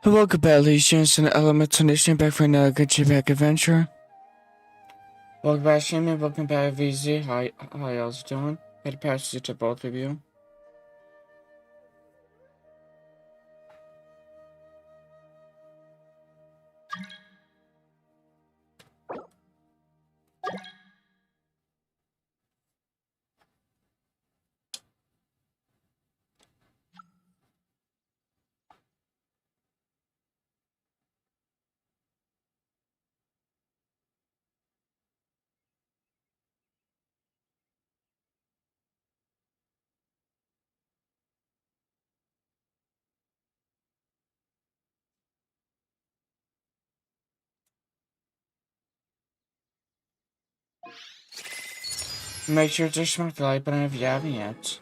Welcome back, ladies and gents, and Elemental Nation back for another good Jetpack adventure. Welcome back, Shimmy. Welcome back, VZ. How y'all's doing? Had a passage to both of you. Make sure to smack the like button if you haven't yet.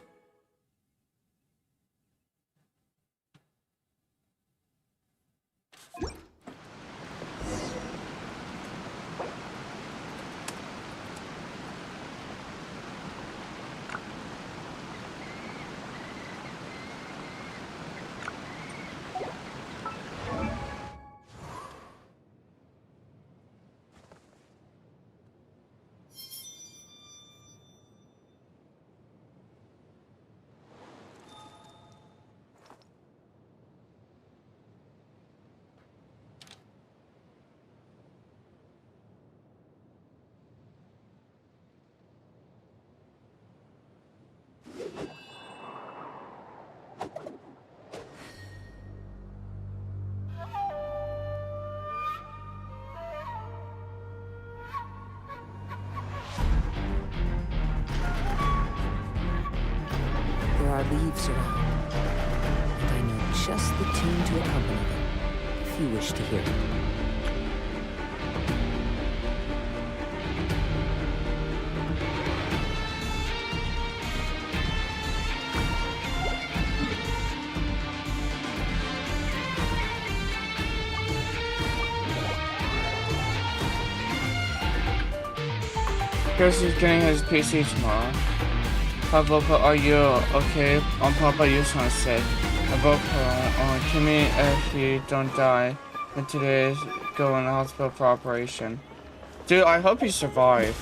There are leaves around, and I know just the tune to accompany them, if you wish to hear it. Chris is getting his PC tomorrow. Hi, Vocal, are you okay? On Papa, you sound sick. Vocal, kill me if you don't die. But today is going to the hospital for operation. Dude, I hope you survive.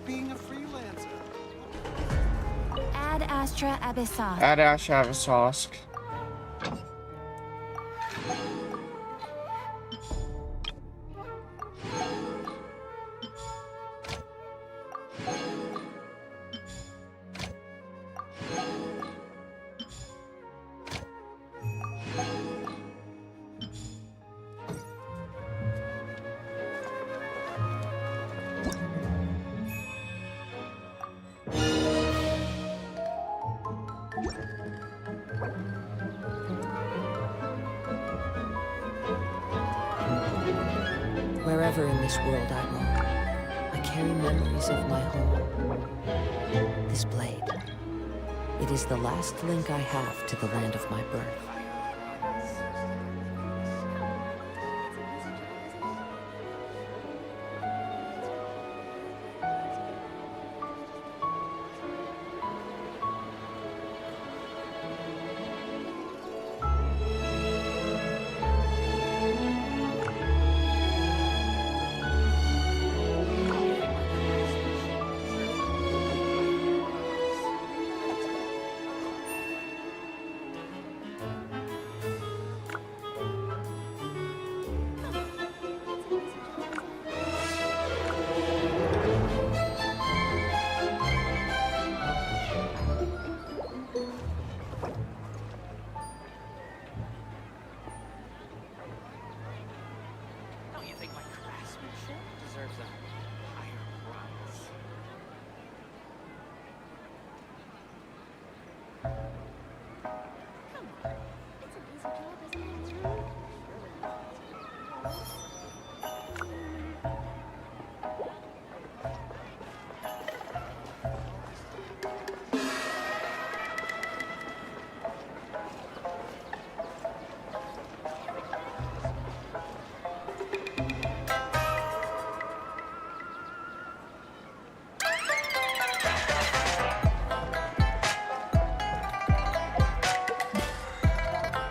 Being a freelancer. Ad Astra Abyssos. Ad Astra Abyssos. Wherever in this world I roam, I carry memories of my home. This blade, it is the last link I have to the land of my birth.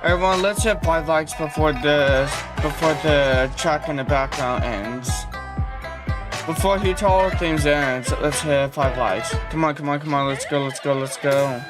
Everyone, let's hit 5 likes before the track in the background ends. Before he told things ends, let's hit 5 likes. Come on, come on, come on, let's go, let's go, let's go.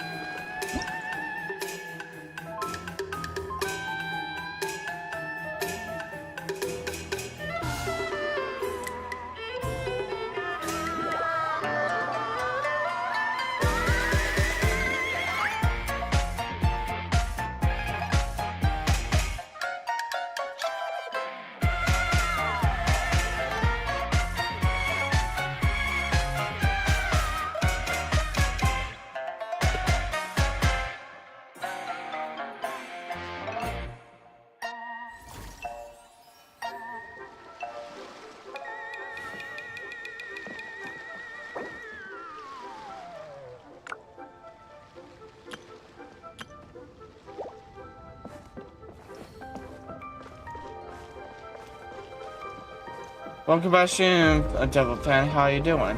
Welcome back to Devil Fan. How you doing?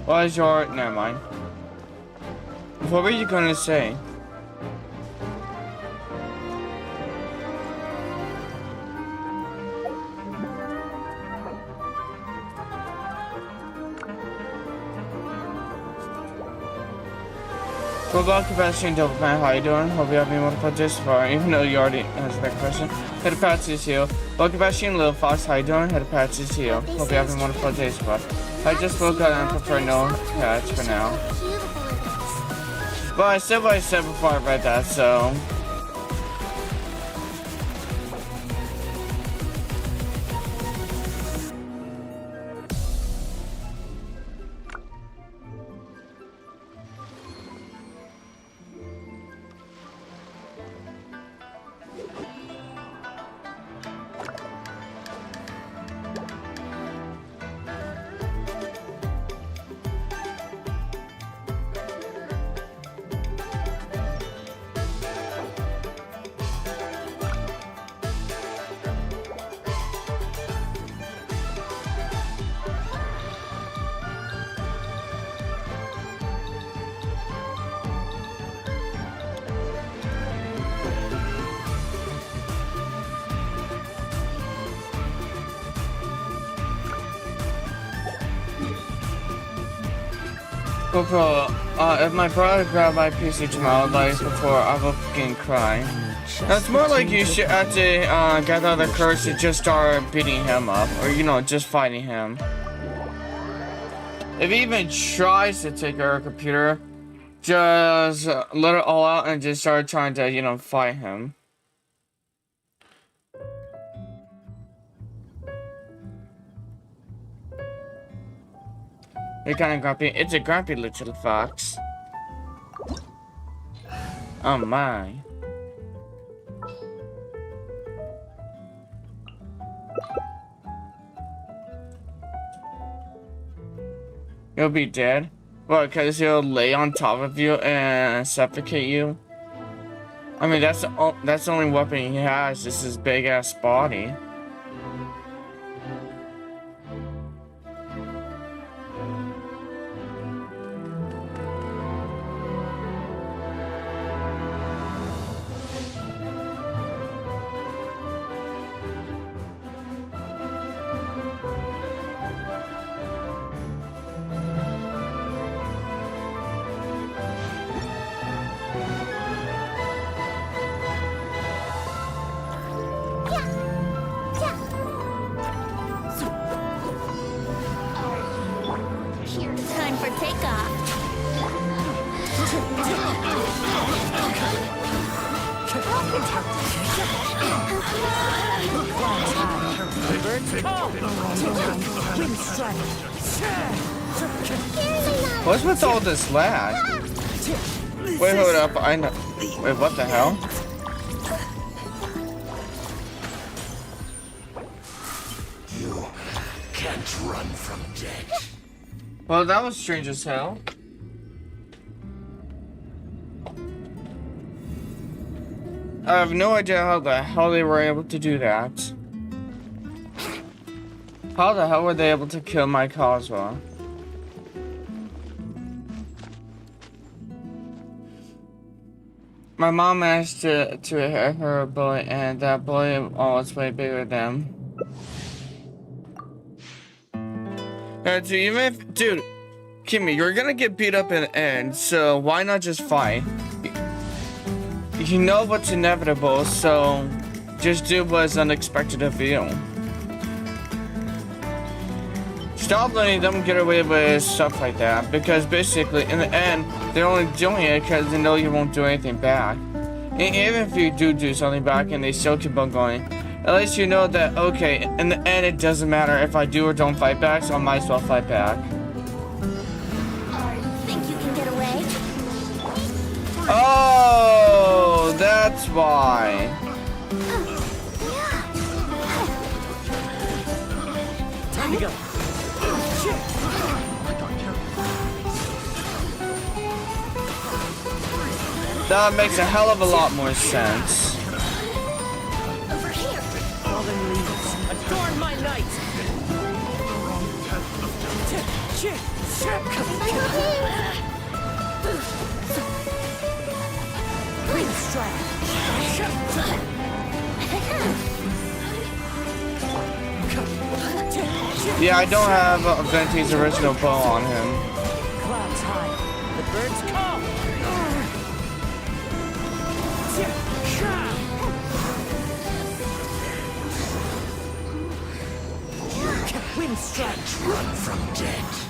What is your... Never mind. What were you gonna say? Well, welcome back to Devil Fan. How you doing? Hope you have been wonderful this far, even though you already answered that question. Head of Patch is here. Welcome back to Little Fox. How you doing? Head of Patch is here. Hope you have been wonderful days far. I just woke up and prefer no patch for now. But I said what I said before I read that, so... Vopro, if my brother grabbed my PC tomorrow, like before, I will fucking cry. That's more like you should actually get out of the courage to just start beating him up, or you know, just fighting him. If he even tries to take our computer, just let it all out and just start trying to, you know, fight him. You're kind of grumpy. It's a grumpy little fox. Oh my. You'll be dead? Well, because he'll lay on top of you and suffocate you? I mean, that's the only weapon he has, is his big ass body. Time for takeoff. What's with all this lag? Wait, hold up. I know. Wait, what the hell? You can't run from death. Well, that was strange as hell. I have no idea how the hell they were able to do that. How the hell were they able to kill my Cosmo? My mom managed to hit her bully, and that bully was way bigger than. Dude, even if, dude, Kimmy, you're gonna get beat up in the end, so why not just fight? You know what's inevitable, so just do what's unexpected of you. Stop letting them get away with stuff like that, because basically, in the end, they're only doing it because they know you won't do anything back. And even if you do something back and they still keep on going, at least you know that, okay, in the end, it doesn't matter if I do or don't fight back, so I might as well fight back. Think you can get away? Oh, that's why. Time to go. That makes a hell of a lot more sense. Over here. Fallen leaves, adorn my night. Wind strike. Yeah, I don't have Venti's original bow on him. Clouds high, the birds call. Wind strike. Run from death.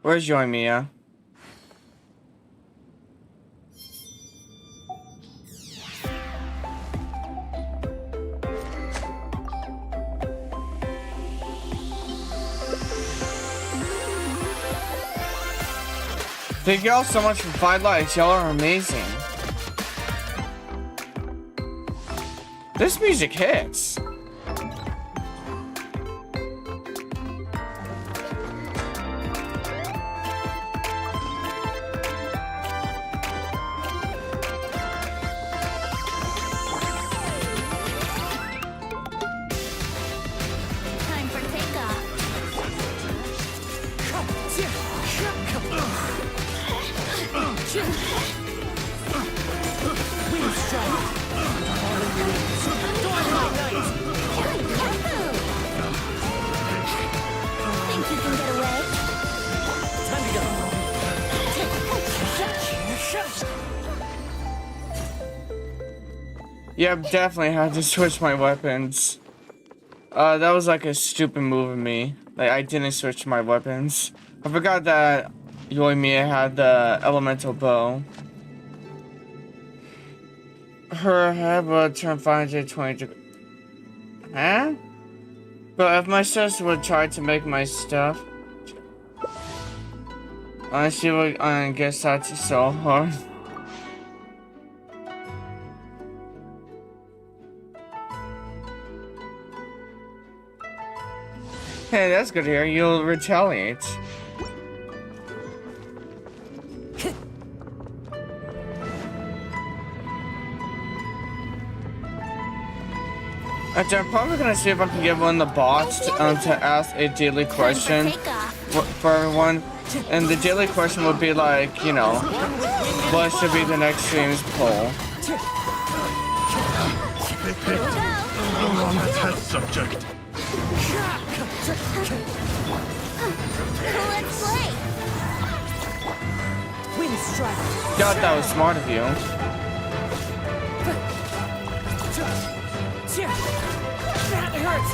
Where's Yoimiya? Thank y'all so much for 5 likes. Y'all are amazing. This music hits. Time for takeoff. Wind strike. Fallen leaves, adorn my night. Think you can get away? Time to go. Yeah, definitely had to switch my weapons. That was like a stupid move of me. Like, I didn't switch my weapons. I forgot that Yoimiya had the elemental bow. Her head will turn 520 degrees. Huh? But if my sister would try to make my stuff, she would guess that's so hard. Hey, that's good to hear. You'll retaliate. Actually, I'm probably gonna see if I can get one of the bots to ask a daily question for everyone. And the daily question would be like, you know, what should be the next stream's poll? On a test subject. Let's play. Wind strike. God, that was smart of you. That hurts.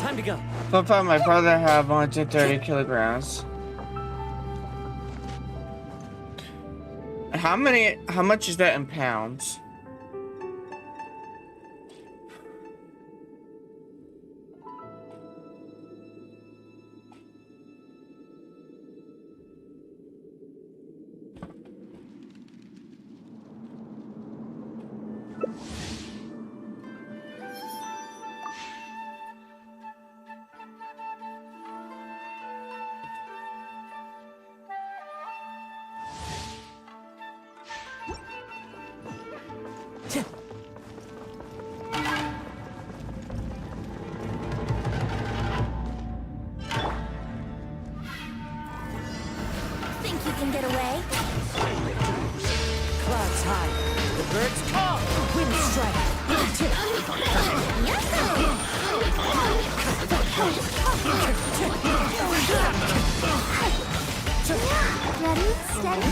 Time to go. Flip out, my brother have 130 kilograms. How much is that in pounds? Think you can get away? Clouds high. The birds call. Wind strike. Ready, steady,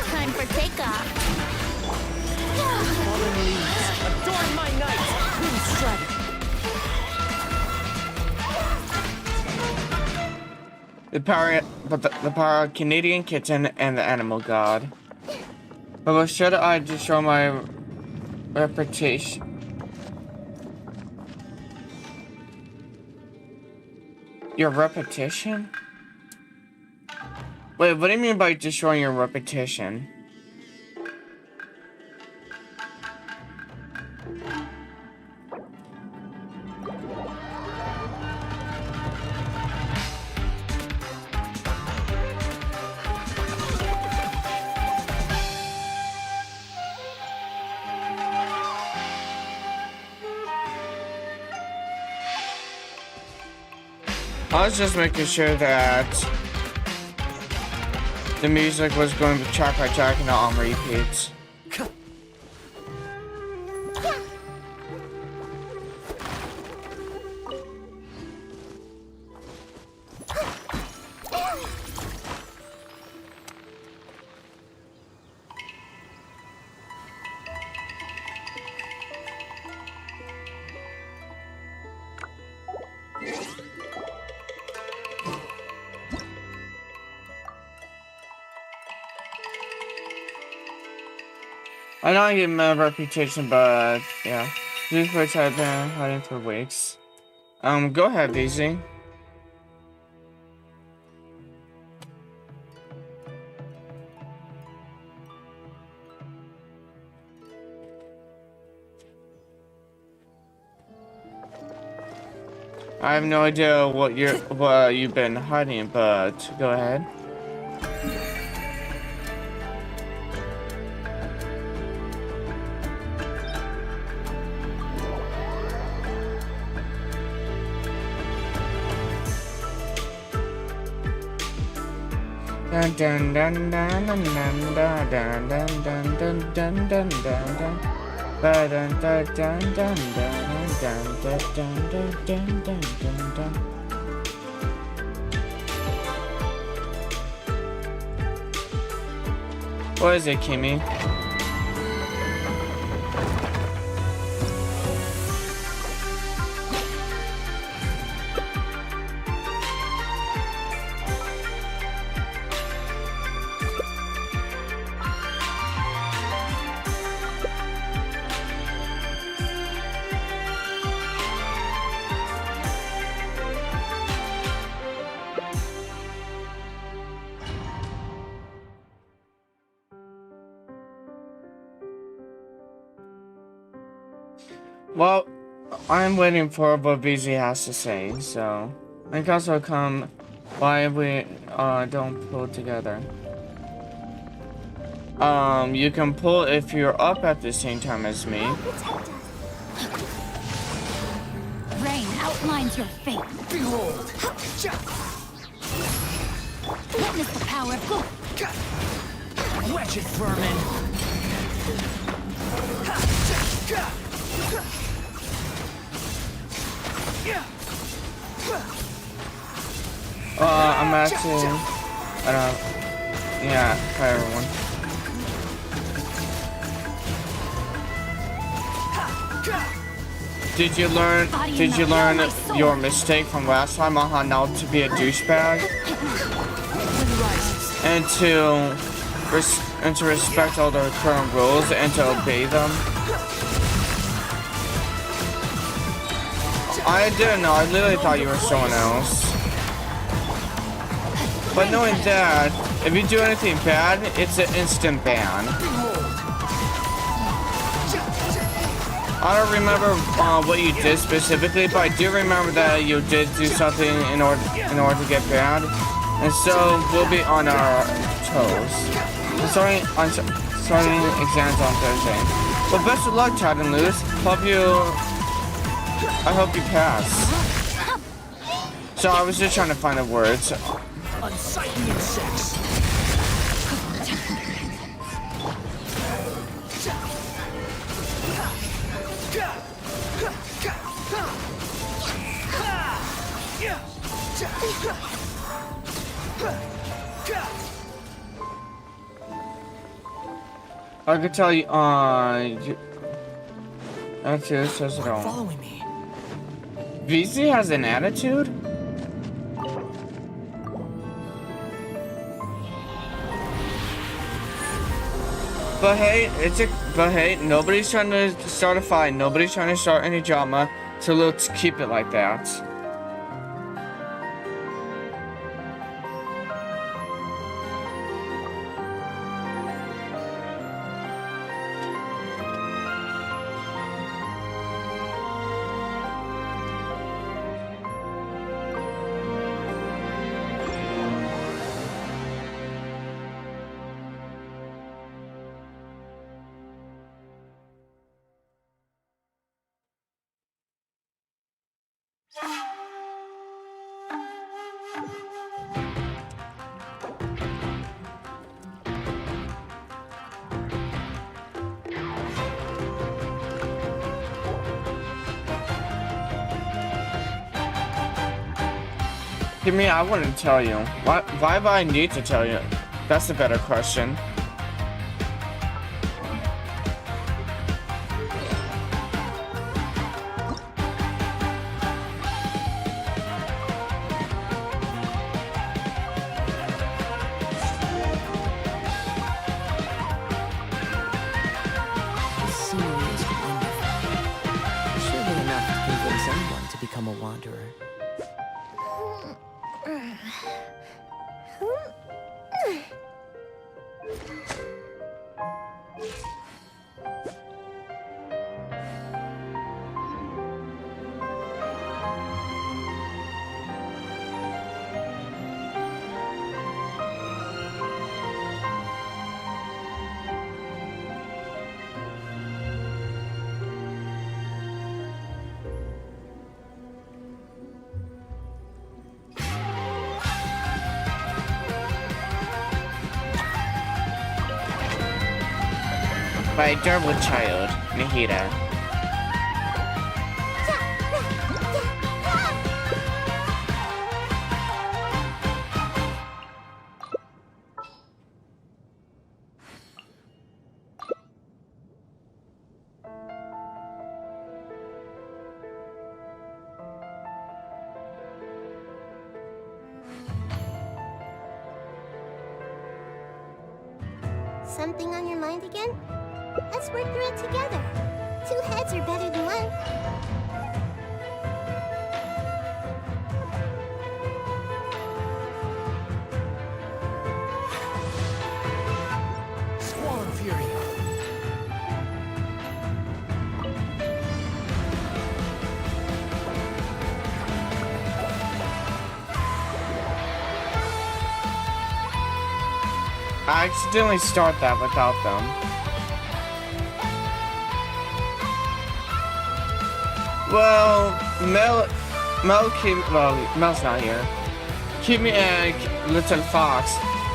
time for takeoff. Fallen leaves. Adorn my night. Wind strike. The power of Canadian kitten and the animal god. But should I destroy my reputation? Your repetition? Wait, what do you mean by destroying your repetition? I was just making sure that the music was going to track by track and not on repeats. I don't get my reputation, but yeah. These birds have been hiding for weeks. Go ahead, Daisy. I have no idea what you've been hiding, but go ahead. Dun dun dun dun dun dun dun dun dun dun dun dun dun. Ba dun dun dun dun dun dun dun dun dun dun dun. What is it, Kimmy? Well, I'm waiting for what BZ has to say, so I can also come why we don't pull together. You can pull if you're up at the same time as me. Rain outlines your fate. Behold! Witness the power of good. Wretched vermin! I'm actually, yeah, hi everyone. Did you learn your mistake from last time on how not to be a douchebag? And to respect all the current rules and to obey them? I didn't know, I literally thought you were someone else. But knowing that, if you do anything bad, it's an instant ban. I don't remember what you did specifically, but I do remember that you did do something in order to get banned, and so we'll be on our toes. Starting exams on Thursday. Well, best of luck, Chad and Luz. I hope you pass. So I was just trying to find the words. Unsightly insects. I could tell you, attitude says it all. Following me. VZ has an attitude? But hey, nobody's trying to start a fight, nobody's trying to start any drama, so let's keep it like that. Give me, I wouldn't tell you. Why do I need to tell you? That's a better question. This scenery is wonderful. Surely enough to convince anyone to become a wanderer. By adorable child, Nahida. Something on your mind again? Let's work through it together. Two heads are better than one. Squall and fury. I accidentally start that without them. Well, Mel's not here. Kimmy and Little Fox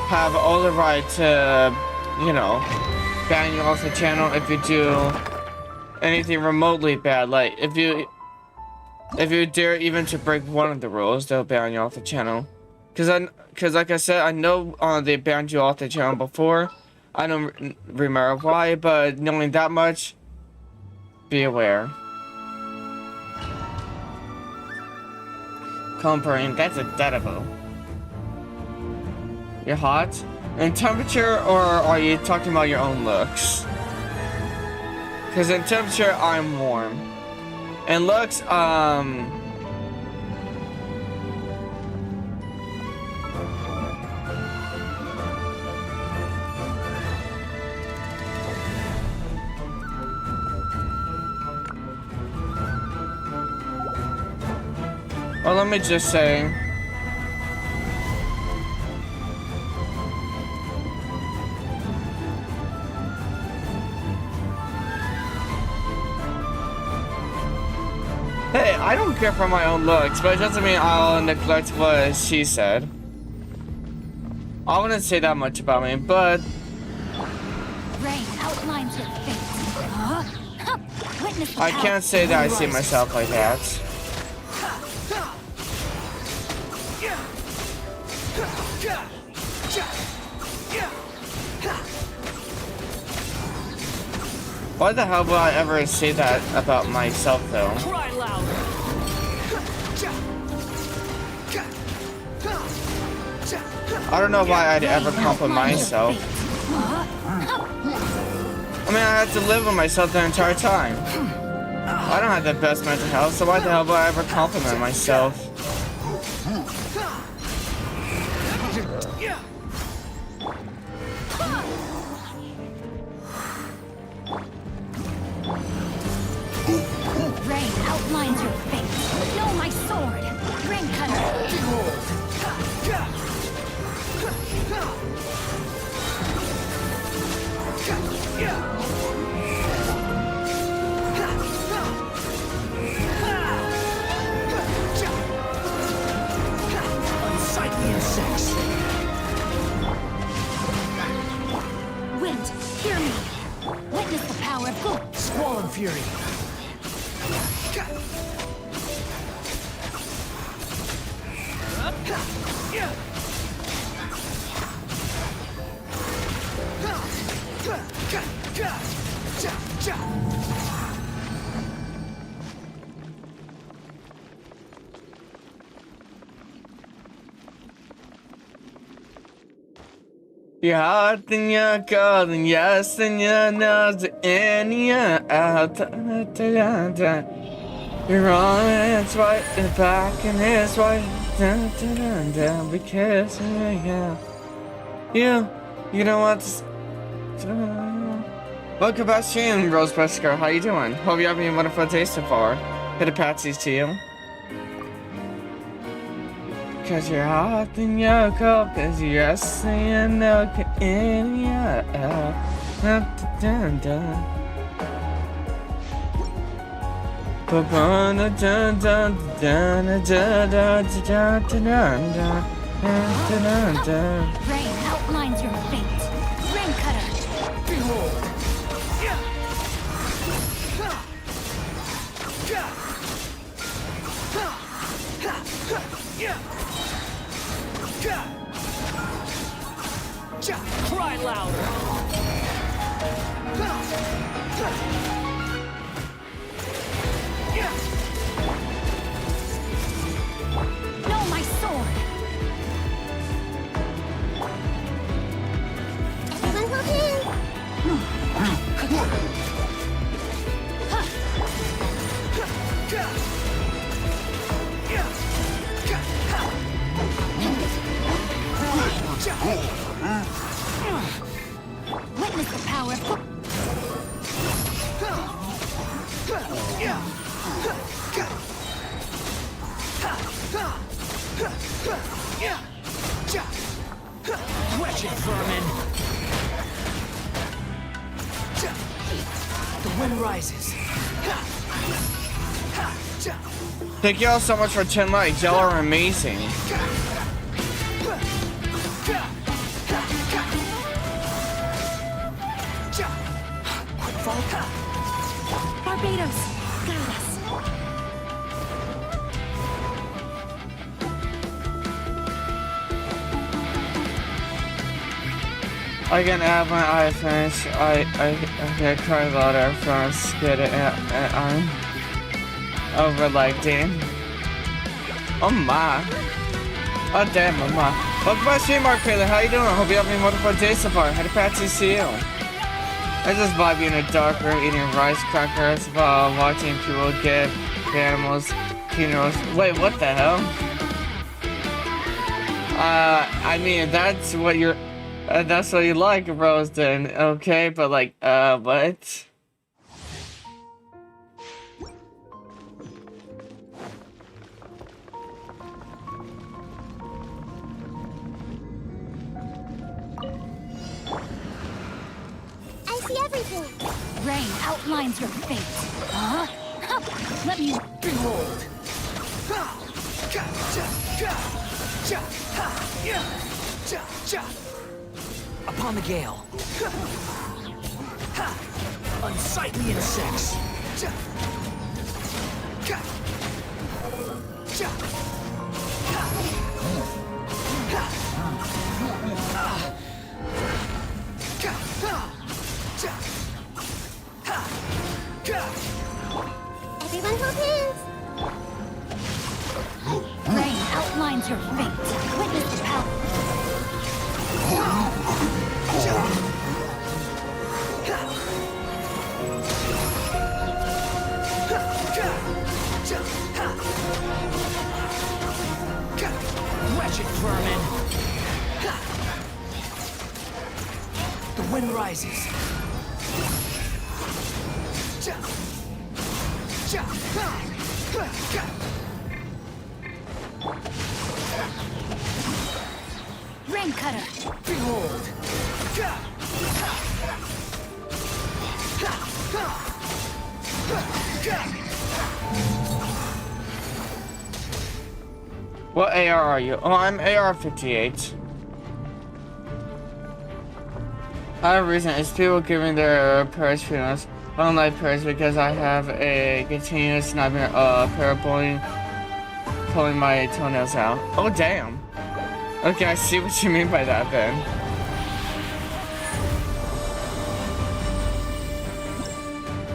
have all the right to, you know, ban you off the channel if you do anything remotely bad. Like, if you dare even to break one of the rules, they'll ban you off the channel. Cause like I said, I know they banned you off the channel before. I don't remember why, but knowing that much, be aware. Comparing, that's a deadable. You're hot? In temperature, or are you talking about your own looks? Cause in temperature, I'm warm. And looks, well, let me just say, Hey, I don't care for my own looks, but it doesn't mean I'll neglect what she said. I wouldn't say that much about me, but Rain outlines your fate. Witness the I power. can't say that I see myself like that. Why the hell would I ever say that about myself, though? Cry louder. I don't know why I'd ever compliment myself. I mean, I had to live with myself the entire time. I don't have the best mental health, so why the hell would I ever compliment myself? Rain outlines your fate. No, my sword. Ring cutter. Unsightly insects. Wind, hear me. Witness the power of good. Squall and fury. You're hot and you're cold and yes and you're not and you're out. You're on and it's right and back and it's right. Because you don't want to. Welcome back to stream, Rosebud Girl. How you doing? Hope you're having a wonderful day so far. Hit a patsies to you. Cause you're hot and you're cold, cause you're yes and you're no and you're out. Dun dun. Dun dun dun dun dun dun dun. Rain outlines your fate. Ring cutter. Behold. Cry louder. No, my sword. Everyone hold hands. Witness the power of good. Wretched vermin. The wind rises. Thank y'all so much for 10 likes. Y'all are amazing. Barbados, guide us. I can have my eye finish. I can cry louder first. Get it I'm over like damn. Oh my. Oh damn, oh my. Welcome back to stream, Mark Taylor. How you doing? Hope you're having a wonderful day so far. Had a patchy see you. I just vibe in a dark room eating rice crackers while watching people get animals funerals. Wait, what the hell? I mean, that's what you like, Rose, then, okay? But like, what? I see everything. Rain outlines your fate. Let me... Behold! Upon the gale. Unsightly insects. Everyone hold hands. Rain outlines your fate. Witness the power. Wretched vermin! The wind rises. Rain cutter. Behold! What AR are you? Oh, I'm AR-58. Another reason is people giving their parents funerals. I don't like parents because I have a continuous nightmare parrot pulling my toenails out. Oh damn. Okay, I see what you mean by that then.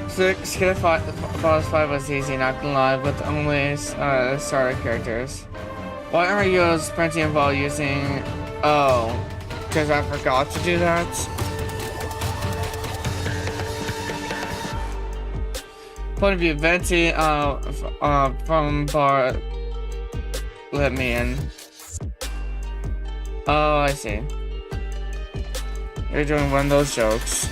So Skid 5 was easy, not gonna lie, with only starter characters. Why are you sprinting while using... Oh, because I forgot to do that? Point of view, Venti from bar let me in. Oh, I see. You're doing one of those jokes.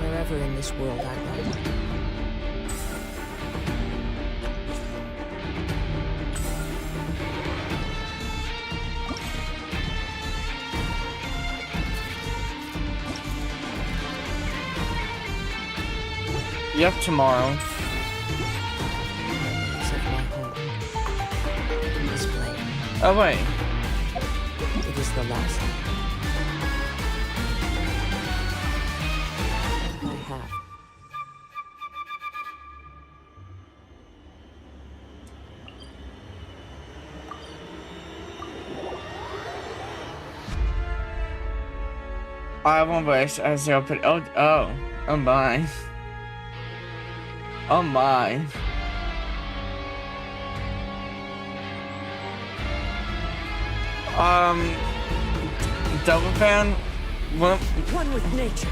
Wherever in this world I roam. Yep, tomorrow. Memories of my home. This blade. Oh wait. It is the last I have. I won't wish as they open. Oh my. Oh my. Double fan. One with nature.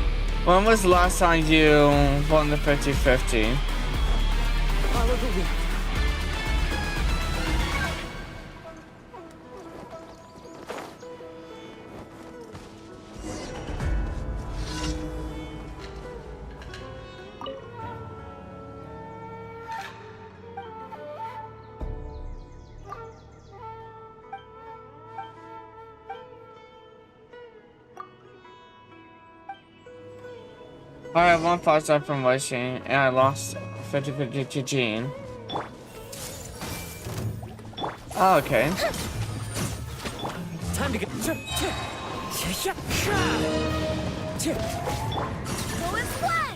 When was the last time you won the 50-50? Follow the wind. I have one 5-star from Genshin, and I lost 50-50 to Jean. Oh, okay. Time to get. Go and play!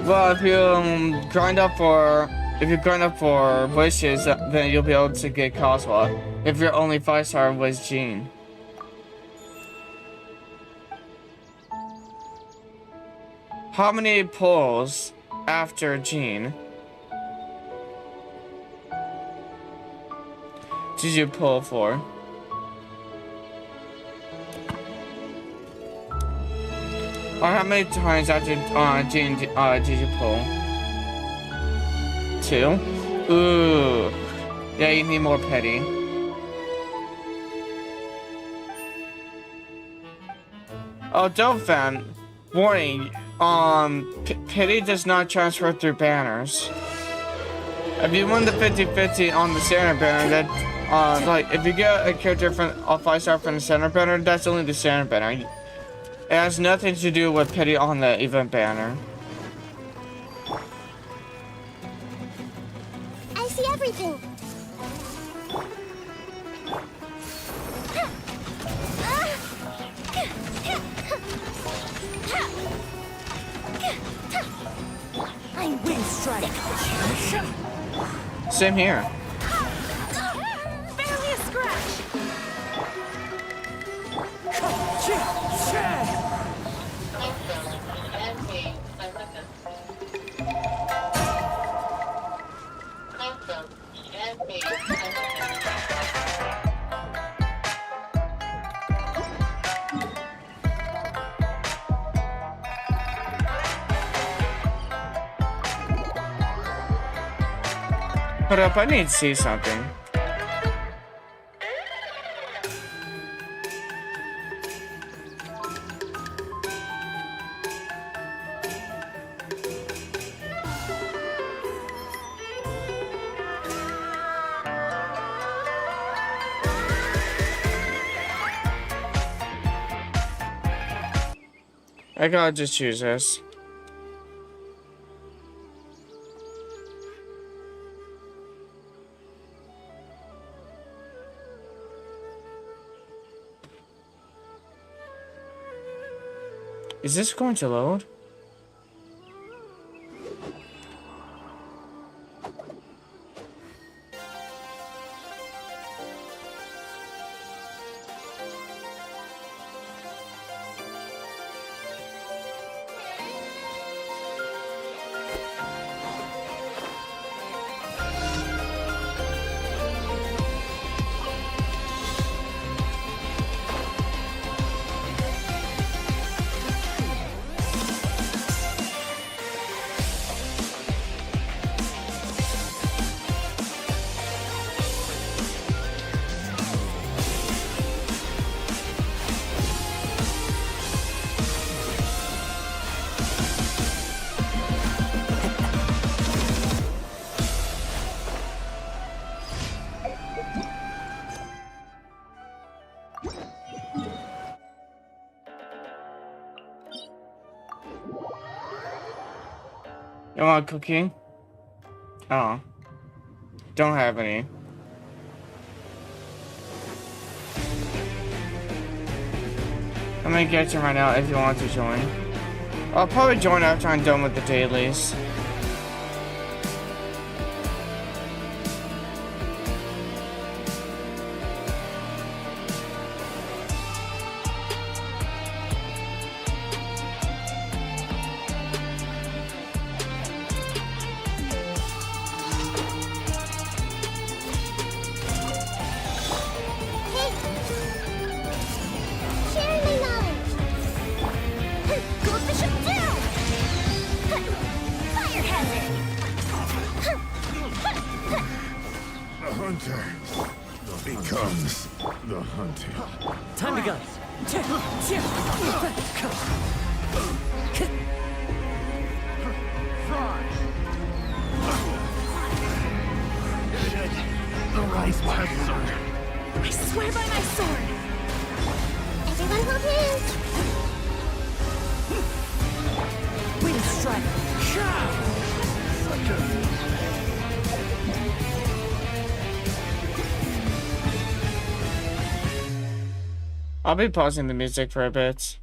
Well, if you grind up for wishes, then you'll be able to get Coswa. If your only 5-star was Jean. How many pulls after Jean did you pull for? Or how many times after Jean did you pull? 2? Ooh. Yeah, you need more petty. Oh, don't fan. Warning. Pity does not transfer through banners. If you win the 50-50 on the standard banner, that, like, if you get a character from a 5-star from the standard banner, that's only the standard banner. It has nothing to do with pity on the event banner. I see everything. I'm Wind strike. Same here. barely a scratch. Put up, I need to see something. I gotta just choose this. Is this going to load? You want a cookie? Oh. Don't have any. I'm gonna get you right now if you want to join. I'll probably join after I'm done with the dailies. hunter becomes the hunted. Time to go. I swear by my sword. Everyone hold hands. Way to strike. I'll be pausing the music for a bit.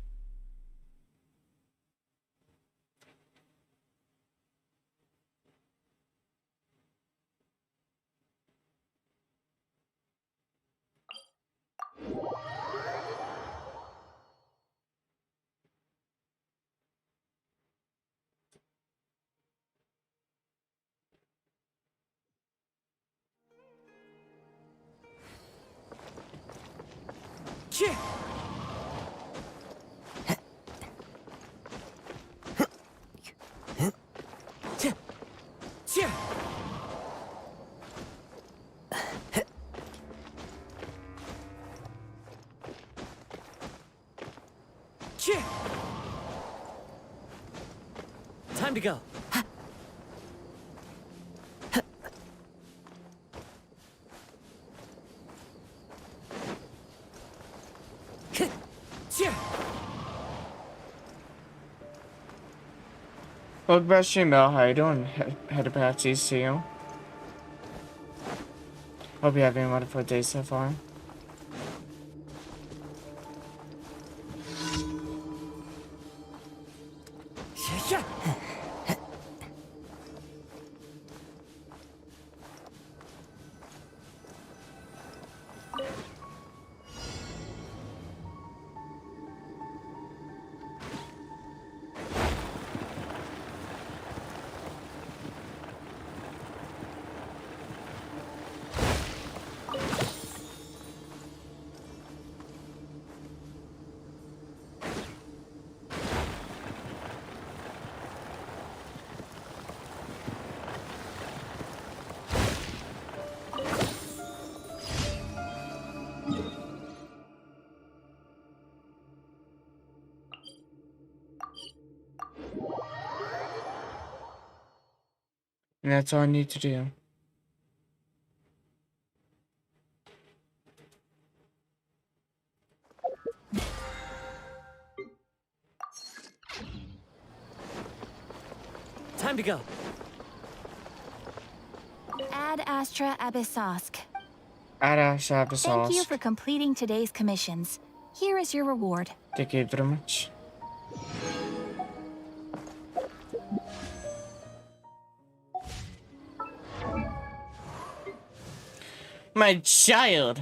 Time to go. Look about Shimel, how you doing? Head about GCU. Hope you're having a wonderful day so far. And that's all I need to do. Time to go. Ad Astra Abyssosk. Thank Thank you for completing today's commissions. Here is your reward. Thank you very much. My child.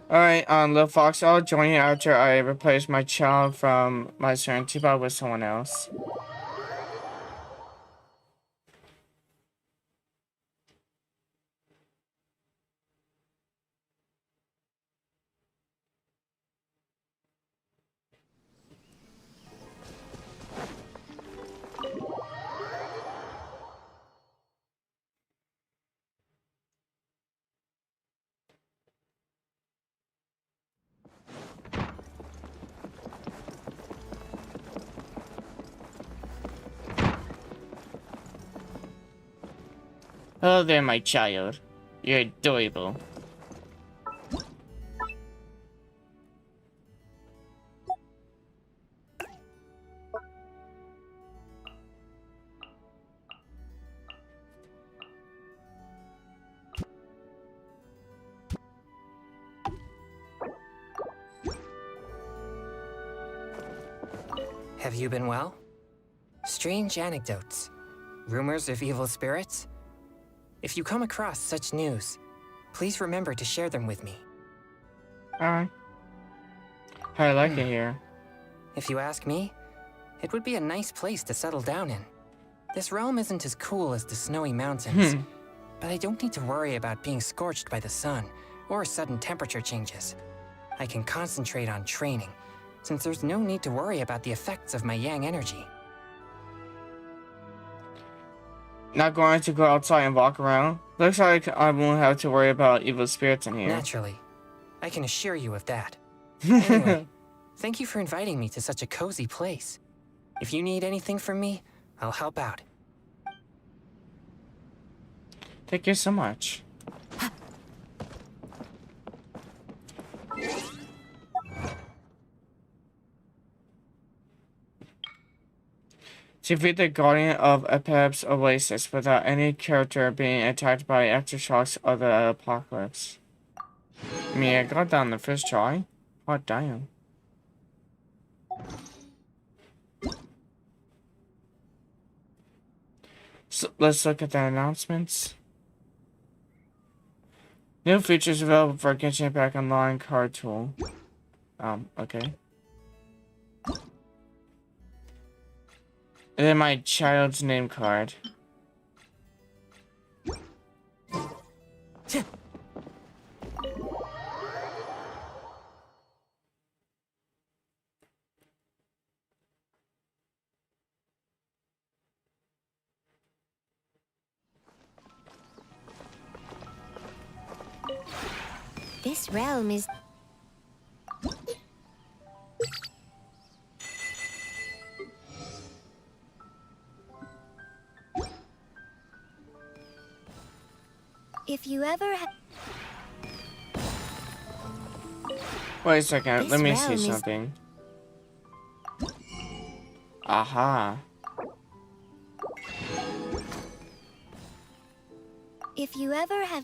Alright, Lil Fox, I'll join you after I replace my child from my Serenity Bot with someone else. Hello there, my child. You're adorable. Have you been well? Strange anecdotes. Rumors of evil spirits? If you come across such news, please remember to share them with me. Alright. I like it here. If you ask me, it would be a nice place to settle down in. This realm isn't as cool as the snowy mountains, but I don't need to worry about being scorched by the sun or sudden temperature changes. I can concentrate on training, since there's no need to worry about the effects of my yang energy. Not going to go outside and walk around? Looks like I won't have to worry about evil spirits in here. Naturally. I can assure you of that. Anyway, thank you for inviting me to such a cozy place. If you need anything from me, I'll help out. Thank you so much. Defeat the Guardian of Apep's Oasis without any character being attacked by aftershocks of the apocalypse. I mean, I got that on the first try. Oh, damn. So, let's look at the announcements. New features available for Genshin Impact Online card tool. Okay. And then my child's name card. This realm is... If you ever Wait a second, This let me realm see is- something. Aha. If you ever have...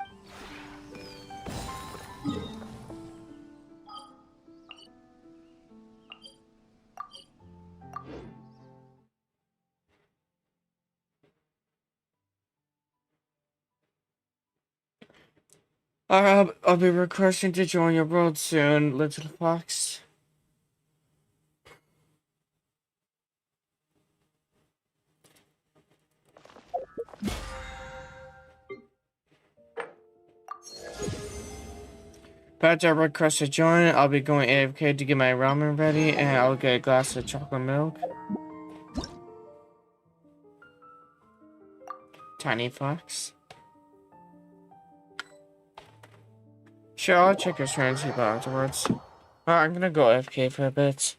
I'll be requesting to join your world soon, little fox. After I request to join, I'll be going AFK to get my ramen ready, and I'll get a glass of chocolate milk. Tiny fox. Sure, I'll check your currency afterwards. I'm gonna go AFK for a bit.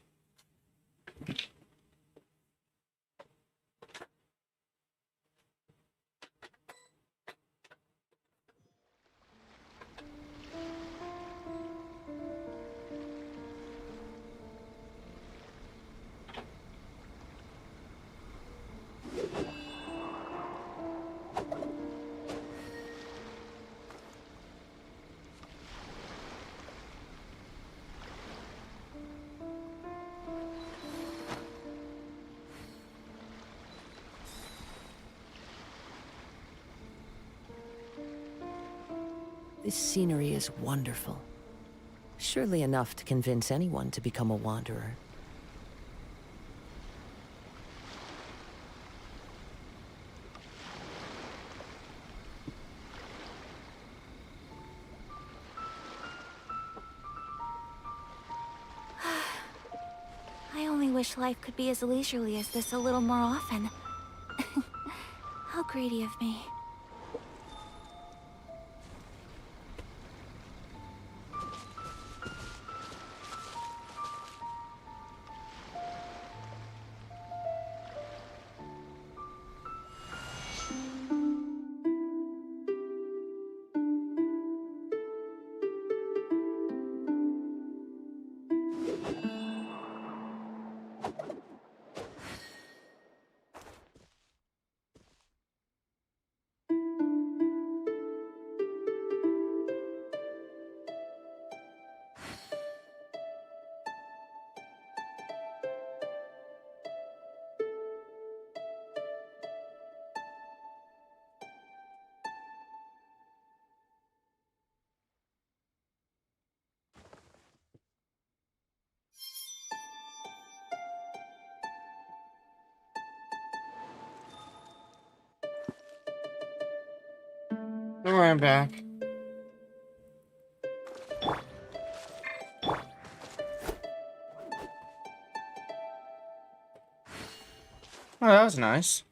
This scenery is wonderful. Surely enough to convince anyone to become a wanderer. I only wish life could be as leisurely as this a little more often. How greedy of me. Don't worry, I'm back. Oh, that was nice.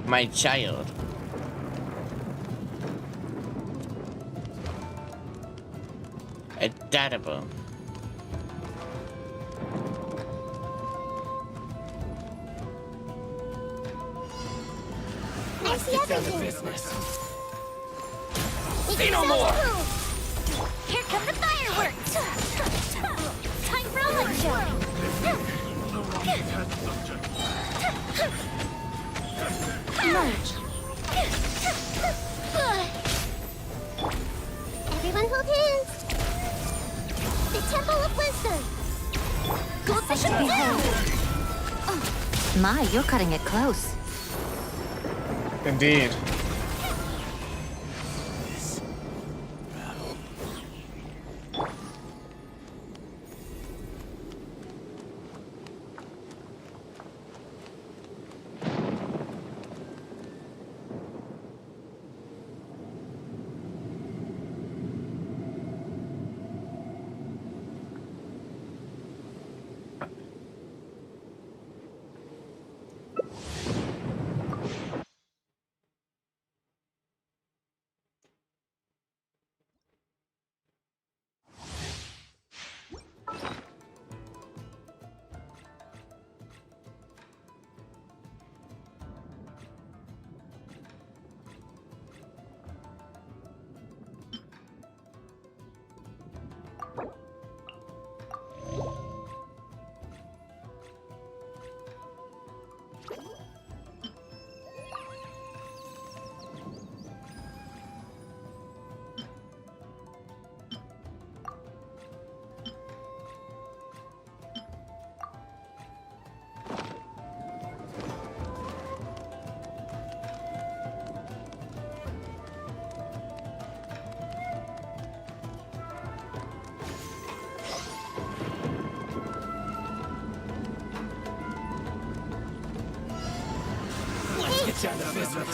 My child. Adaptable. I see everything. Business. Say no more. Here come the fireworks! Time for a light show! Merge! Everyone hold hands. The Temple of Wisdom. Position behold! My, you're cutting it close. Indeed. Get down to business.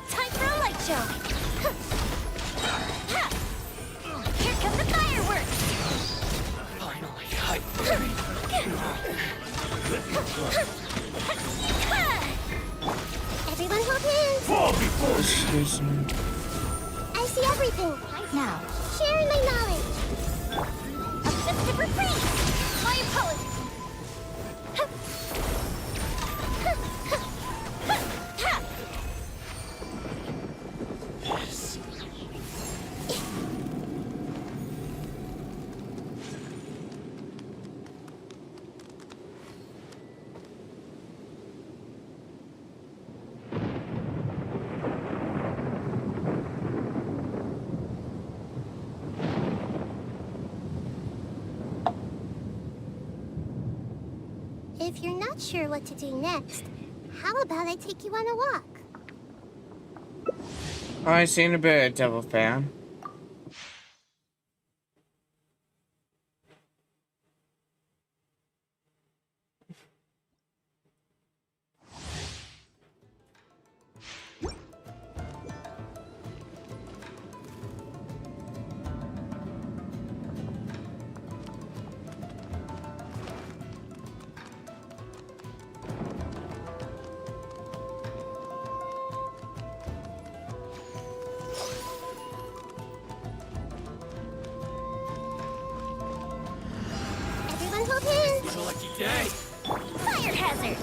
Time for a light show! Here come the fireworks! Finally, I buried. Everyone hold hands. Excuse me. I see everything. Now, Sharing my knowledge. a festive refrain! My apologies! Yes. If you're not sure what to do next, how about I take you on a walk? I seen a bit of Devil Fan. Everyone hold hands. It's a lucky day. Fire hazard!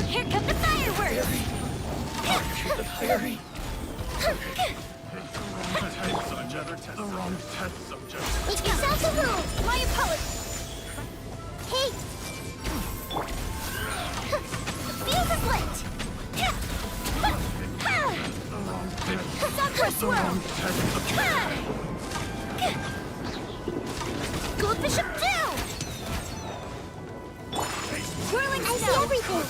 Here come the fireworks! Hurry. The wrong test subject. Make yourselves a room. swirl! Goldfish up too! Swirling I see snow! everything.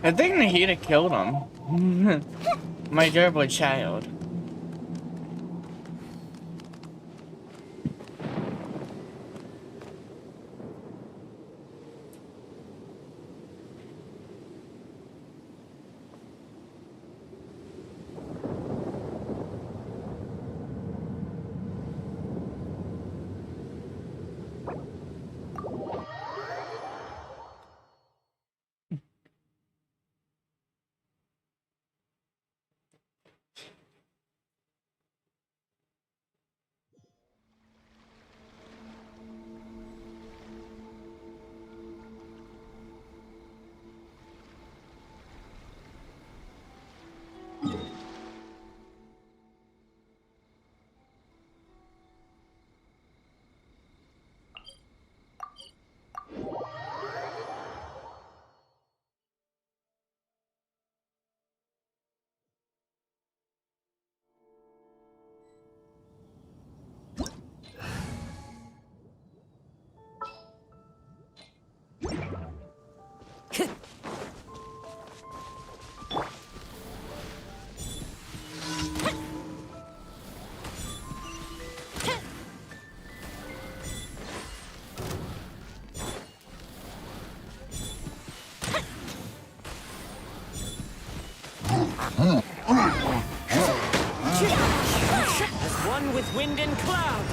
I think Nahida killed him. My adorable child. As one with wind and cloud.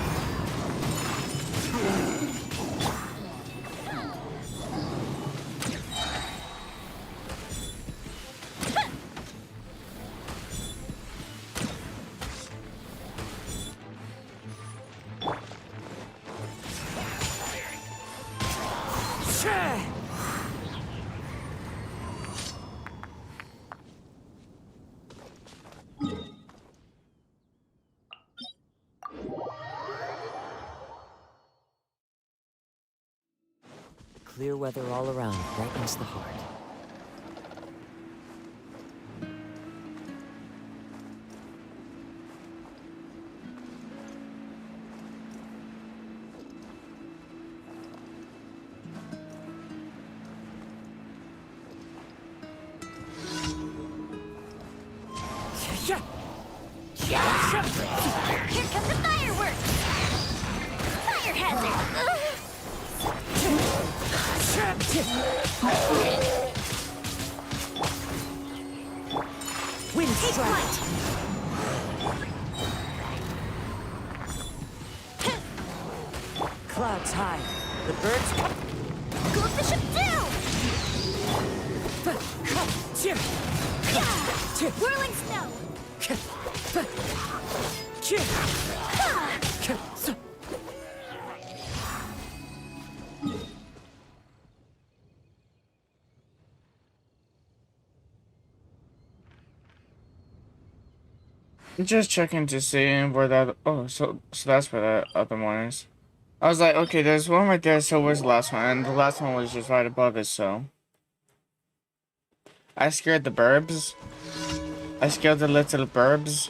Clear weather all around brightens the heart. Here come the fireworks! Fire hazard! Wind Take strike! flight! Clouds high. The birds come. Goldfish up too! Whirling snow! Just checking to see where that. Oh, so that's where that other one is. I was like, okay, there's one right there. So where's the last one? And the last one was just right above it. So I scared the burbs. I scared the little burbs.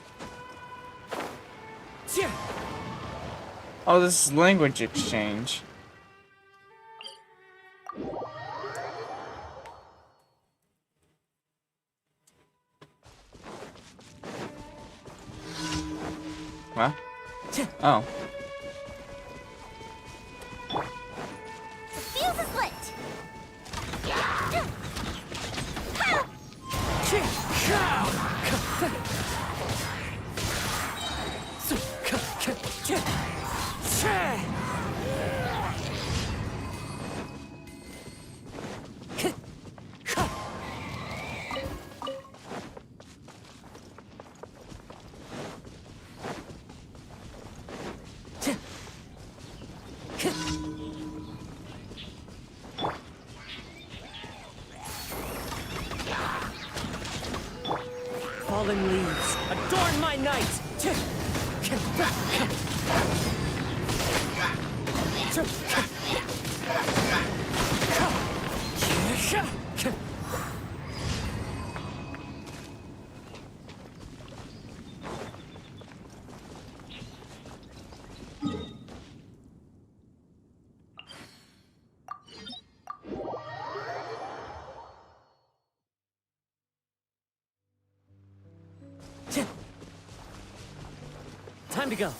Oh, this is language exchange. What? Oh. The fuse is lit! Fallen leaves. Adorn my night! Time to go.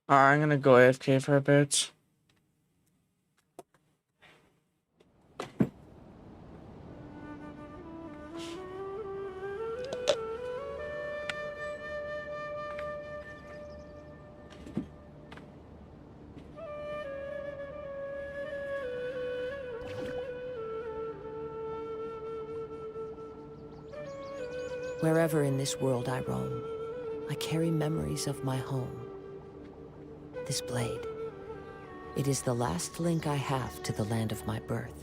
I'm gonna go AFK for a bit. Wherever in this world I roam, I carry memories of my home. This blade, it is the last link I have to the land of my birth.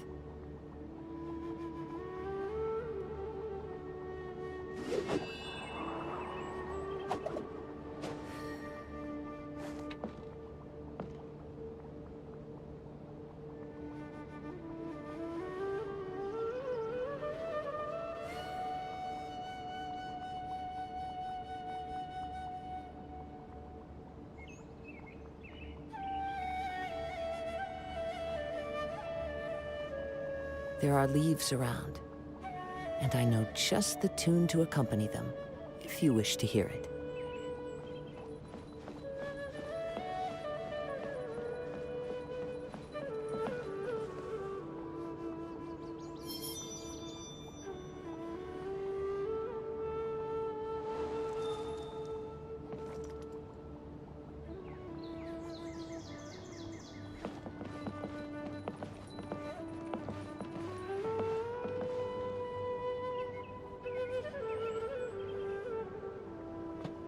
There are leaves around, and I know just the tune to accompany them, if you wish to hear it.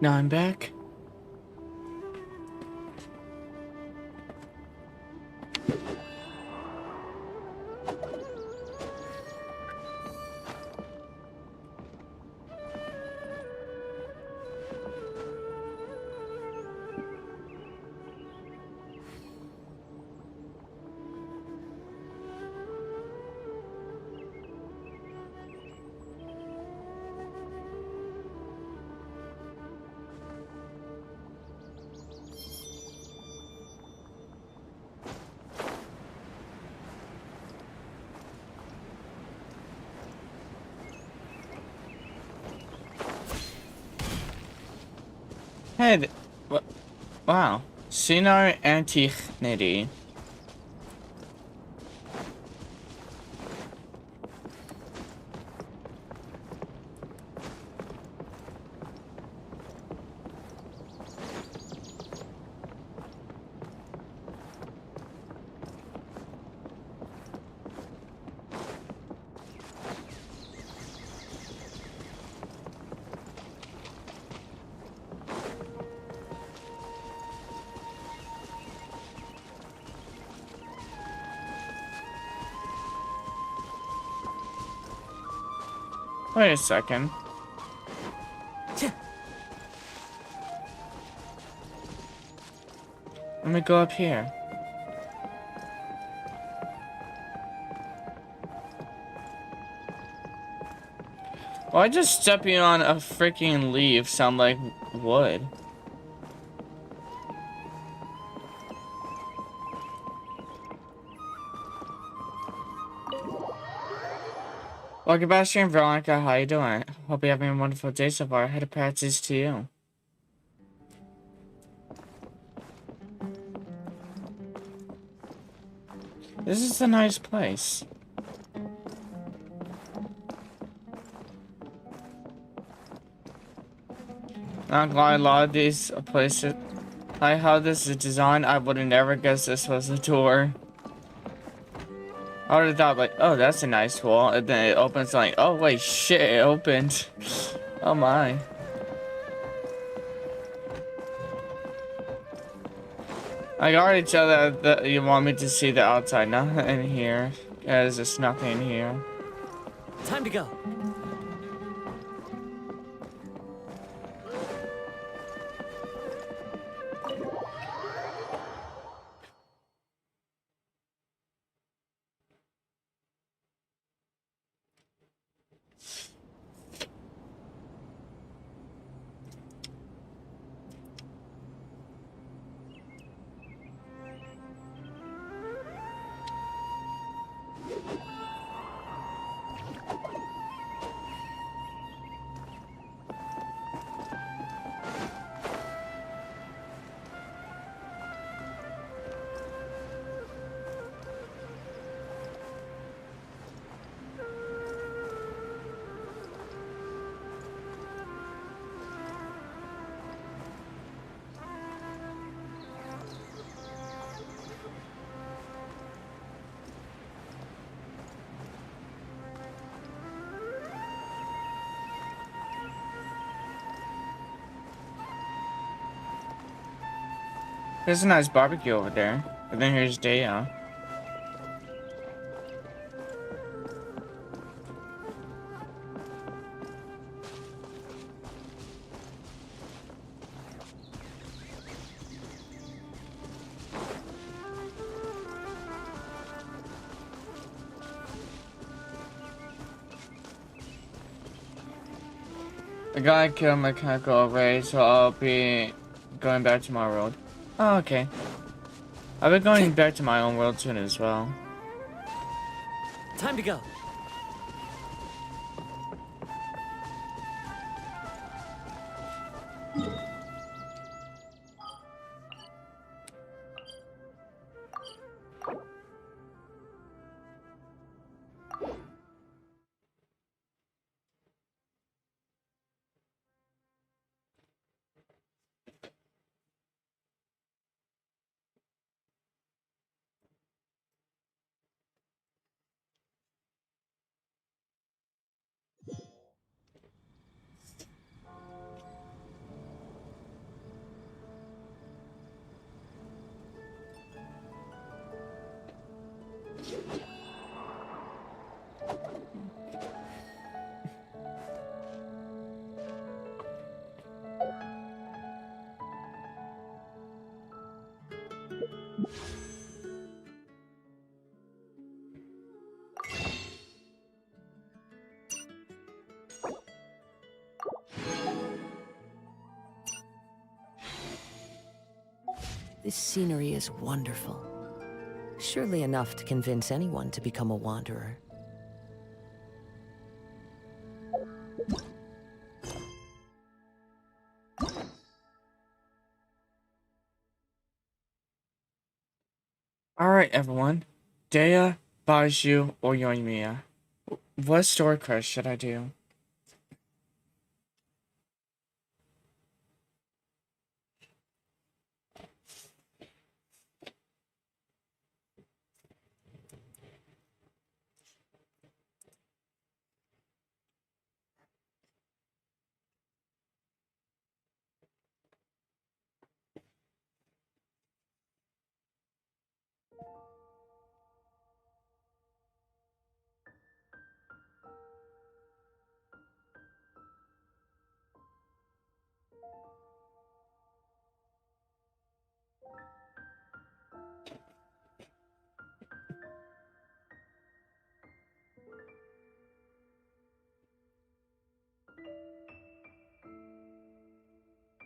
Now I'm back. Hey, wow. Sinar Antichnity. Wait a second. Let me go up here. Why just stepping on a freaking leaf sound like wood? Welcome back, stream, Veronica. How you doing? Hope you're having a wonderful day so far. Head of practice to you. This is a nice place. Not gonna lie, a lot of these places, like how this is designed, I would have never guessed this was a door. I would have thought like, oh, that's a nice wall, and then it opens like, oh wait, shit, it opened. Oh my. I can already tell that you want me to see the outside, not in here, because there's nothing in here. Time to go. There's a nice barbecue over there. And then here's Daya. I gotta kill mechanical array, so I'll be going back to my world. Oh, okay. I'll be going back to my own world soon as well. Time to go. This scenery is wonderful. Surely enough to convince anyone to become a wanderer. Alright, everyone. Daya, Baiju, or Yoimiya. What story quest should I do?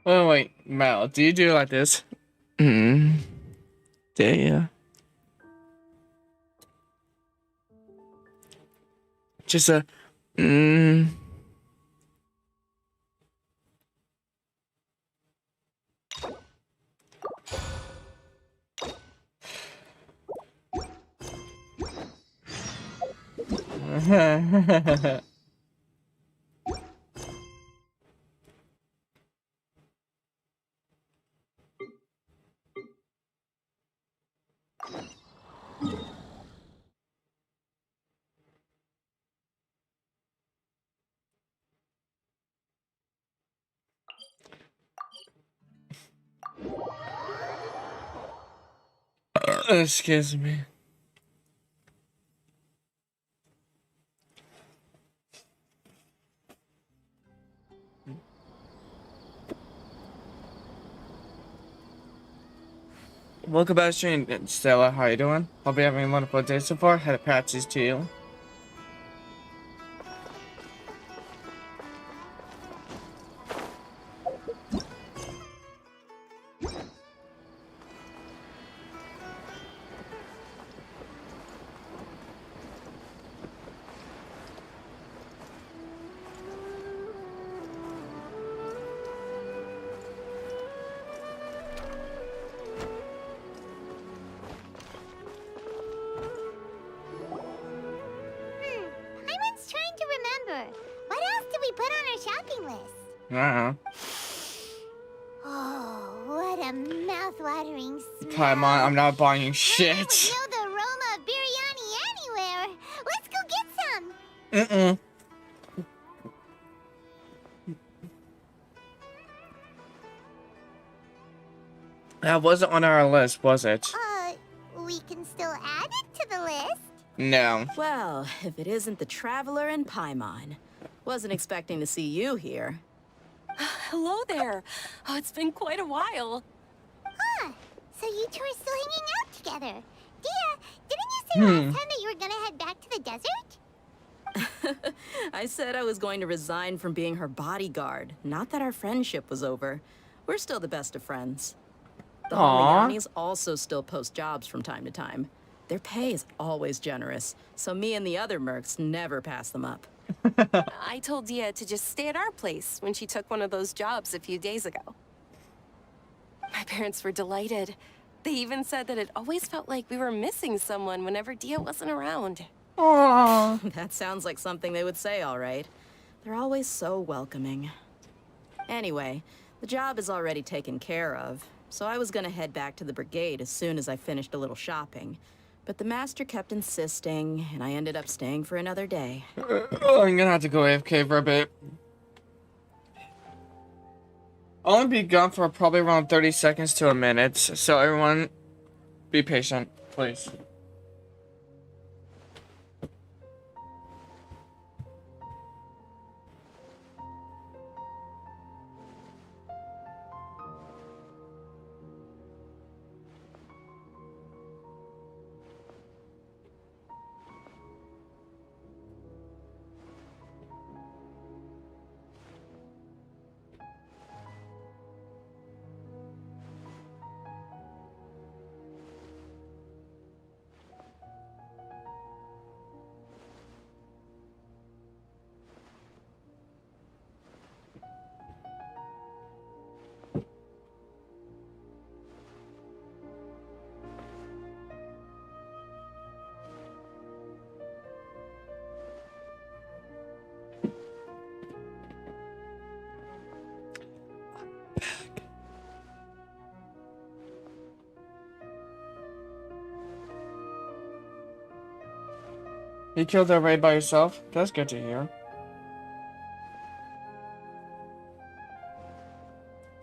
Oh wait, Mel, do you do it like this? Daya. Just a Excuse me. Welcome back, stream, Stella. How you doing? Hope you're having a wonderful day so far. Had a patches to you. Paimon's trying to remember. What else did we put on our shopping list? Oh, what a mouth-watering smell. Paimon, I'm not buying you I shit. would know the aroma of biryani anywhere. Let's go get some. Mm-mm. That wasn't on our list, was it? We can still add it to the list. No. Well, if it isn't the Traveler and Paimon. Wasn't expecting to see you here. Hello there. Oh, it's been quite a while. Huh. So you two are still hanging out together. Dia, didn't you say last time that you were gonna head back to the desert? I said I was going to resign from being her bodyguard, not that our friendship was over. We're still the best of friends. The Aww. Holmianis also still post jobs from time to time. Their pay is always generous, so me and the other mercs never pass them up. I told Dia to just stay at our place when she took one of those jobs a few days ago. My parents were delighted. They even said that it always felt like we were missing someone whenever Dia wasn't around. Aww. That sounds like something they would say, all right. They're always so welcoming. Anyway, the job is already taken care of, so I was gonna head back to the brigade as soon as I finished a little shopping. But the master kept insisting, and I ended up staying for another day. I'm gonna have to go AFK for a bit. I'll only be gone for probably around 30 seconds to a minute, so everyone, be patient, please. You killed that raid by yourself? That's good to hear.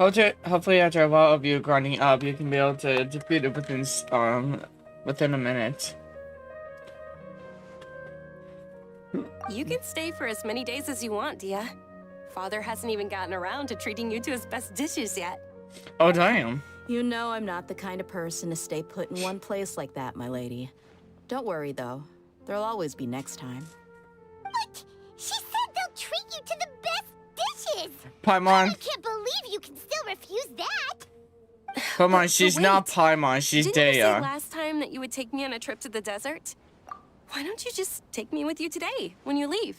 Hopefully after a while of you grinding up, you can be able to defeat it within a minute. You can stay for as many days as you want, Dia. Father hasn't even gotten around to treating you to his best dishes yet. Oh, damn. You know I'm not the kind of person to stay put in one place like that, my lady. Don't worry, though. There'll always be next time. But she said they'll treat you to the best dishes. Paimon. I can't believe you can still refuse that. Paimon, she's not Paimon, she's Didn't you say Dea. last time that you would take me on a trip to the desert? Why don't you just take me with you today, when you leave?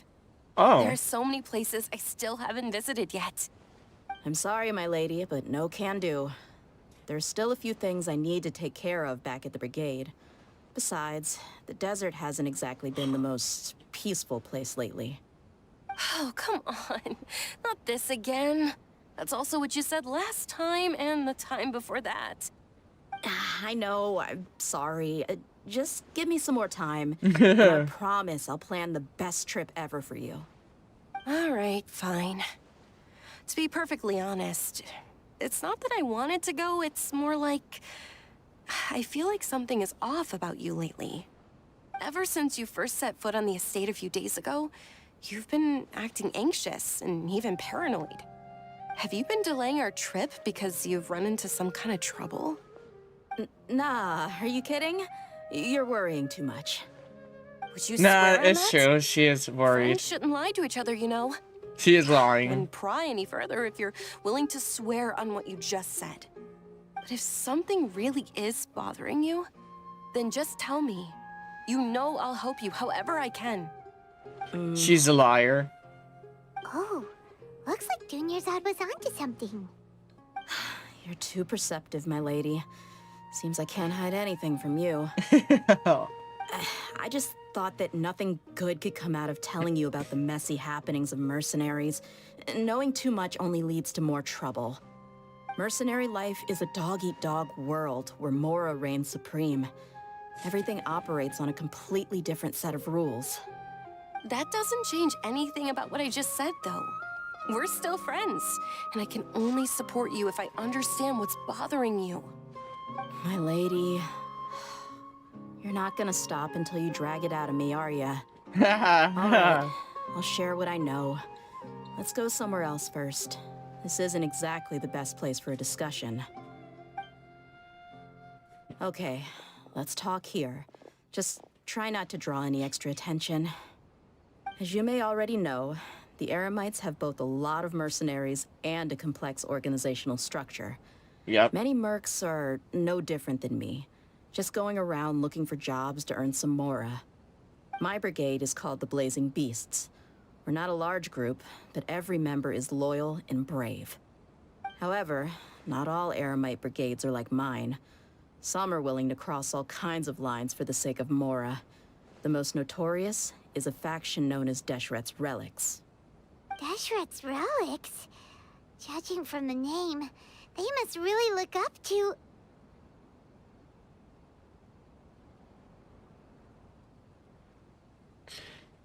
There Oh. are so many places I still haven't visited yet. I'm sorry, my lady, but no can do. There's still a few things I need to take care of back at the brigade. Besides, the desert hasn't exactly been the most peaceful place lately. Oh, come on. Not this again. That's also what you said last time and the time before that. I know, I'm sorry. Just give me some more time. And I promise I'll plan the best trip ever for you. All right, fine. To, To be perfectly honest, it's not that I wanted to go, it's more like I feel like something is off about you lately. Ever since you first set foot on the estate a few days ago, you've been acting anxious and even paranoid. Have you been delaying our trip because you've run into some kind of trouble? Nah, are you kidding? You're worrying too much. Would you Nah, swear on it's that? true. She is worried. Friends shouldn't lie to each other, you know. She is lying. Wouldn't pry any further if you're willing to swear on what you just said. But if something really is bothering you, then just tell me. You know I'll help you however I can. She's a liar. Oh, looks like Dunyarzad was onto something. You're too perceptive, my lady. Seems I can't hide anything from you. I just thought that nothing good could come out of telling you about the messy happenings of mercenaries. Knowing too much only leads to more trouble. Mercenary life is a dog-eat-dog world where Mora reigns supreme. Everything operates on a completely different set of rules. That doesn't change anything about what I just said, though. We're still friends, and I can only support you if I understand what's bothering you. My lady, you're not gonna stop until you drag it out of me, are ya? Alright, I'll share what I know. Let's go somewhere else first. This isn't exactly the best place for a discussion. Okay, let's talk here. Just try not to draw any extra attention. As you may already know, the Eremites have both a lot of mercenaries and a complex organizational structure. Yep. Many mercs are no different than me, just going around looking for jobs to earn some mora. My brigade is called the Blazing Beasts. We're not a large group, but every member is loyal and brave. However, not all Eremite brigades are like mine. Some are willing to cross all kinds of lines for the sake of mora. The most notorious is a faction known as Deshret's Relics. Deshret's Relics? Judging from the name, they must really look up to...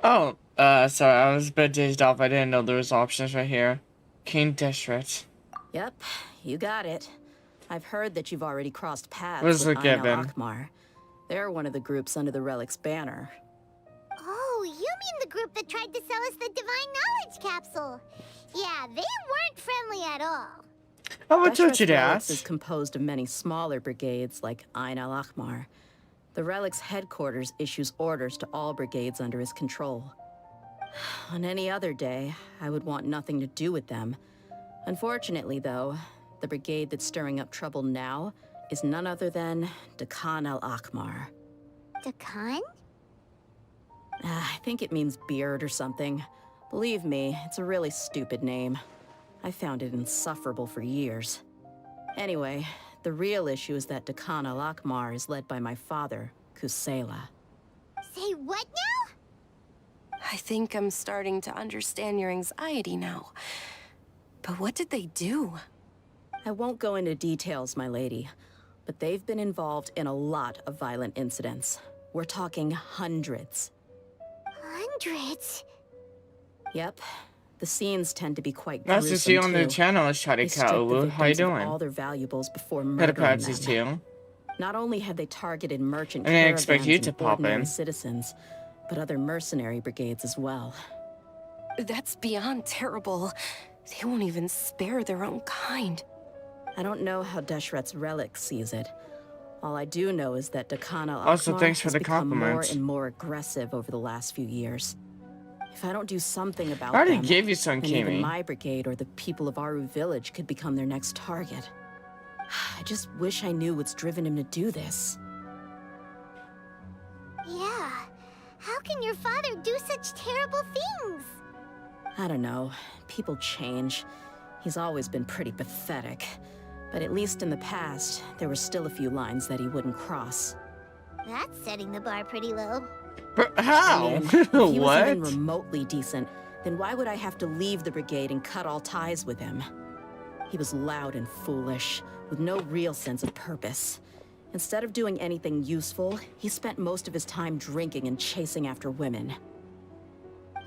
Oh, sorry, I was a bit dazed off. I didn't know there was options right here. King Deshret. Yep, you got it. I've heard that you've already crossed paths Was with a Ain given. al-Akmar. They're one of the groups under the Relic's banner. Oh, you mean the group that tried to sell us the Divine Knowledge Capsule? Yeah, they weren't friendly at all. Oh, what told you Deshret's Relics that? is composed of many smaller brigades like Ain al-Akmar. The Relic's headquarters issues orders to all brigades under his control. On any other day, I would want nothing to do with them. Unfortunately, though, the brigade that's stirring up trouble now is none other than Dakan al-Akmar. Dakan? I think it means beard or something. Believe me, it's a really stupid name. I found it insufferable for years. Anyway, the real issue is that Dakan al-Akmar is led by my father, Kusela. Say what now? I think I'm starting to understand your anxiety now. But what did they do? I won't go into details, my lady, but they've been involved in a lot of violent incidents. We're talking hundreds. Hundreds? Yep. The scenes tend to be quite Nice gruesome, to see you on the too. channel, They Shadi strip the Kaulu. How you victims of doing? all their valuables before murdering Pedipatsy's them. too. Not only have they targeted merchant I didn't expect caravans you to and pop ordinary in. citizens, but other mercenary brigades as well. That's beyond terrible. They won't even spare their own kind. I don't know how Deshret's Relic sees it. All I do know is that Dakan al-Akmar Also, thanks for has the become more compliment. and more aggressive over the last few years. If I don't do something about I already them, gave you some, then even Kimi. my brigade or the people of Aru village could become their next target. I just wish I knew what's driven him to do this. Yeah. How can your father do such terrible things? I don't know. People change. He's always been pretty pathetic. But at least in the past, there were still a few lines that he wouldn't cross. That's setting the bar pretty low. How? I mean, if he was even What? remotely decent, then why would I have to leave the brigade and cut all ties with him? He was loud and foolish, with no real sense of purpose. Instead of doing anything useful, he spent most of his time drinking and chasing after women.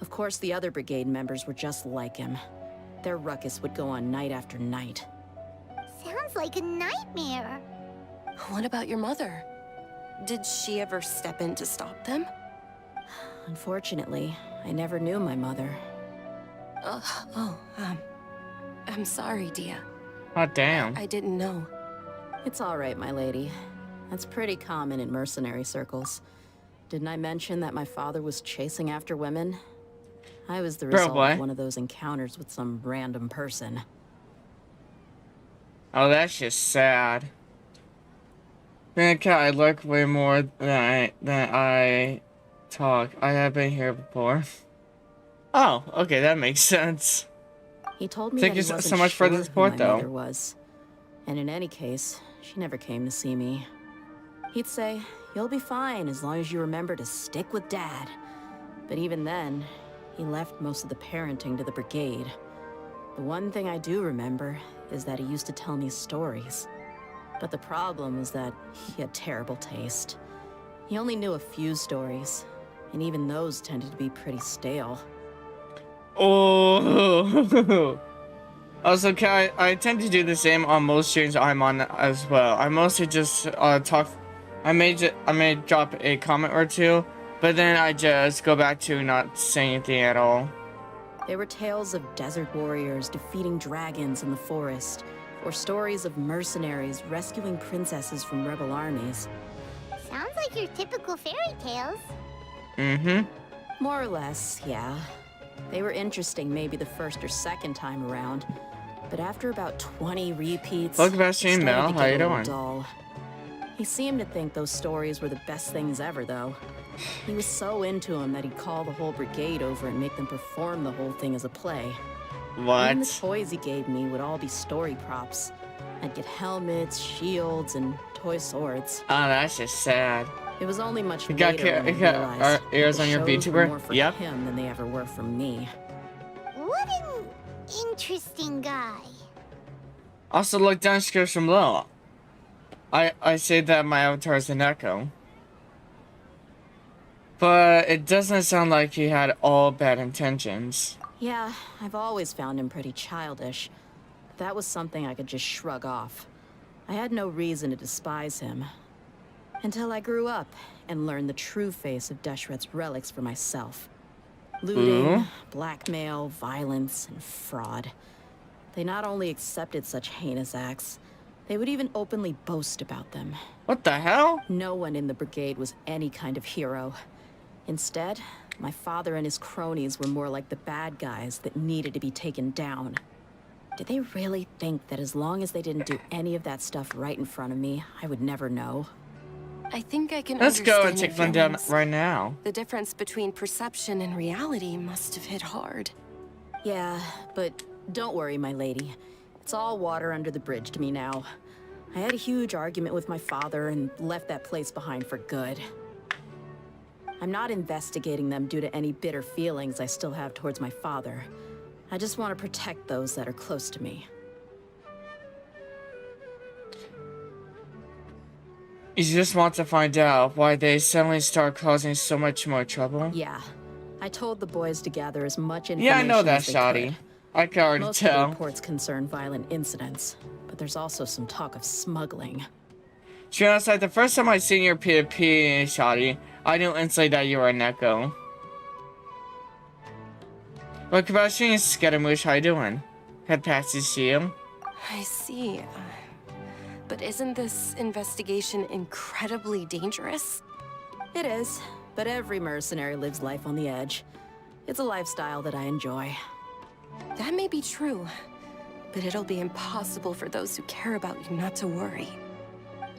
Of course, the other brigade members were just like him. Their ruckus would go on night after night. Sounds like a nightmare. What about your mother? Did she ever step in to stop them? Unfortunately, I never knew my mother. I'm sorry, Dia. Oh, damn. I didn't know. It's all right, my lady. That's pretty common in mercenary circles. Didn't I mention that my father was chasing after women? I was the result of one of those encounters with some random person. Oh, that's just sad. Okay, I look way more than I talk. I have been here before. Oh, okay, that makes sense. He told me Thank that you he wasn't so much for the sure support, who though. my mother was. And in any case, she never came to see me. He'd say, "You'll be fine as long as you remember to stick with Dad." But even then, he left most of the parenting to the brigade. The one thing I do remember is that he used to tell me stories. But the problem was that he had terrible taste. He only knew a few stories, and even those tended to be pretty stale. Oh. Also, I tend to do the same on most streams I'm on as well. I mostly just talk. I may drop a comment or two, but then I just go back to not saying anything at all. They were tales of desert warriors defeating dragons in the forest, or stories of mercenaries rescuing princesses from rebel armies. Sounds like your typical fairy tales. Mm-hmm. More or less, yeah. They were interesting maybe the first or second time around, but after about 20 repeats, Welcome back, it started Mel. to How get you a little doing? dull. He seemed to think those stories were the best things ever, though. He was so into them that he'd call the whole brigade over and make them perform the whole thing as a play. Even the What? toys he gave me would all be story props. I'd get helmets, shields, and toy swords. Oh, that's just sad. It was only much You later got when I ears realized that the on your shows were VTuber? more for Yep. him than they ever were for me. What an interesting guy. Also, look downstairs from low. I say that my avatar is an echo. But it doesn't sound like he had all bad intentions. Yeah, I've always found him pretty childish. But that was something I could just shrug off. I had no reason to despise him. Until I grew up and learned the true face of Deshret's relics for myself. Looting, Ooh. blackmail, violence, and fraud. They not only accepted such heinous acts, they would even openly boast about them. What the hell? No one in the brigade was any kind of hero. Instead, my father and his cronies were more like the bad guys that needed to be taken down. Did they really think that as long as they didn't do any of that stuff right in front of me, I would never know? I think I can Let's go and understand take your them down feelings. right now. The difference between perception and reality must have hit hard. Yeah, but don't worry, my lady. It's all water under the bridge to me now. I had a huge argument with my father and left that place behind for good. I'm not investigating them due to any bitter feelings I still have towards my father. I just want to protect those that are close to me. You just want to find out why they suddenly start causing so much more trouble? Yeah. I told the boys to gather as much information Yeah, I know that, as they Shotty. could. I can already Most of the tell. reports concern violent incidents, but there's also some talk of smuggling. To be honest, like, the first time I seen your PvP, Shotty, I knew instantly that you were a Neko. Well, Sebastian, Scaramouche, how you doing? Head passes to you. I see. But isn't this investigation incredibly dangerous? It is, but every mercenary lives life on the edge. It's a lifestyle that I enjoy. That may be true, but it'll be impossible for those who care about you not to worry.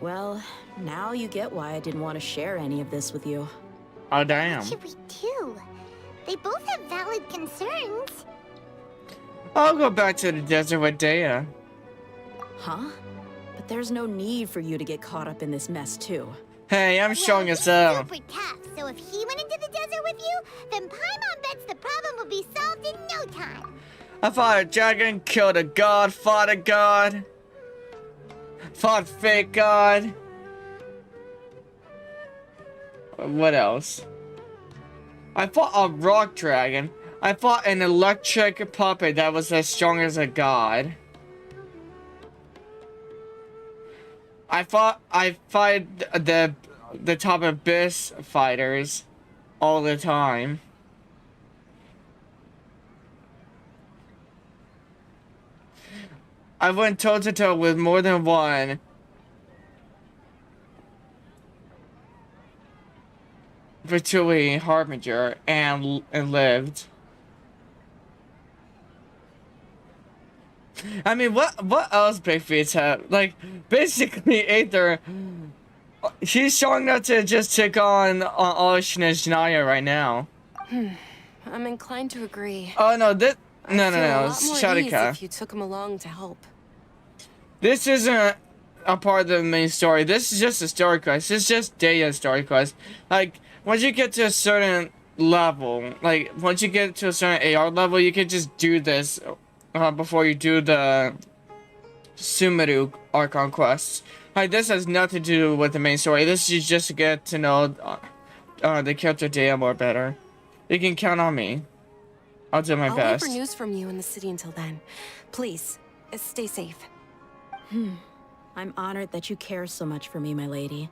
Well, now you get why I didn't want to share any of this with you. Oh, damn. What should we do? They both have valid concerns. I'll go back to the desert with Dea. Huh? But there's no need for you to get caught up in this mess, too. Hey, I'm showing Well, us he's up. super tough, so if he went into the desert with you, then Paimon bets the problem will be solved in no time. I fought a dragon, killed a god, fought a god. Fought fake god. What else? I fought a rock dragon. I fought an electric puppet that was as strong as a god. I fight the top abyss fighters all the time. I went toe to toe with more than one. Virtually Harbinger and lived. I mean, what else Big Feats have? Like, basically, Aether, he's showing up to just take on Ocean and Shania right now. I'm inclined to agree. Oh no, no, I'd feel a lot more ease Shadika. if you took him along to help. This isn't a part of the main story. This is just a story quest. It's just Daya's story quest. Like, once you get to a certain level, like, once you get to a certain AR level, you can just do this before you do the Sumeru Archon quests. Like, this has nothing to do with the main story. This is just to get to know the character Daya more better. You can count on me. I'll do my best. I'll wait for news from you in the city until then. Please, stay safe. I'm honored that you care so much for me, my lady.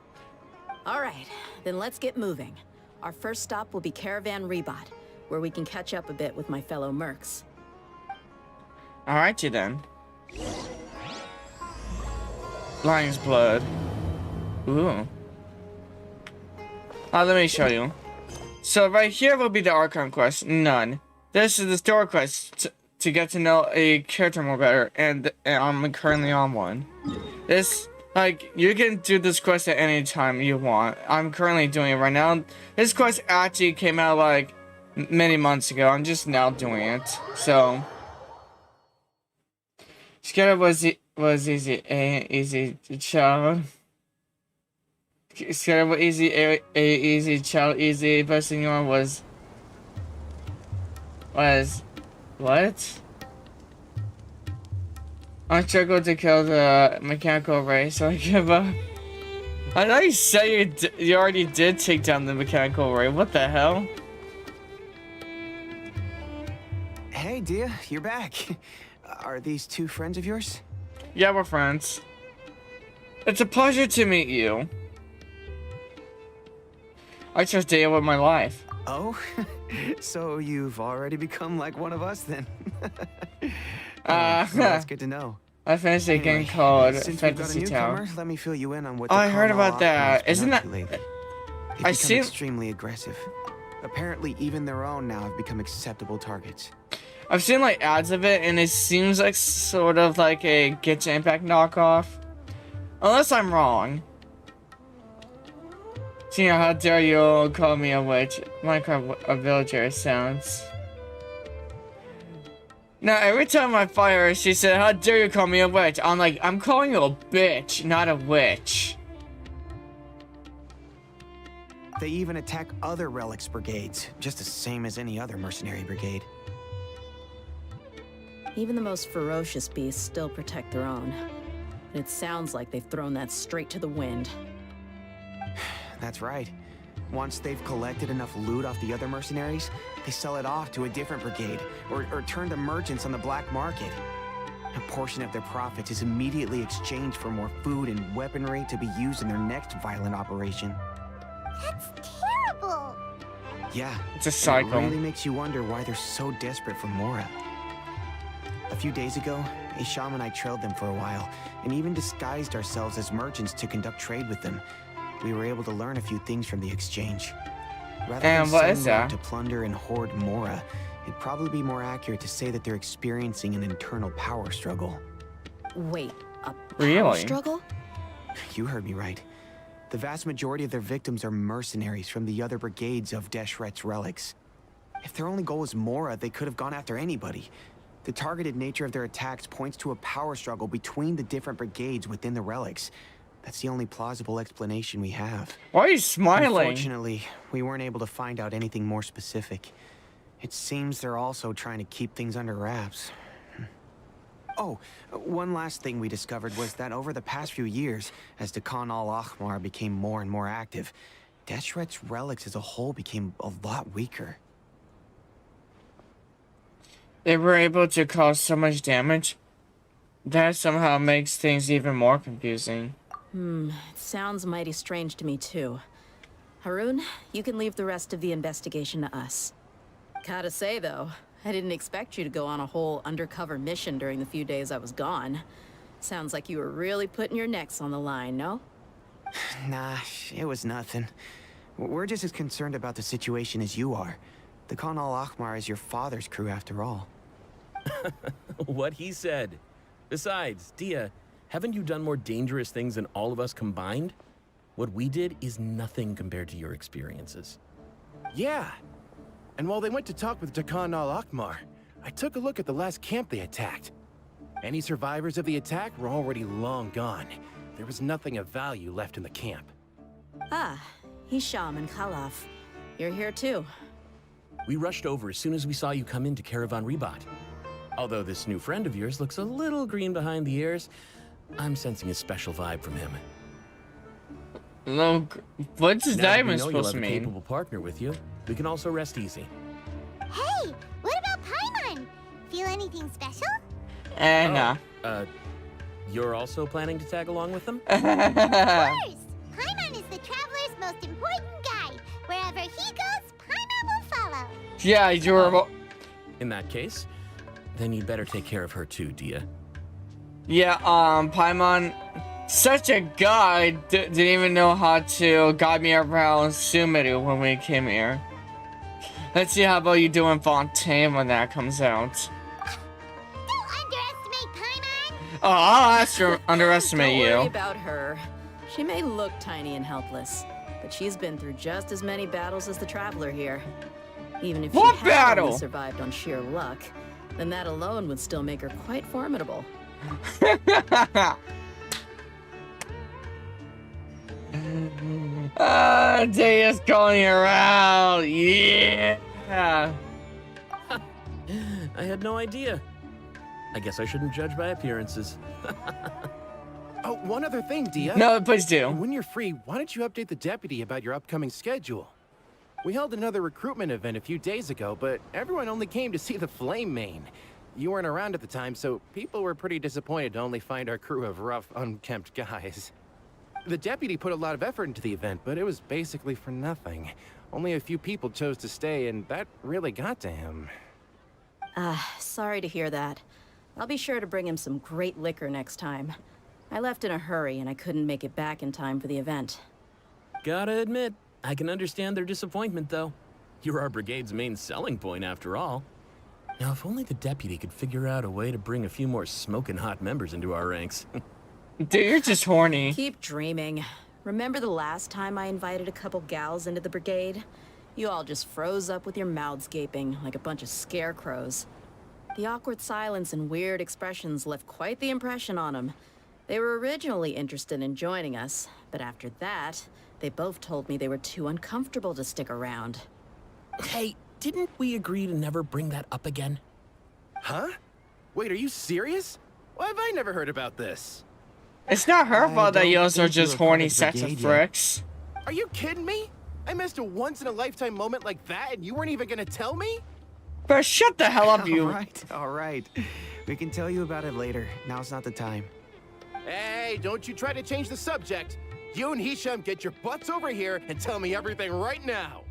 All right, then let's get moving. Our first stop will be Caravan Rebot, where we can catch up a bit with my fellow mercs. Alrighty then. Lion's blood. Ooh. Let me show you. So right here will be the Archon quest. None. This is the story quest to get to know a character more better, and I'm currently on one. This, like, you can do this quest at any time you want. I'm currently doing it right now. This quest actually came out like many months ago. I'm just now doing it. So Scared was easy child. Scared was easy child easy. But Senor was what? I struggled to kill the mechanical ray, so I give up. I know you said you already did take down the mechanical ray. What the hell? Hey, Dia, you're back. Are these two friends of yours? Yeah, we're friends. It's a pleasure to meet you. I trust Dia with my life. Oh, so you've already become like one of us then? Well, that's good to know. I finished a game called Since we've got a Fantasy Tower. newcomer, let me fill you in on what Oh, the I heard Carmel about that. Aquaman's been Isn't up that- to lately. They've I become see- extremely aggressive. Apparently, even their own now have become acceptable targets. I've seen like ads of it, and it seems like sort of like a Genshin Impact knockoff. Unless I'm wrong. Tina, how dare you call me a witch? Minecraft a villager sounds. Now every time I fire her, she said, "How dare you call me a witch?" I'm like, I'm calling you a bitch, not a witch. They even attack other relics brigades, just the same as any other mercenary brigade. Even the most ferocious beasts still protect their own. It sounds like they've thrown that straight to the wind. That's right. Once they've collected enough loot off the other mercenaries, they sell it off to a different brigade, or turn to merchants on the black market. A portion of their profits is immediately exchanged for more food and weaponry to be used in their next violent operation. That's terrible. Yeah, It's a and cycle. it really makes you wonder why they're so desperate for Mora. A few days ago, Isham and I trailed them for a while, and even disguised ourselves as merchants to conduct trade with them. We were able to learn a few things from the exchange. Rather And than what sending is them out that? to plunder and hoard Mora, it'd probably be more accurate to say that they're experiencing an internal power struggle. Wait, a power Really? struggle? You heard me right. The vast majority of their victims are mercenaries from the other brigades of Deshret's relics. If their only goal was Mora, they could have gone after anybody. The targeted nature of their attacks points to a power struggle between the different brigades within the relics. That's the only plausible explanation we have. Why are you smiling? Unfortunately, we weren't able to find out anything more specific. It seems they're also trying to keep things under wraps. Oh, one last thing we discovered was that over the past few years, as the Khan al-Ahmar became more and more active, Deshret's relics as a whole became a lot weaker. They were able to cause so much damage. That somehow makes things even more confusing. It sounds mighty strange to me, too. Harun, you can leave the rest of the investigation to us. Gotta say, though, I didn't expect you to go on a whole undercover mission during the few days I was gone. Sounds like you were really putting your necks on the line, no? Nah, it was nothing. We're just as concerned about the situation as you are. The Khan al-Ahmar is your father's crew, after all. What he said. Besides, Dia, haven't you done more dangerous things than all of us combined? What we did is nothing compared to your experiences. Yeah. And while they went to talk with Khan al-Ahmar, I took a look at the last camp they attacked. Any survivors of the attack were already long gone. There was nothing of value left in the camp. Ah, Hisham and Khalaf. You're here too. We rushed over as soon as we saw you come into Caravan Ribat. Although this new friend of yours looks a little green behind the ears, I'm sensing a special vibe from him. Look, what's his Now that name we is know supposed you'll to have a mean? capable partner with you, we can also rest easy. Hey, what about Paimon? Feel anything special? Nah. You're also planning to tag along with them? Of course! Paimon is the traveler's most important guide. Wherever he goes, Paimon will follow. Yeah, you're. In that case, then you'd better take care of her too, Dia. Yeah, Paimon, such a guy, didn't even know how to guide me around Sumeru when we came here. Let's see how about you do in Fontaine when that comes out. Don't underestimate Paimon! Oh, I'll underestimate Don't worry you. about her. She may look tiny and helpless, but she's been through just as many battles as the traveler here. Even if What she had battle? only survived on sheer luck, then that alone would still make her quite formidable. Day is going around. Yeah. I had no idea. I guess I shouldn't judge by appearances. Oh, one other thing, Dia. No, please do. When you're free, why don't you update the deputy about your upcoming schedule? We held another recruitment event a few days ago, but everyone only came to see the Flame Main. You weren't around at the time, so people were pretty disappointed to only find our crew of rough, unkempt guys. The deputy put a lot of effort into the event, but it was basically for nothing. Only a few people chose to stay, and that really got to him. Sorry to hear that. I'll be sure to bring him some great liquor next time. I left in a hurry, and I couldn't make it back in time for the event. Gotta admit, I can understand their disappointment, though. You're our brigade's main selling point, after all. Now, if only the deputy could figure out a way to bring a few more smoking hot members into our ranks. Dude, you're just horny. Keep dreaming. Remember the last time I invited a couple gals into the brigade? You all just froze up with your mouths gaping like a bunch of scarecrows. The awkward silence and weird expressions left quite the impression on them. They were originally interested in joining us, but after that, they both told me they were too uncomfortable to stick around. Hey, didn't we agree to never bring that up again? Huh? Wait, are you serious? Why have I never heard about this? It's not her I fault that don't you guys are think you just were part horny of the sets of brigade yet. fricks. Are you kidding me? I missed a once-in-a-lifetime moment like that, and you weren't even gonna tell me? But shut the hell up, you. All right. We can tell you about it later. Now's not the time. Hey, don't you try to change the subject. You and Hisham get your butts over here and tell me everything right now.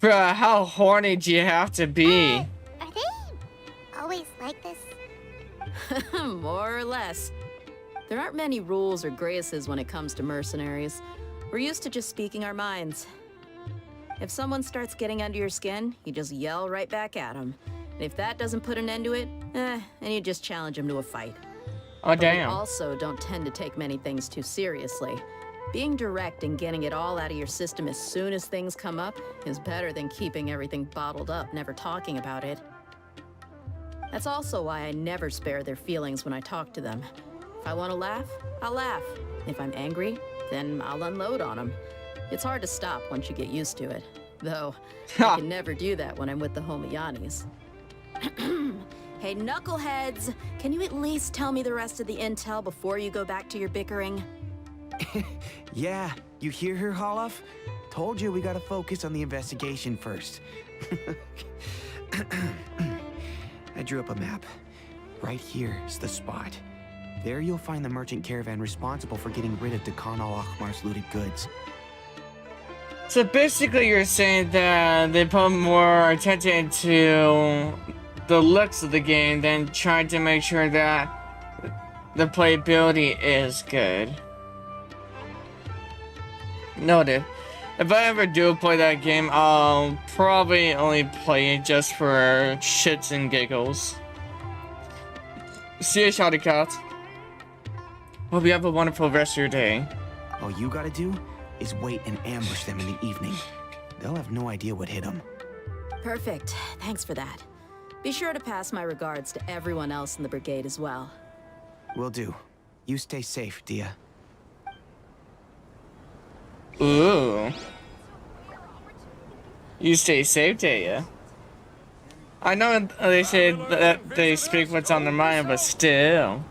Bruh, how horny do you have to be? Are they always like this? More or less. There aren't many rules or graces when it comes to mercenaries. We're used to just speaking our minds. If someone starts getting under your skin, you just yell right back at them. And if that doesn't put an end to it, then you just challenge them to a fight. Oh, But we damn. also don't tend to take many things too seriously. Being direct and getting it all out of your system as soon as things come up is better than keeping everything bottled up, never talking about it. That's also why I never spare their feelings when I talk to them. If I want to laugh, I'll laugh. If I'm angry, then I'll unload on them. It's hard to stop once you get used to it. Though, I can never do that when I'm with the Homiyanis. Hey, knuckleheads! Can you at least tell me the rest of the intel before you go back to your bickering? Yeah, you hear her, Holloff? Told you we gotta focus on the investigation first. I drew up a map. Right here is the spot. There you'll find the merchant caravan responsible for getting rid of Khan al-Ahmar's looted goods. So basically you're saying that they put more attention to the looks of the game than trying to make sure that the playability is good. Noted. If I ever do play that game, I'll probably only play it just for shits and giggles. See you, Shouty Cat. Hope you have a wonderful rest of your day. All you gotta do is wait and ambush them in the evening. They'll have no idea what hit them. Perfect. Thanks for that. Be sure to pass my regards to everyone else in the brigade as well. Will do. You stay safe, Dia. Ooh. You stay safe, Dia. I know they say that they speak what's on their mind, but still.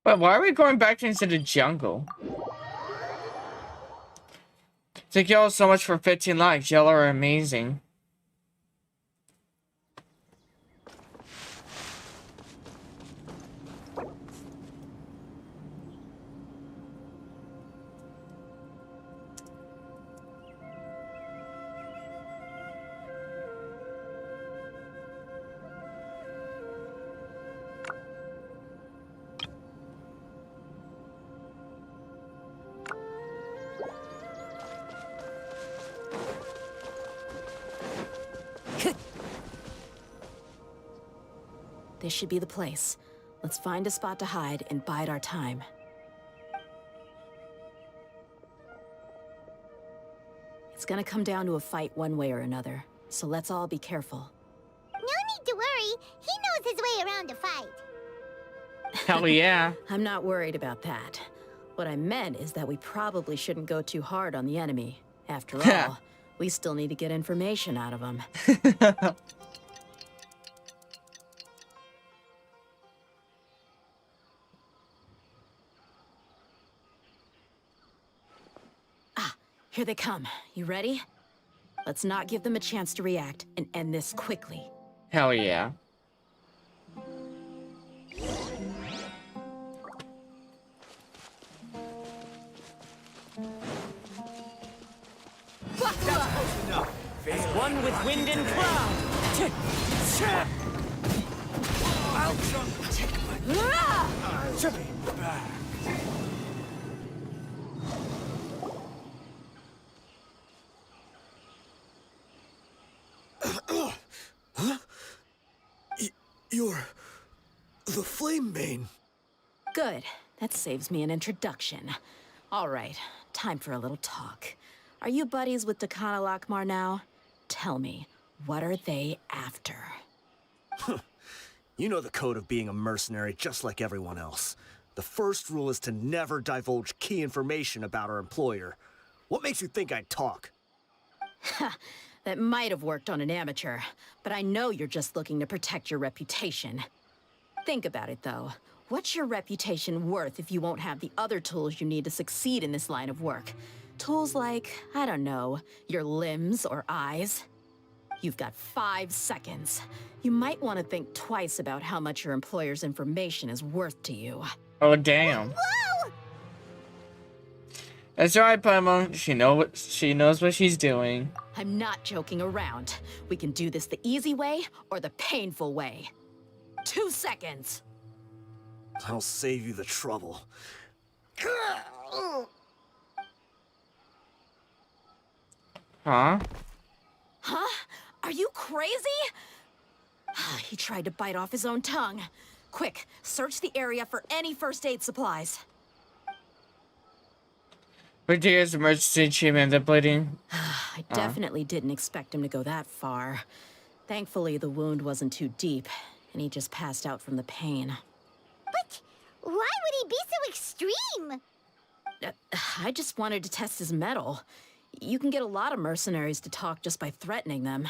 But why are we going back into the jungle? Thank you all so much for 15 likes. Y'all are amazing. This should be the place. Let's find a spot to hide and bide our time. It's gonna come down to a fight one way or another, so let's all be careful. No need to worry. He knows his way around a fight. Hell yeah. I'm not worried about that. What I meant is that we probably shouldn't go too hard on the enemy. After all, we still need to get information out of him. Here they come. You ready? Let's not give them a chance to react and end this quickly. Hell yeah. As one with wind and cloud. You're the Flame Bane. Good. That saves me an introduction. All right, time for a little talk. Are you buddies with Khan al-Ahmar now? Tell me, what are they after? You know the code of being a mercenary just like everyone else. The first rule is to never divulge key information about our employer. What makes you think I'd talk? That might have worked on an amateur, but I know you're just looking to protect your reputation. Think about it, though. What's your reputation worth if you won't have the other tools you need to succeed in this line of work? Tools like, I don't know, your limbs or eyes? You've got 5 seconds. You might want to think twice about how much your employer's information is worth to you. Oh, damn. Whoa! That's right, Paimon. She knows what she's doing. I'm not joking around. We can do this the easy way or the painful way. 2 seconds. I'll save you the trouble. Huh? Huh? Are you crazy? He tried to bite off his own tongue. Quick, search the area for any first aid supplies. Brigadiers emergency treatment, the bleeding. I definitely didn't expect him to go that far. Thankfully, the wound wasn't too deep, and he just passed out from the pain. But Why would he be so extreme? I just wanted to test his mettle. You can get a lot of mercenaries to talk just by threatening them.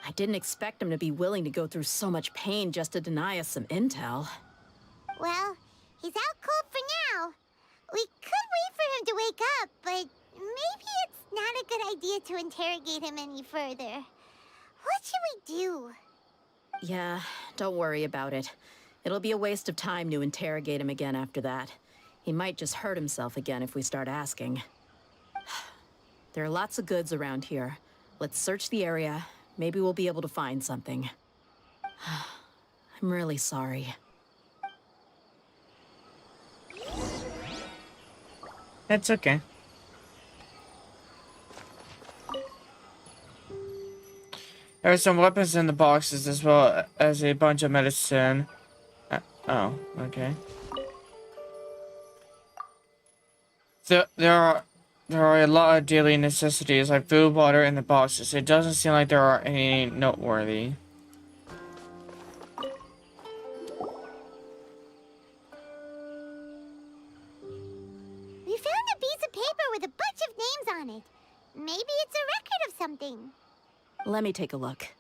I didn't expect him to be willing to go through so much pain just to deny us some intel. Well, he's out cold for now. We could wait for him to wake up, but maybe it's not a good idea to interrogate him any further. What should we do? Yeah, don't worry about it. It'll be a waste of time to interrogate him again after that. He might just hurt himself again if we start asking. There are lots of goods around here. Let's search the area. Maybe we'll be able to find something. I'm really sorry. That's okay. There are some weapons in the boxes as well as a bunch of medicine. Oh, okay. So there are a lot of daily necessities like food, water in the boxes. It doesn't seem like there are any noteworthy. We found a piece of paper with a bunch of names on it. Maybe it's a record of something. Let me take a look.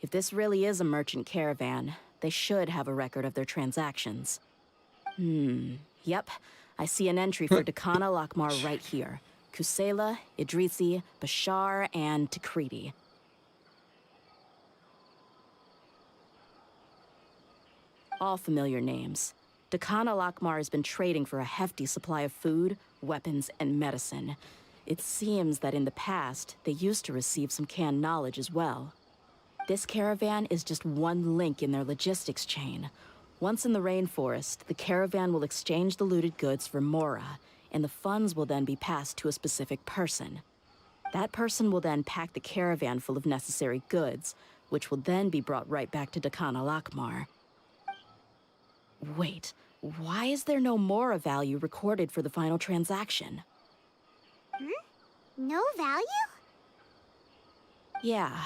If this really is a merchant caravan, they should have a record of their transactions. Yep. I see an entry for Dakana Lakmar right here. Kusela, Idrisi, Bashar, and Takriti. All familiar names. Dakana Lakmar has been trading for a hefty supply of food, weapons, and medicine. It seems that in the past, they used to receive some canned knowledge as well. This caravan is just one link in their logistics chain. Once in the rainforest, the caravan will exchange the looted goods for Mora, and the funds will then be passed to a specific person. That person will then pack the caravan full of necessary goods, which will then be brought right back to Dakana Lakmar. Wait, why is there no Mora value recorded for the final transaction? No value? Yeah.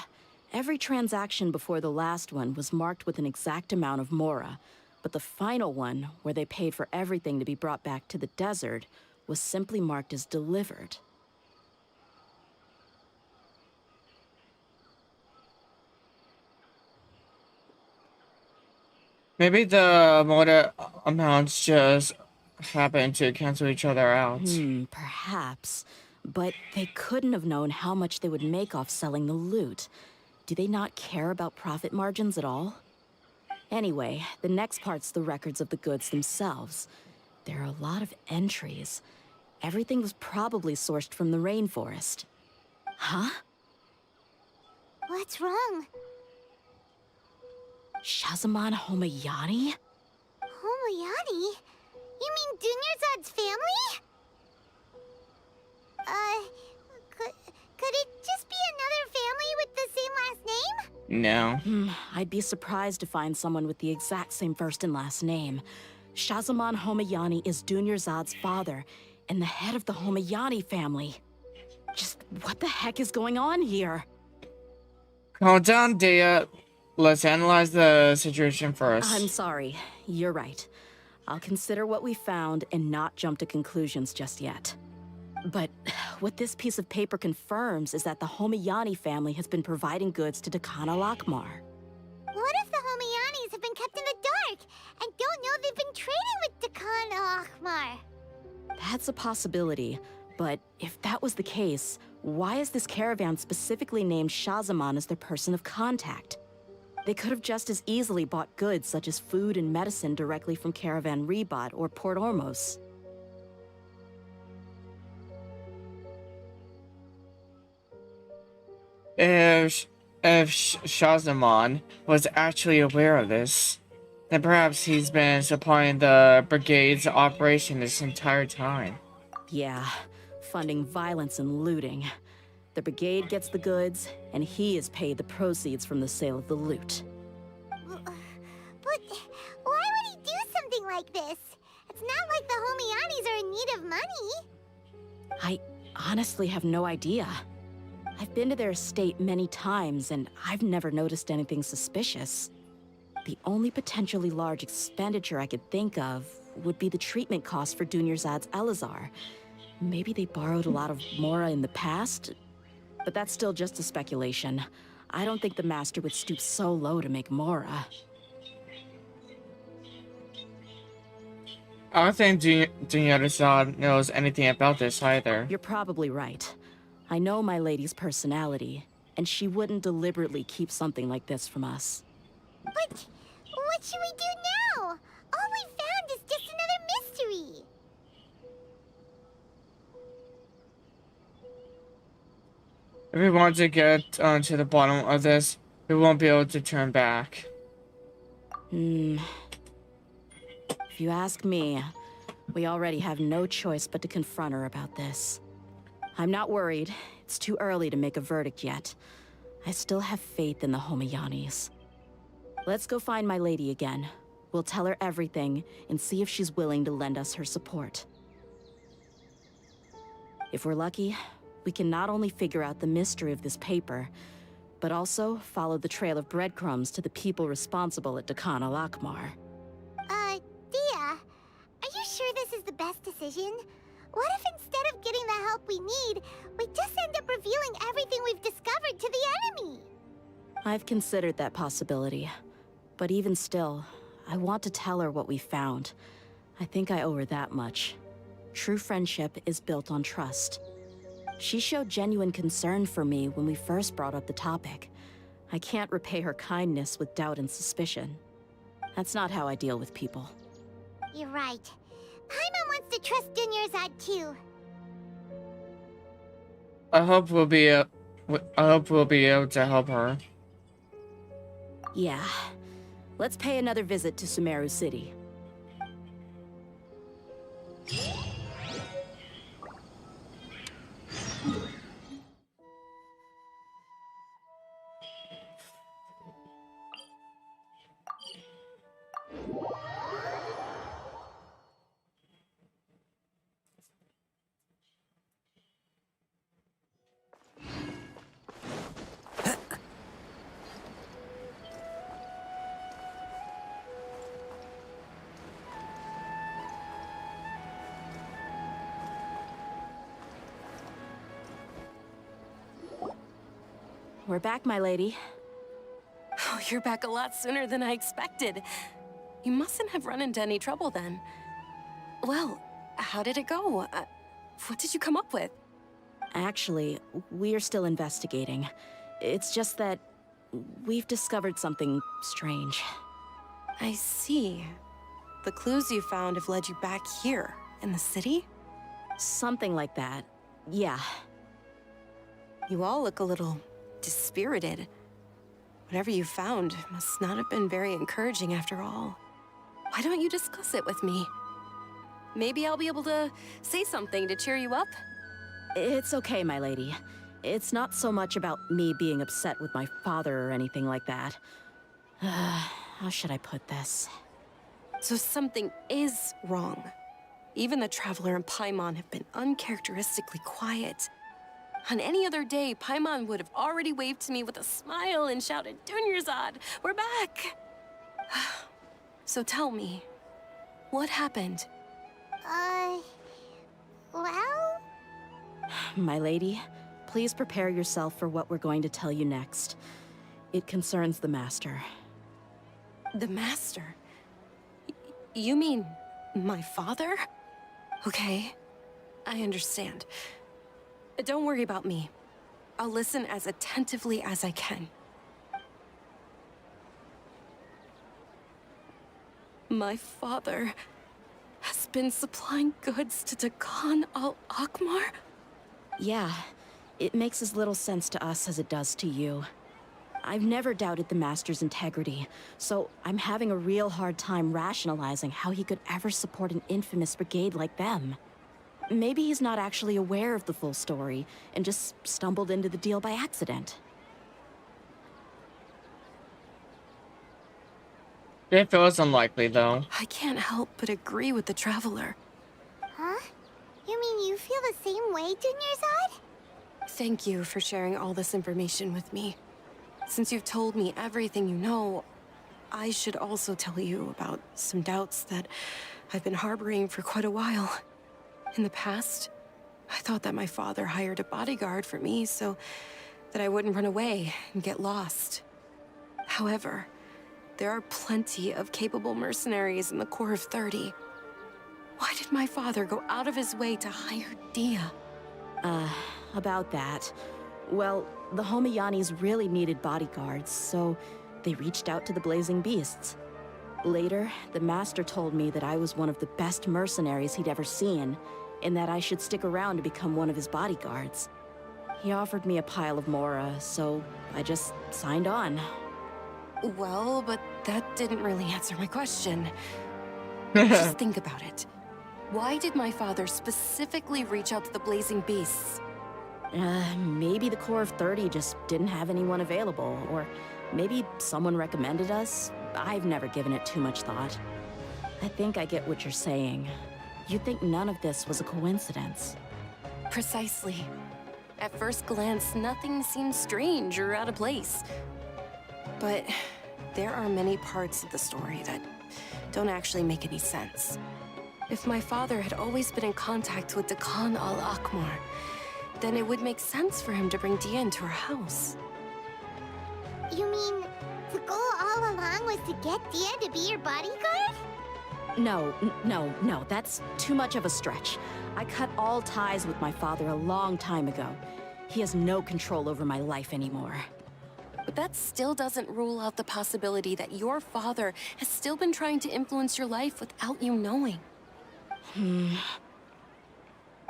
Every transaction before the last one was marked with an exact amount of Mora, but the final one, where they paid for everything to be brought back to the desert, was simply marked as delivered. Maybe the motor amounts just happen to cancel each other out. Perhaps. But they couldn't have known how much they would make off selling the loot. Do they not care about profit margins at all? Anyway, the next part's the records of the goods themselves. There are a lot of entries. Everything was probably sourced from the rainforest. Huh? What's wrong? Shahzaman Homayani? Homayani? You mean Dunyarzad's family? Could it just be another family with the same last name? No. I'd be surprised to find someone with the exact same first and last name. Shahzaman Homayani is Dunyarzad's father, and the head of the Homayani family. Just what the heck is going on here? Calm down, Dea. Let's analyze the situation first. I'm sorry. You're right. I'll consider what we found and not jump to conclusions just yet. But what this piece of paper confirms is that the Homayani family has been providing goods to Dakana Lakmar. What if the Homayanis have been kept in the dark and don't know they've been trading with Dakana Lakmar? That's a possibility, but if that was the case, why is this caravan specifically named Shahzaman as their person of contact? They could have just as easily bought goods such as food and medicine directly from Caravan Ribat or Port Ormos. If Shahzaman was actually aware of this, then perhaps he's been supplying the brigade's operation this entire time. Yeah, funding violence and looting. The brigade gets the goods, and he is paid the proceeds from the sale of the loot. But why would he do something like this? It's not like the Homayanis are in need of money. I honestly have no idea. I've been to their estate many times, and I've never noticed anything suspicious. The only potentially large expenditure I could think of would be the treatment cost for Dunyarzad's Elazar. Maybe they borrowed a lot of Mora in the past, but that's still just a speculation. I don't think the Master would stoop so low to make Mora. I don't think Dunyarzad knows anything about this either. You're probably right. I know my lady's personality, and she wouldn't deliberately keep something like this from us. But what should we do now? All we found is just another mystery. If we want to get to the bottom of this, we won't be able to turn back. If you ask me, we already have no choice but to confront her about this. I'm not worried. It's too early to make a verdict yet. I still have faith in the Homayanis. Let's go find my lady again. We'll tell her everything and see if she's willing to lend us her support. If we're lucky, we can not only figure out the mystery of this paper, but also follow the trail of breadcrumbs to the people responsible at Dakan al-Akmar. Dia, are you sure this is the best decision? What if instead of getting the help we need, we just end up revealing everything we've discovered to the enemy? I've considered that possibility. But even still, I want to tell her what we found. I think I owe her that much. True friendship is built on trust. She showed genuine concern for me when we first brought up the topic. I can't repay her kindness with doubt and suspicion. That's not how I deal with people. You're right. Paimon wants to trust Dunyarzad too. I hope we'll be able to help her. Yeah. Let's pay another visit to Sumeru City. We're back, my lady. Oh, you're back a lot sooner than I expected. You mustn't have run into any trouble then. Well, how did it go? What did you come up with? Actually, we're still investigating. It's just that we've discovered something strange. I see. The clues you found have led you back here, in the city? Something like that, yeah. You all look a little dispirited. Whatever you found must not have been very encouraging after all. Why don't you discuss it with me? Maybe I'll be able to say something to cheer you up? It's okay, my lady. It's not so much about me being upset with my father or anything like that. How should I put this? So something is wrong. Even the Traveler and Paimon have been uncharacteristically quiet. On any other day, Paimon would have already waved to me with a smile and shouted, "Dunyarzad, we're back!" So tell me, what happened? Well? My lady, please prepare yourself for what we're going to tell you next. It concerns the Master. The Master? You mean my father? Okay, I understand. Don't worry about me. I'll listen as attentively as I can. My father has been supplying goods to Dakan al-Akmar? Yeah, it makes as little sense to us as it does to you. I've never doubted the Master's integrity, so I'm having a real hard time rationalizing how he could ever support an infamous brigade like them. Maybe he's not actually aware of the full story and just stumbled into the deal by accident. It feels unlikely, though. I can't help but agree with the Traveler. Huh? You mean you feel the same way, Dunyarzad? Thank you for sharing all this information with me. Since you've told me everything you know, I should also tell you about some doubts that I've been harboring for quite a while. In the past, I thought that my father hired a bodyguard for me so that I wouldn't run away and get lost. However, there are plenty of capable mercenaries in the Corps of 30. Why did my father go out of his way to hire Dia? About that. Well, the Homiyanis really needed bodyguards, so they reached out to the Blazing Beasts. Later, the Master told me that I was one of the best mercenaries he'd ever seen, and that I should stick around to become one of his bodyguards. He offered me a pile of Mora, so I just signed on. Well, but that didn't really answer my question. Just think about it. Why did my father specifically reach out to the Blazing Beasts? Maybe the Corps of 30 just didn't have anyone available, or maybe someone recommended us. I've never given it too much thought. I think I get what you're saying. You'd think none of this was a coincidence. Precisely. At first glance, nothing seems strange or out of place. But there are many parts of the story that don't actually make any sense. If my father had always been in contact with Dekan al-Akmar, then it would make sense for him to bring Dia into our house. You mean the goal all along was to get Dia to be your bodyguard? No, that's too much of a stretch. I cut all ties with my father a long time ago. He has no control over my life anymore. But that still doesn't rule out the possibility that your father has still been trying to influence your life without you knowing.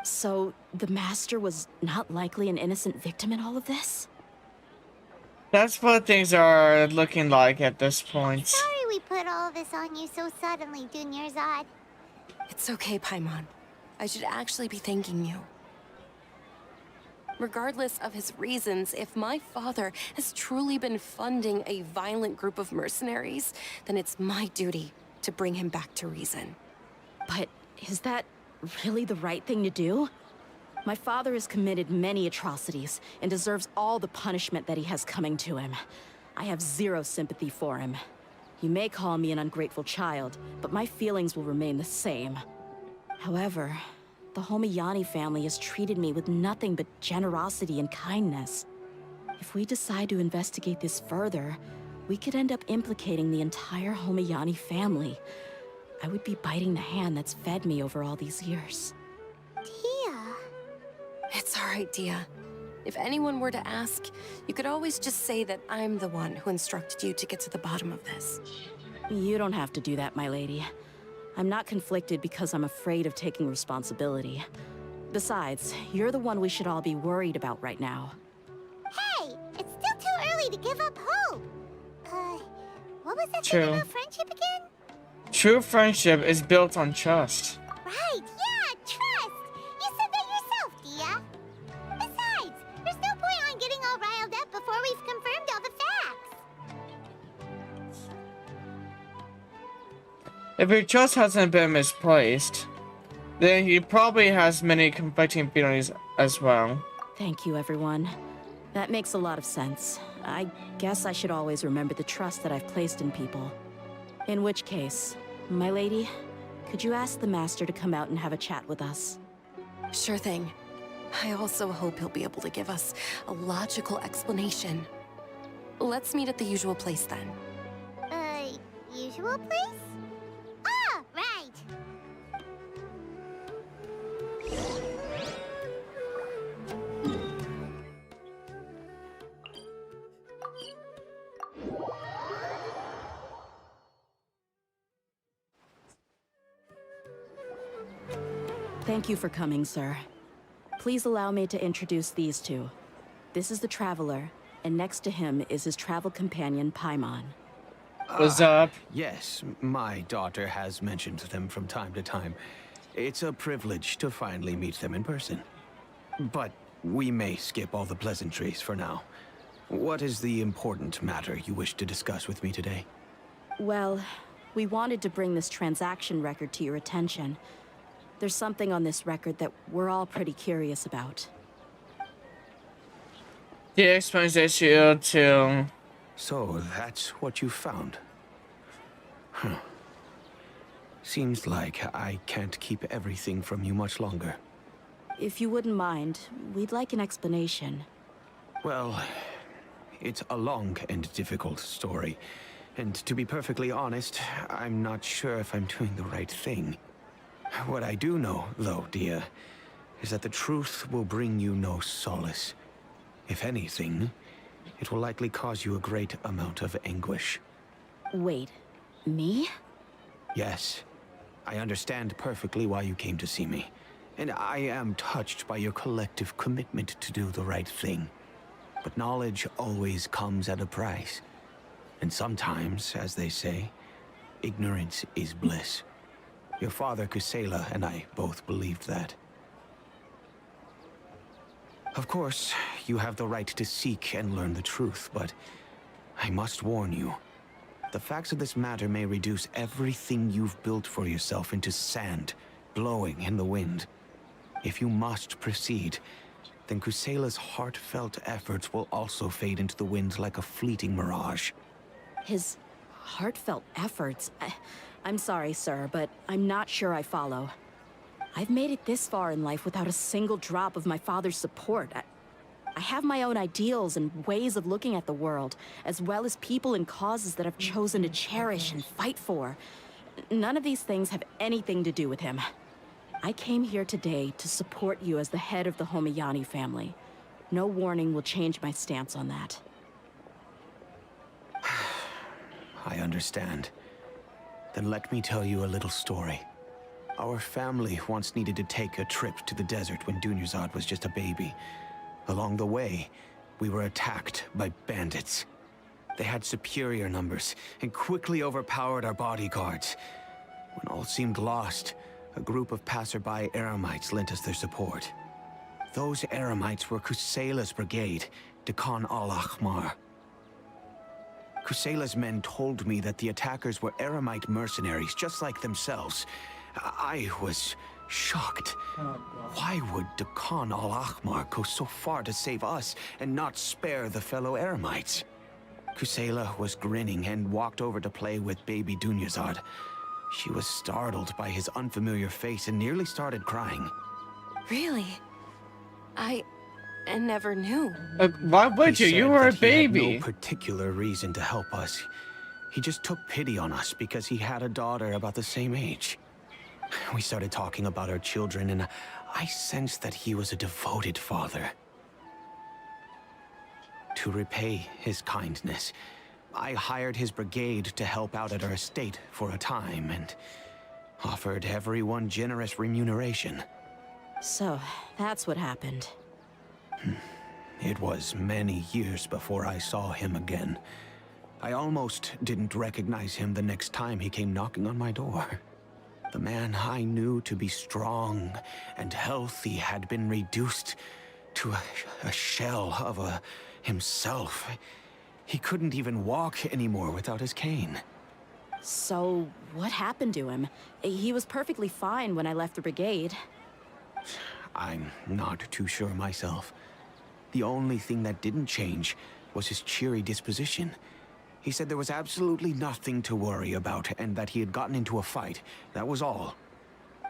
So, the Master was not likely an innocent victim in all of this? That's what things are looking like at this point. Sorry we put all this on you so suddenly, Dunyarzad. It's okay, Paimon. I should actually be thanking you. Regardless of his reasons, if my father has truly been funding a violent group of mercenaries, then it's my duty to bring him back to reason. But is that really the right thing to do? My father has committed many atrocities and deserves all the punishment that he has coming to him. I have zero sympathy for him. You may call me an ungrateful child, but my feelings will remain the same. However, the Homiyani family has treated me with nothing but generosity and kindness. If we decide to investigate this further, we could end up implicating the entire Homiyani family. I would be biting the hand that's fed me over all these years. Dia. It's all right, Dia. If anyone were to ask, you could always just say that I'm the one who instructed you to get to the bottom of this. You don't have to do that, my lady. I'm not conflicted because I'm afraid of taking responsibility. Besides, you're the one we should all be worried about right now. Hey, it's still too early to give up hope. What was that True. thing about friendship again? True friendship is built on trust. Right, yeah, trust. You said that yourself, Dia. Besides, there's no point on getting all riled up before we've confirmed all the facts. If your trust hasn't been misplaced, then he probably has many conflicting feelings as well. Thank you, everyone. That makes a lot of sense. I guess I should always remember the trust that I've placed in people. In which case, my lady, could you ask the Master to come out and have a chat with us? Sure thing. I also hope he'll be able to give us a logical explanation. Let's meet at the usual place then. Usual place? Ah, right. Thank you for coming, sir. Please allow me to introduce these two. This is the Traveler, and next to him is his travel companion, Paimon. What's up? Yes, my daughter has mentioned them from time to time. It's a privilege to finally meet them in person. But we may skip all the pleasantries for now. What is the important matter you wish to discuss with me today? Well, we wanted to bring this transaction record to your attention. There's something on this record that we're all pretty curious about. He explains the issue to... So that's what you found. Seems like I can't keep everything from you much longer. If you wouldn't mind, we'd like an explanation. Well, it's a long and difficult story. And to be perfectly honest, I'm not sure if I'm doing the right thing. What I do know, though, Dia, is that the truth will bring you no solace. If anything, it will likely cause you a great amount of anguish. Wait, me? Yes, I understand perfectly why you came to see me. And I am touched by your collective commitment to do the right thing. But knowledge always comes at a price. And sometimes, as they say, ignorance is bliss. Your father, Kusela, and I both believed that. Of course, you have the right to seek and learn the truth, but I must warn you. The facts of this matter may reduce everything you've built for yourself into sand, blowing in the wind. If you must proceed, then Kusela's heartfelt efforts will also fade into the wind like a fleeting mirage. His heartfelt efforts? I'm sorry, sir, but I'm not sure I follow. I've made it this far in life without a single drop of my father's support. I have my own ideals and ways of looking at the world, as well as people and causes that I've chosen to cherish and fight for. None of these things have anything to do with him. I came here today to support you as the head of the Homiyani family. No warning will change my stance on that. I understand. Then let me tell you a little story. Our family once needed to take a trip to the desert when Dunyarzad was just a baby. Along the way, we were attacked by bandits. They had superior numbers and quickly overpowered our bodyguards. When all seemed lost, a group of passerby Eremites lent us their support. Those Eremites were Kusela's brigade, Dekan al-Ahmar. Kusela's men told me that the attackers were Eremite mercenaries, just like themselves. I was shocked. Why would Dekan al-Ahmar go so far to save us and not spare the fellow Eremites? Kusela was grinning and walked over to play with baby Dunyarzad. She was startled by his unfamiliar face and nearly started crying. Really? I never knew. Why would you? He You said were a that he had baby. no particular reason to help us. He just took pity on us because he had a daughter about the same age. We started talking about our children, and I sensed that he was a devoted father. To repay his kindness, I hired his brigade to help out at our estate for a time, and offered everyone generous remuneration. So, that's what happened. It was many years before I saw him again. I almost didn't recognize him the next time he came knocking on my door. The man I knew to be strong and healthy had been reduced to a shell of himself. He couldn't even walk anymore without his cane. So, what happened to him? He was perfectly fine when I left the brigade. I'm not too sure myself. The only thing that didn't change was his cheery disposition. He said there was absolutely nothing to worry about and that he had gotten into a fight. That was all.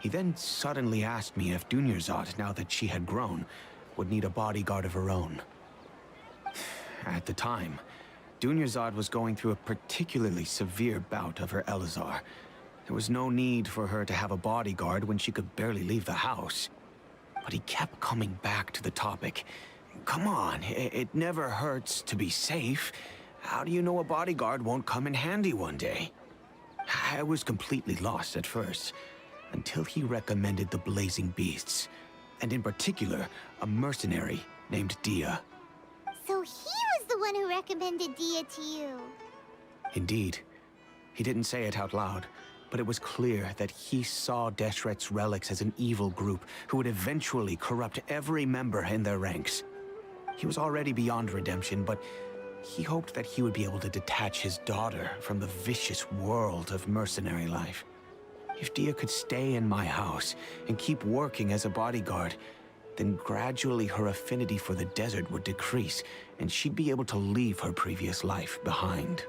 He then suddenly asked me if Dunyarzad, now that she had grown, would need a bodyguard of her own. At the time, Dunyarzad was going through a particularly severe bout of her Elazar. There was no need for her to have a bodyguard when she could barely leave the house. But he kept coming back to the topic. Come on, it never hurts to be safe. How do you know a bodyguard won't come in handy one day? I was completely lost at first, until he recommended the Blazing Beasts, and in particular, a mercenary named Dia. So he was the one who recommended Dia to you. Indeed. He didn't say it out loud, but it was clear that he saw Deshret's relics as an evil group who would eventually corrupt every member in their ranks. He was already beyond redemption, but he hoped that he would be able to detach his daughter from the vicious world of mercenary life. If Dia could stay in my house and keep working as a bodyguard, then gradually her affinity for the desert would decrease, and she'd be able to leave her previous life behind.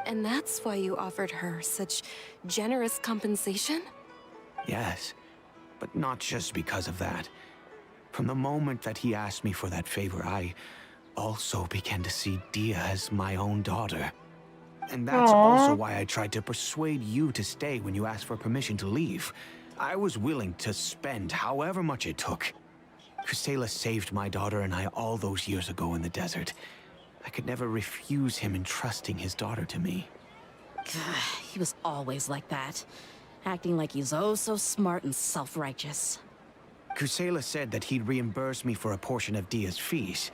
And that's why you offered her such generous compensation? Yes, but not just because of that. From the moment that he asked me for that favor, I also began to see Dia as my own daughter. And that's also why I tried to persuade you to stay when you asked for permission to leave. I was willing to spend however much it took. Kusela saved my daughter and I all those years ago in the desert. I could never refuse him entrusting his daughter to me. He was always like that, acting like he's oh so smart and self-righteous. Kusela said that he'd reimburse me for a portion of Dia's fees.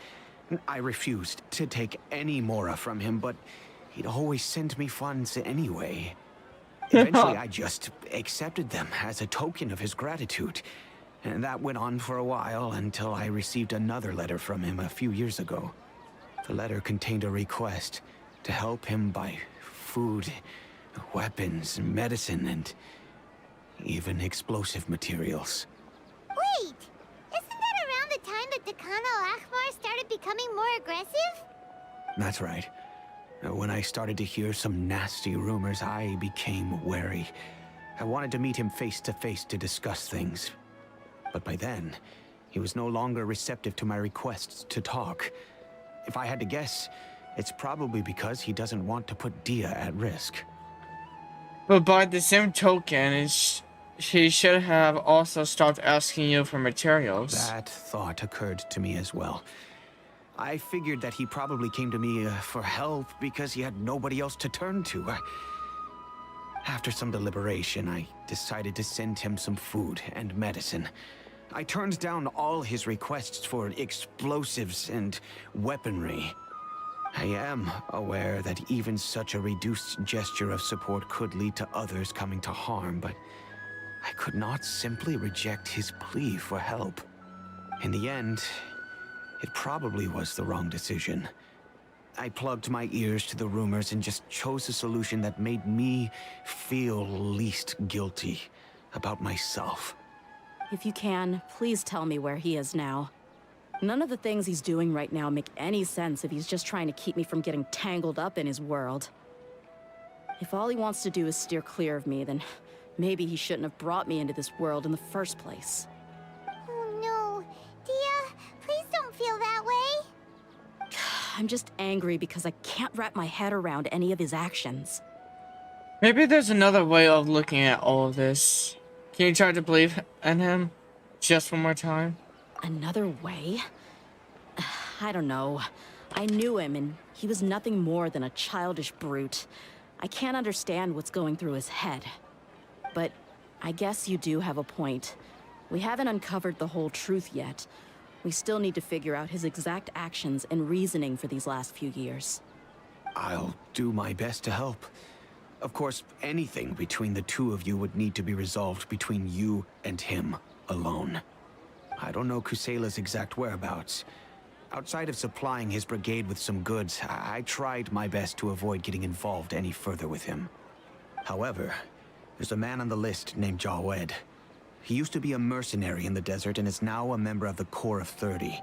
I refused to take any mora from him, but he'd always send me funds anyway. Eventually, I just accepted them as a token of his gratitude. And that went on for a while until I received another letter from him a few years ago. The letter contained a request to help him buy food, weapons, medicine, and even explosive materials. Wait! Isn't that around the time that Dekano Akhmar started becoming more aggressive? That's right. When I started to hear some nasty rumors, I became wary. I wanted to meet him face to face to discuss things. But by then, he was no longer receptive to my requests to talk. If I had to guess, it's probably because he doesn't want to put Dia at risk. But by the same token, he should have also stopped asking you for materials. That thought occurred to me as well. I figured that he probably came to me for help because he had nobody else to turn to. After some deliberation, I decided to send him some food and medicine. I turned down all his requests for explosives and weaponry. I am aware that even such a reduced gesture of support could lead to others coming to harm, but I could not simply reject his plea for help. In the end, it probably was the wrong decision. I plugged my ears to the rumors and just chose a solution that made me feel least guilty about myself. If you can, please tell me where he is now. None of the things he's doing right now make any sense if he's just trying to keep me from getting tangled up in his world. If all he wants to do is steer clear of me, then maybe he shouldn't have brought me into this world in the first place. Oh no. Dia, please don't feel that way. I'm just angry because I can't wrap my head around any of his actions. Maybe there's another way of looking at all of this. Can you try to believe in him just one more time? Another way? I don't know. I knew him, and he was nothing more than a childish brute. I can't understand what's going through his head. But I guess you do have a point. We haven't uncovered the whole truth yet. We still need to figure out his exact actions and reasoning for these last few years. I'll do my best to help. Of course, anything between the two of you would need to be resolved between you and him alone. I don't know Kusela's exact whereabouts. Outside of supplying his brigade with some goods, I tried my best to avoid getting involved any further with him. However, there's a man on the list named Jawed. He used to be a mercenary in the desert and is now a member of the Corps of 30.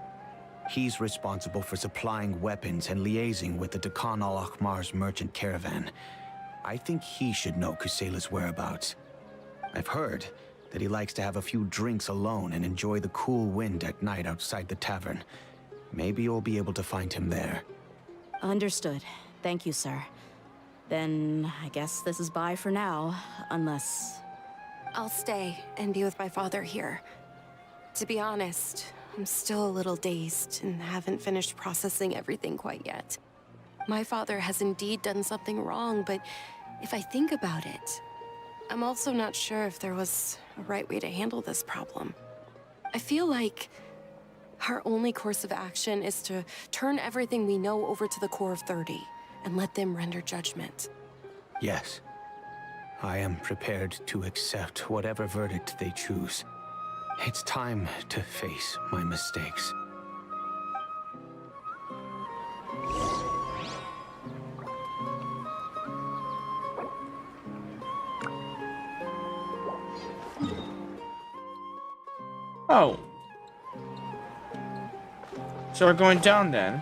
He's responsible for supplying weapons and liaising with the Dekhan al-Akhmar's merchant caravan. I think he should know Kusela's whereabouts. I've heard that he likes to have a few drinks alone and enjoy the cool wind at night outside the tavern. Maybe you'll be able to find him there. Understood. Thank you, sir. Then I guess this is bye for now, unless... I'll stay and be with my father here. To be honest, I'm still a little dazed and haven't finished processing everything quite yet. My father has indeed done something wrong, but if I think about it, I'm also not sure if there was a right way to handle this problem. I feel like our only course of action is to turn everything we know over to the Corps of 30 and let them render judgment. Yes. I am prepared to accept whatever verdict they choose. It's time to face my mistakes. Oh. So we're going down then.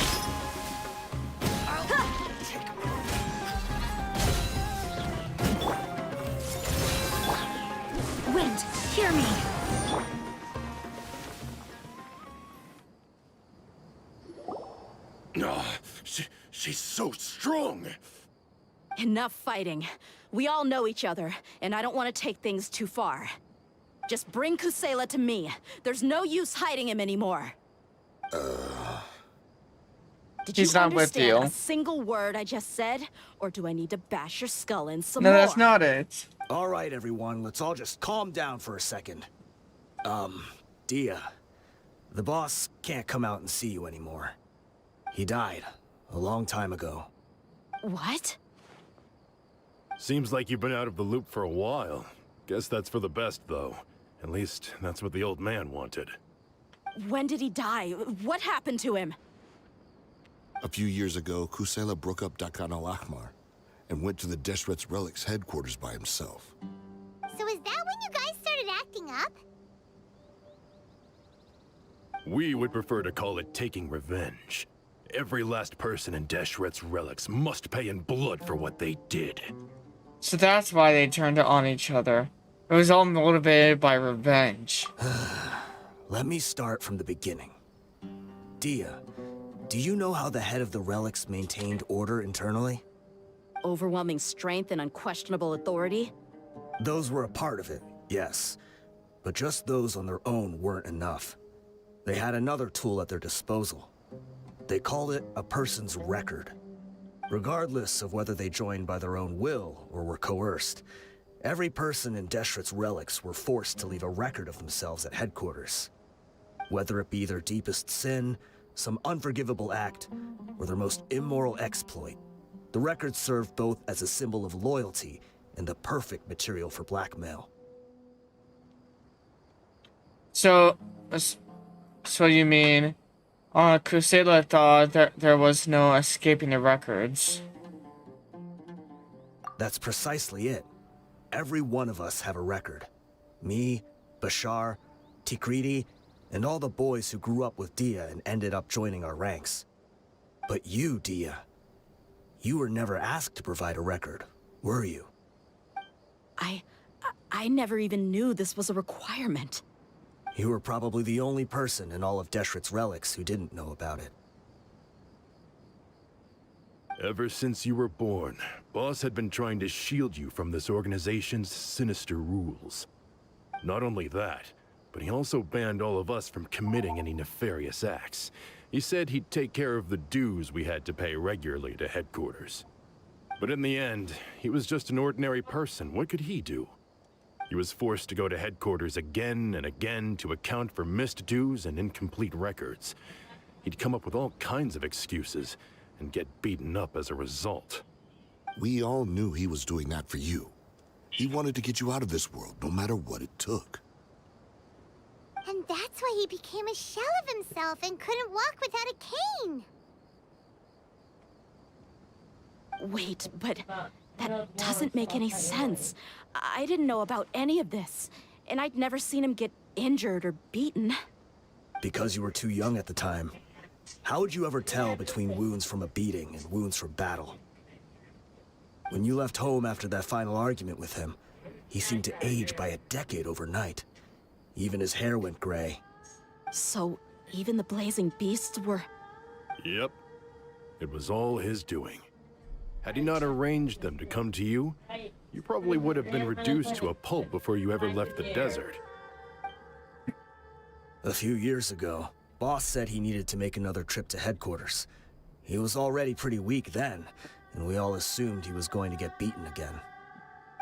She's so strong. Enough fighting. We all know each other, and I don't want to take things too far. Just bring Kusela to me. There's no use hiding him anymore. Did He's you not with understand you. a single word I just said? Or do I need to bash your skull in some No, more? that's not it. All right, everyone, let's all just calm down for a second. Dia, the boss can't come out and see you anymore. He died a long time ago. What? Seems like you've been out of the loop for a while. Guess that's for the best, though. At least, that's what the old man wanted. When did he die? What happened to him? A few years ago, Kusela broke up Dakan al-Ahmar and went to the Deshret's Relics headquarters by himself. So is that when you guys started acting up? We would prefer to call it taking revenge. Every last person in Deshret's Relics must pay in blood for what they did. So that's why they turned on each other. It was all motivated by revenge. Let me start from the beginning. Dia, do you know how the head of the Relics maintained order internally? Overwhelming strength and unquestionable authority? Those were a part of it, yes. But just those on their own weren't enough. They had another tool at their disposal. They called it a person's record. Regardless of whether they joined by their own will or were coerced, every person in Deshret's Relics were forced to leave a record of themselves at headquarters. Whether it be their deepest sin, some unforgivable act, or their most immoral exploit, the record served both as a symbol of loyalty and the perfect material for blackmail. So you mean, Kusela thought that there was no escaping the records. That's precisely it. Every one of us have a record. Me, Bashar, Tikriti, and all the boys who grew up with Dia and ended up joining our ranks. But you, Dia, you were never asked to provide a record, were you? I never even knew this was a requirement. You were probably the only person in all of Deshret's Relics who didn't know about it. Ever since you were born, Boss had been trying to shield you from this organization's sinister rules. Not only that, but he also banned all of us from committing any nefarious acts. He said he'd take care of the dues we had to pay regularly to headquarters. But in the end, he was just an ordinary person. What could he do? He was forced to go to headquarters again and again to account for missed dues and incomplete records. He'd come up with all kinds of excuses and get beaten up as a result. We all knew he was doing that for you. He wanted to get you out of this world, no matter what it took. And that's why he became a shell of himself and couldn't walk without a cane. Wait, but that doesn't make any sense. I didn't know about any of this, and I'd never seen him get injured or beaten. Because you were too young at the time. How would you ever tell between wounds from a beating and wounds from battle? When you left home after that final argument with him, he seemed to age by a decade overnight. Even his hair went gray. So, even the blazing beasts were... Yep. It was all his doing. Had he not arranged them to come to you, you probably would have been reduced to a pulp before you ever left the desert. A few years ago, Boss said he needed to make another trip to headquarters. He was already pretty weak then, and we all assumed he was going to get beaten again.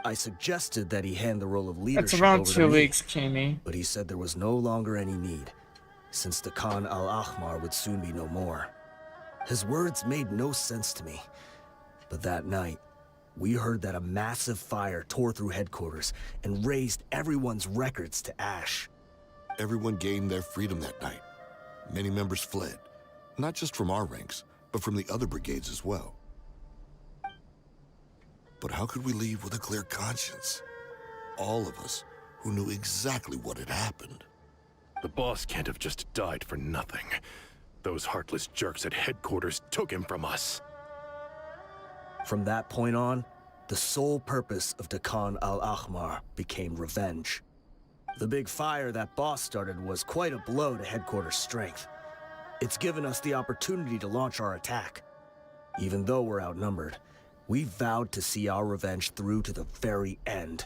I suggested that he hand the role of leadership It's around over 2 to me, weeks, Kimi. but he said there was no longer any need, since the Khan al-Ahmar would soon be no more. His words made no sense to me, but that night, we heard that a massive fire tore through headquarters and razed everyone's records to ash. Everyone gained their freedom that night. Many members fled, not just from our ranks, but from the other brigades as well. But how could we leave with a clear conscience? All of us who knew exactly what had happened. The boss can't have just died for nothing. Those heartless jerks at headquarters took him from us. From that point on, the sole purpose of the Khan al-Ahmar became revenge. The big fire that Boss started was quite a blow to headquarters' strength. It's given us the opportunity to launch our attack. Even though we're outnumbered, we vowed to see our revenge through to the very end.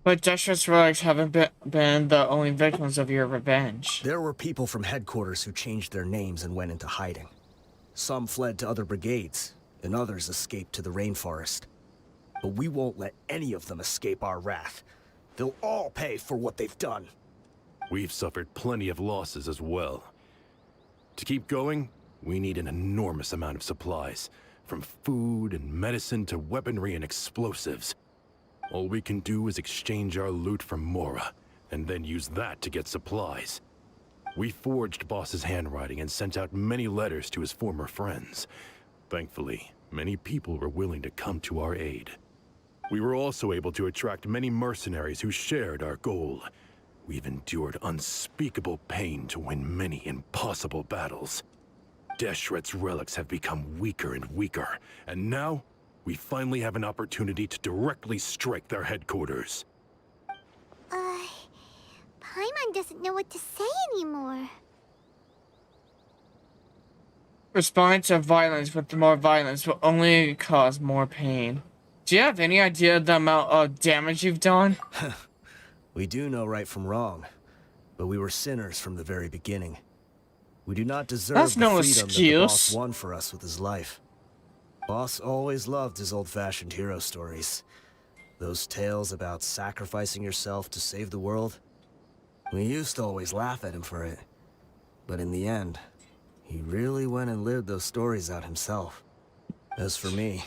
But Deshret's relics haven't been the only victims of your revenge. There were people from headquarters who changed their names and went into hiding. Some fled to other brigades, and others escaped to the rainforest. But we won't let any of them escape our wrath. They'll all pay for what they've done. We've suffered plenty of losses as well. To keep going, we need an enormous amount of supplies, from food and medicine to weaponry and explosives. All we can do is exchange our loot from Mora, and then use that to get supplies. We forged Boss's handwriting and sent out many letters to his former friends. Thankfully, many people were willing to come to our aid. We were also able to attract many mercenaries who shared our goal. We've endured unspeakable pain to win many impossible battles. Deshret's relics have become weaker and weaker, and now we finally have an opportunity to directly strike their headquarters. Paimon doesn't know what to say anymore. Responding to violence with more violence will only cause more pain. Do you have any idea the amount of damage you've done? We do know right from wrong, but we were sinners from the very beginning. We do not deserve That's the no freedom that the boss excuse. won for us with his life. Boss always loved his old-fashioned hero stories. Those tales about sacrificing yourself to save the world. We used to always laugh at him for it. But in the end, he really went and lived those stories out himself. As for me,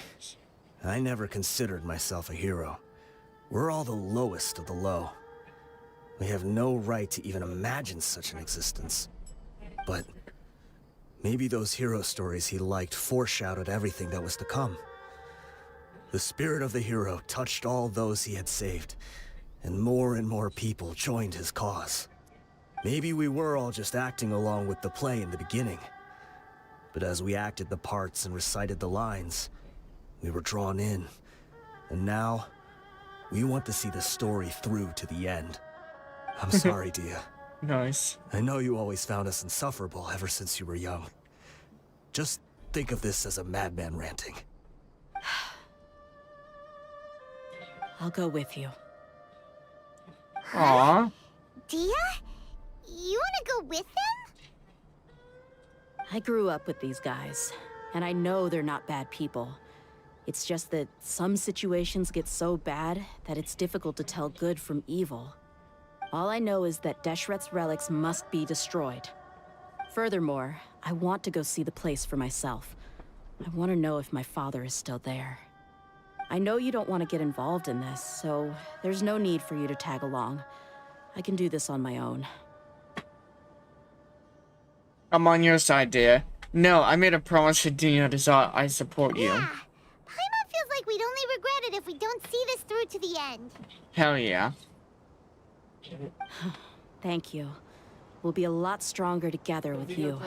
I never considered myself a hero. We're all the lowest of the low. We have no right to even imagine such an existence. But maybe those hero stories he liked foreshadowed everything that was to come. The spirit of the hero touched all those he had saved, and more people joined his cause. Maybe we were all just acting along with the play in the beginning. But as we acted the parts and recited the lines, we were drawn in. And now, we want to see the story through to the end. I'm sorry, Dia. Nice. I know you always found us insufferable ever since you were young. Just think of this as a madman ranting. I'll go with you. Aww. Dia? You wanna go with them? I grew up with these guys, and I know they're not bad people. It's just that some situations get so bad that it's difficult to tell good from evil. All I know is that Deshret's relics must be destroyed. Furthermore, I want to go see the place for myself. I want to know if my father is still there. I know you don't want to get involved in this, so there's no need for you to tag along. I can do this on my own. I'm on your side, dear. No, I made a promise to Dina so I support you. Yeah. Paimon feels like we'd only regret it if we don't see this through to the end. Hell yeah. Thank you. We'll be a lot stronger together with you.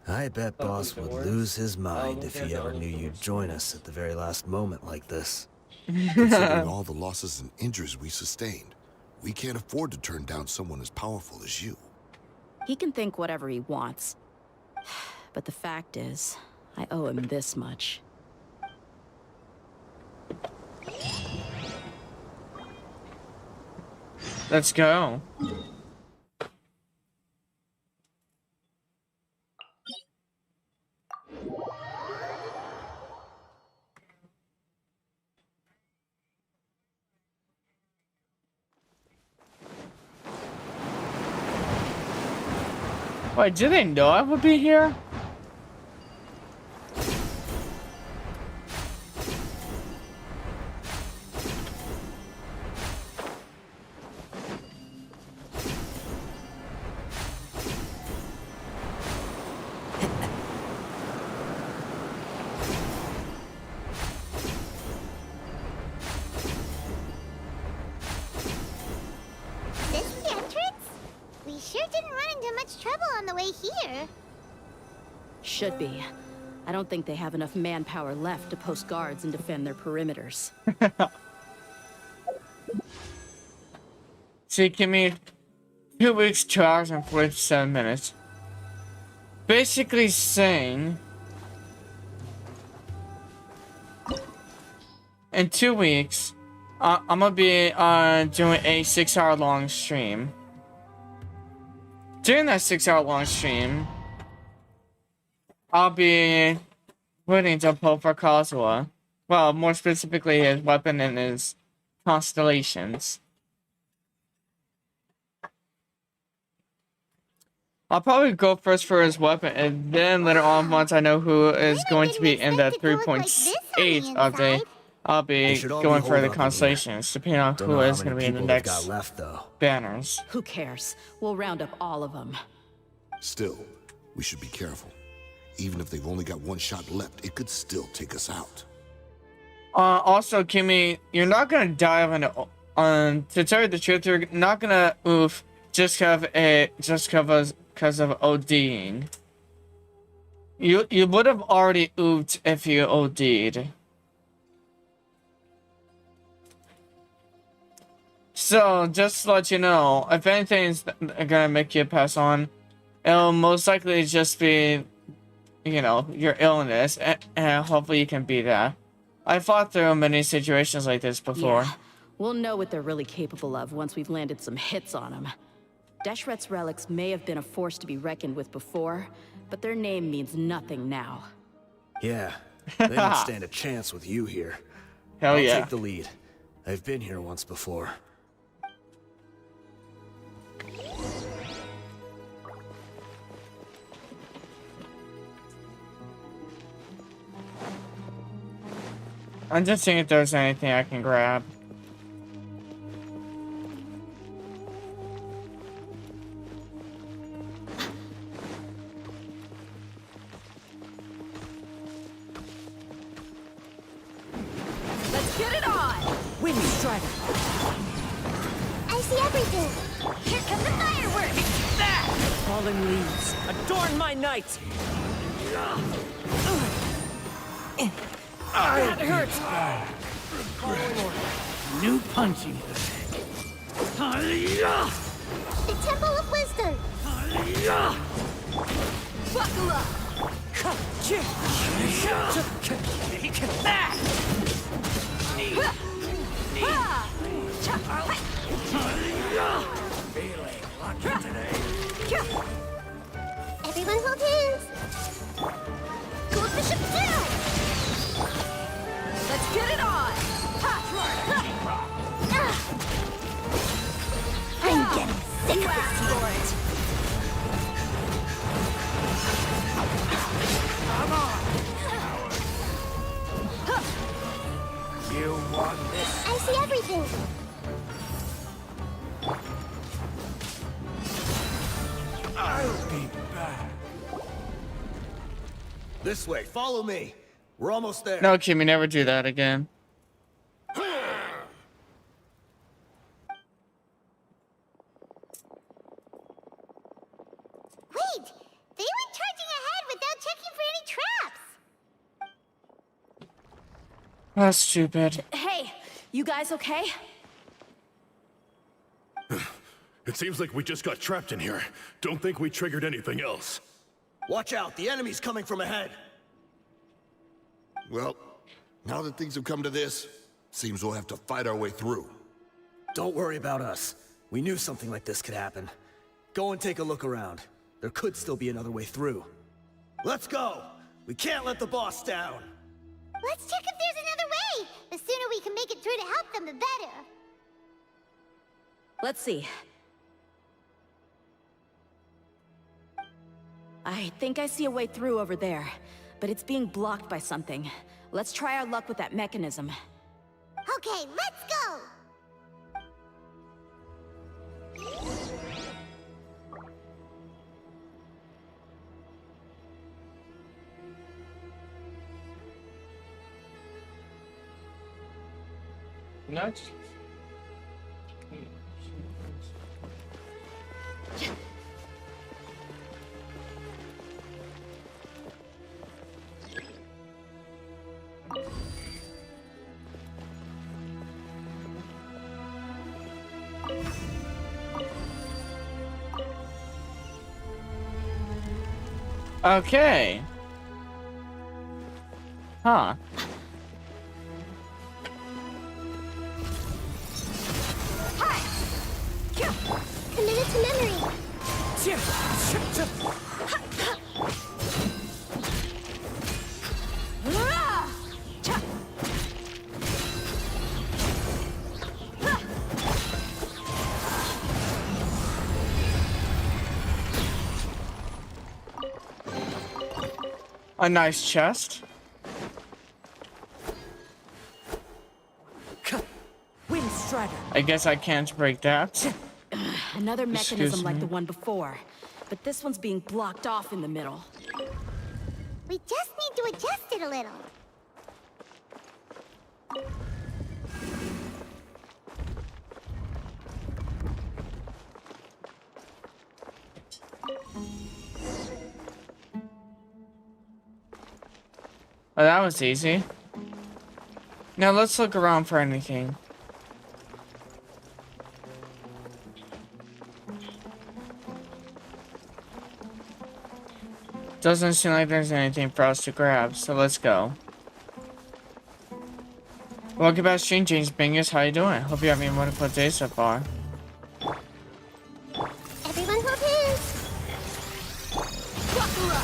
I bet Boss would lose his mind if he ever knew you'd join us at the very last moment like this. Considering all the losses and injuries we sustained, we can't afford to turn down someone as powerful as you. He can think whatever he wants. But the fact is, I owe him this much. Let's go. Wait, do they know I would be here? This is the entrance? We sure didn't run into much trouble on the way here. Should be. I don't think they have enough manpower left to post guards and defend their perimeters. See, Kimmy, 2 weeks, 2 hours, and 47 minutes. Basically saying, in 2 weeks, I'm gonna be doing a 6-hour long stream. During that 6-hour long stream, I'll be waiting to pull for Kazuha. Well, more specifically, his weapon and his constellations. I'll probably go first for his weapon, and then later on, once I know who is going to be in the 3.8 update, I'll be going for the constellations, depending on who is going to be in the next banners. Who cares? We'll round up all of them. Still, we should be careful. Even if they've only got one shot left, it could still take us out. Also, Kimmy, you're not gonna dive into. To tell you the truth, you're not gonna oof just because of ODing. You would have already oofed if you OD'd. So just to let you know, if anything's gonna make you pass on, it'll most likely just be, you know, your illness, and hopefully you can beat that. I fought through many situations like this before. Yeah, we'll know what they're really capable of once we've landed some hits on them. Deshret's relics may have been a force to be reckoned with before, but their name means nothing now. Yeah, they don't stand a chance with you here. Hell yeah. I'll take the lead. I've been here once before. I'm just seeing if there's anything I can grab. Let's get it on! Wind Strider! I see everything! Here come the fireworks! There! Falling leaves, adorn my night! That hurts! New punching. The Temple of Wisdom! Buckle up! Feeling lucky today. Everyone hold hands! Gold Bishop down! Let's get it on! I'm getting sick of this for it! Come on. You want this? I see everything! I'll be back. This way, follow me. We're almost there. No, Kimmy, never do that again. Wait! They went charging ahead without checking for any traps! That's stupid. Hey, you guys okay? It seems like we just got trapped in here. Don't think we triggered anything else. Watch out, the enemy's coming from ahead. Well, now that things have come to this, seems we'll have to fight our way through. Don't worry about us. We knew something like this could happen. Go and take a look around. There could still be another way through. Let's go! We can't let the boss down! Let's check if there's another way! The sooner we can make it through to help them, the better! Let's see. I think I see a way through over there, but it's being blocked by something. Let's try our luck with that mechanism. Okay, let's go! Nuts. Okay. Huh. Committed to memory. A nice chest. Wind Strider. I guess I can't break that. Another Excuse mechanism like me. the one before, but this one's being blocked off in the middle. We just need to adjust it a little. Oh, that was easy. Now let's look around for anything. Doesn't seem like there's anything for us to grab, so let's go. Welcome back, Stream James Bingus. How you doing? Hope you're having a wonderful day so far. Everyone hold hands. Bakura!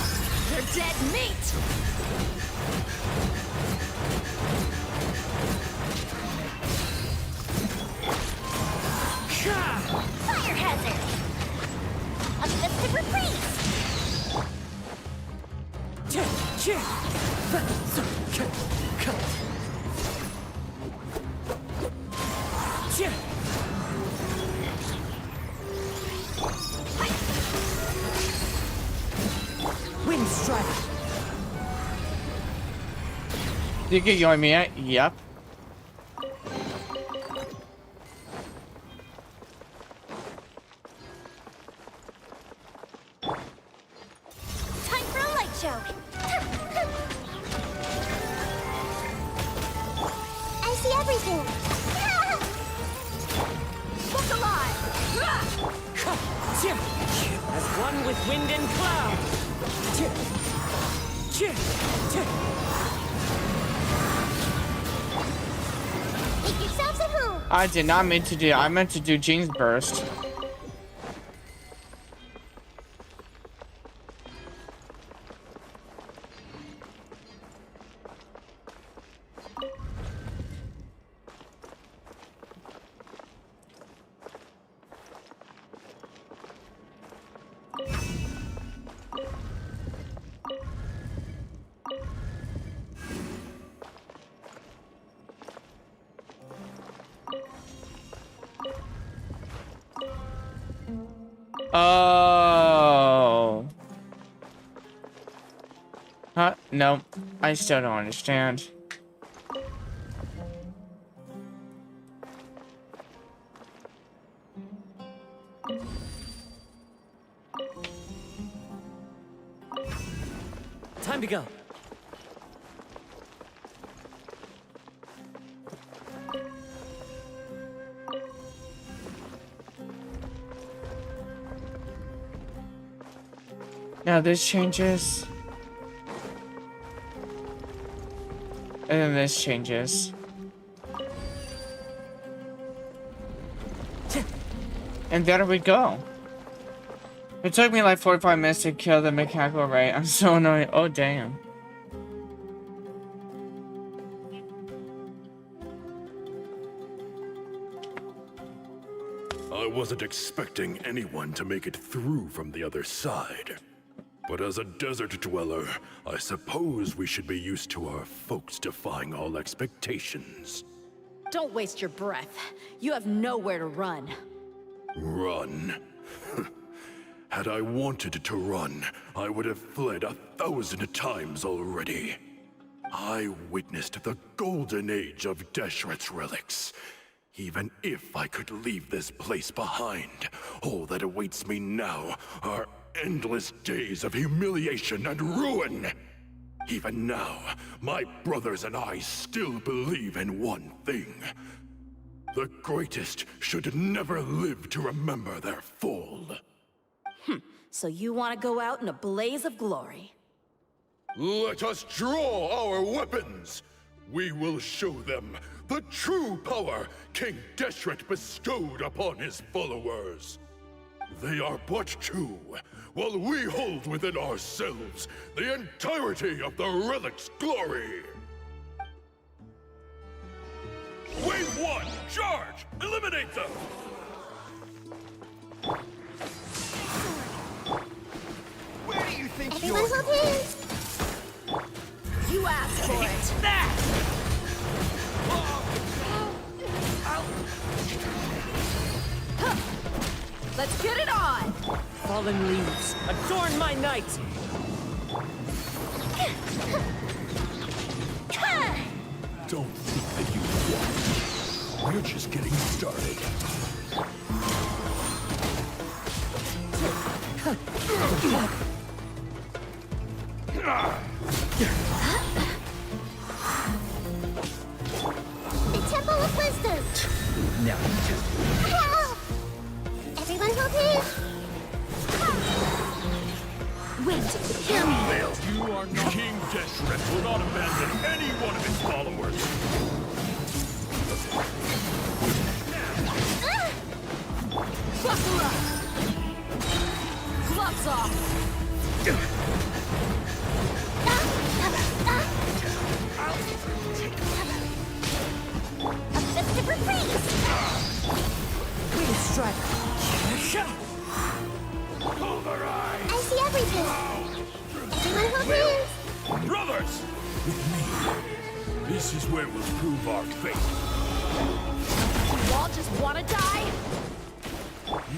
They're dead meat! Fire hazard. A fist of reprise. Wind Strider. You get Yoimiya? Yep. Time for a light show. I see everything. Look alive! As one with wind and cloud. Make yourselves at home. I did not mean to do. I meant to do Jean's burst. Oh. Huh? No, I still don't understand. Time to go. Now this changes. And then this changes. And there we go. It took me like 45 minutes to kill the mechanical array. I'm so annoyed. Oh, damn. I wasn't expecting anyone to make it through from the other side. But as a desert dweller, I suppose we should be used to our folks defying all expectations. Don't waste your breath. You have nowhere to run. Run? Had I wanted to run, I would have fled 1,000 times already. I witnessed the golden age of Deshret's relics. Even if I could leave this place behind, all that awaits me now are endless days of humiliation and ruin. Even now, my brothers and I still believe in one thing. The greatest should never live to remember their fall. So you want to go out in a blaze of glory. Let us draw our weapons. We will show them the true power King Deshret bestowed upon his followers. They are but two, while we hold within ourselves the entirety of the relic's glory. Wave 1, charge! Eliminate them! Where do you think Everyone hold hands. You asked for it. Let's get it on! Fallen leaves, adorn my night! Don't think that you won. We're just getting started. The Temple of Wisdom. Now, Help! Everyone hold hands. Wait, hear me. You are not. King Deshret will not abandon any one of his followers. Buckle up! Gloves off! A festive reprise. Way to strike! I see everything. Everyone hold hands. Brothers! with me, this is where we'll prove our faith. You all just want to die?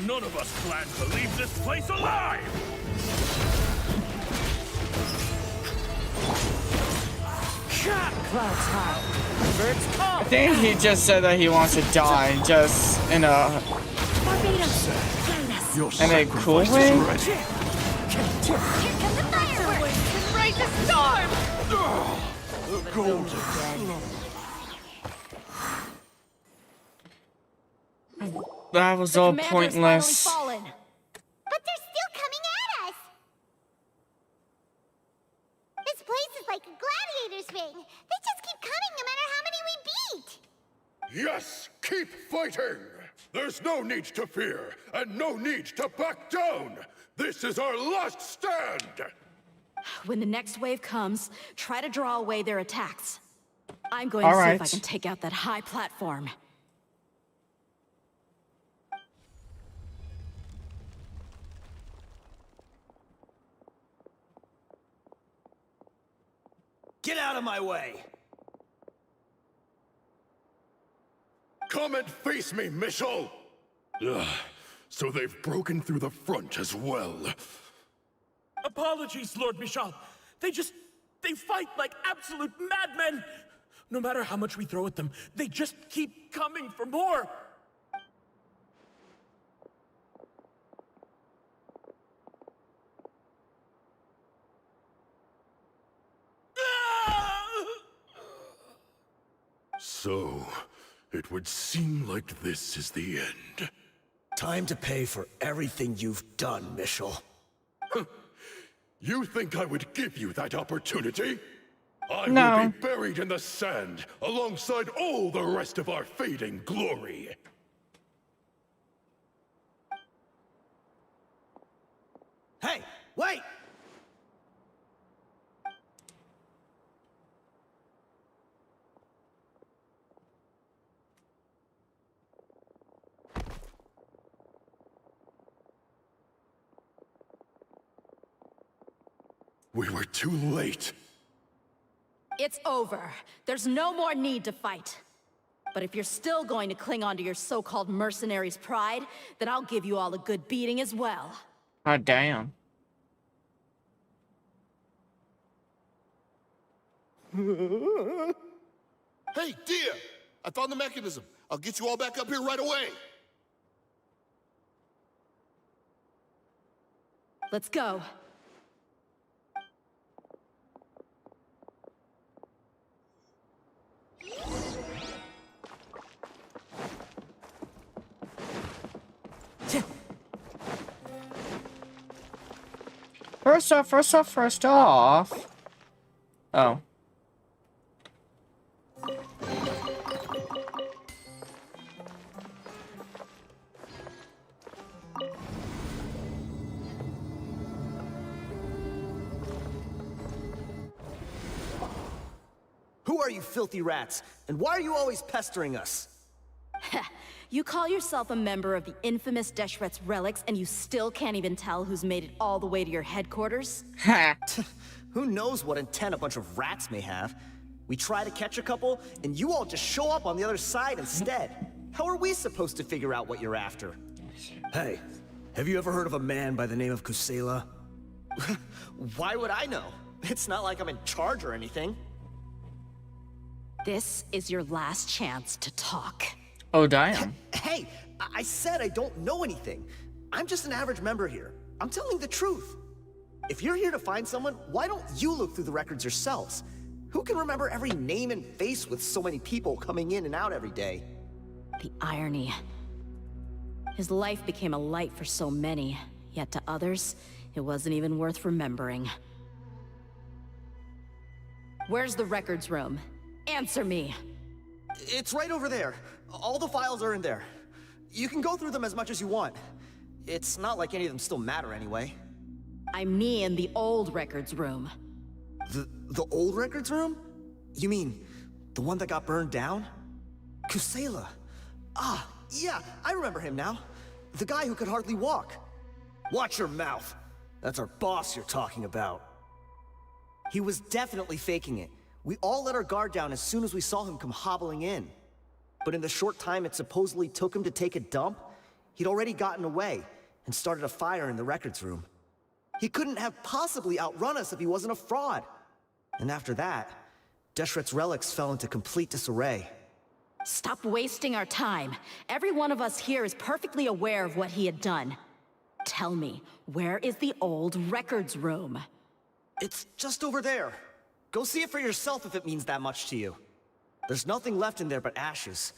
None of us plan to leave this place alive! Clouds high. Birds call. I think he just said that he wants to die, just in a cool way. Here come the fireworks! Raise the storm! The golden. That was The all commander's pointless. finally fallen. But they're still coming at us. This place is like a gladiator's ring. They just keep coming no matter how many we beat. Yes, keep fighting! There's no need to fear, and no need to back down! This is our last stand! When the next wave comes, try to draw away their attacks. I'm going All to see right. if I can take out that high platform. Get out of my way! Come and face me, Michel! Ugh, so they've broken through the front as well. Apologies, Lord Michal. They fight like absolute madmen. No matter how much we throw at them, they just keep coming for more. So, it would seem like this is the end. Time to pay for everything you've done, Michel. You think I would give you that opportunity? I No. will be buried in the sand, alongside all the rest of our fading glory. Hey, wait! We were too late. It's over. There's no more need to fight. But if you're still going to cling on to your so-called mercenary's pride, then I'll give you all a good beating as well. Oh, damn. Hey, Dia! I found the mechanism. I'll get you all back up here right away. Let's go. First off. Oh. Who are you filthy rats? And why are you always pestering us? You call yourself a member of the infamous Deshret's relics, and you still can't even tell who's made it all the way to your headquarters? Ha! Who knows what intent a bunch of rats may have? We try to catch a couple, and you all just show up on the other side instead. How are we supposed to figure out what you're after? Hey, have you ever heard of a man by the name of Kusela? Why would I know? It's not like I'm in charge or anything. This is your last chance to talk. Oh, damn. Hey, I said I don't know anything. I'm just an average member here. I'm telling the truth. If you're here to find someone, why don't you look through the records yourselves? Who can remember every name and face with so many people coming in and out every day? The irony. His life became a light for so many, yet to others, it wasn't even worth remembering. Where's the records room? Answer me! It's right over there. All the files are in there. You can go through them as much as you want. It's not like any of them still matter anyway. I mean the old records room. The old records room? You mean the one that got burned down? Kusela. Ah, yeah, I remember him now. The guy who could hardly walk. Watch your mouth. That's our boss you're talking about. He was definitely faking it. We all let our guard down as soon as we saw him come hobbling in. But in the short time it supposedly took him to take a dump, he'd already gotten away and started a fire in the records room. He couldn't have possibly outrun us if he wasn't a fraud. And after that, Deshret's relics fell into complete disarray. Stop wasting our time. Every one of us here is perfectly aware of what he had done. Tell me, where is the old records room? It's just over there. Go see it for yourself if it means that much to you. There's nothing left in there but ashes.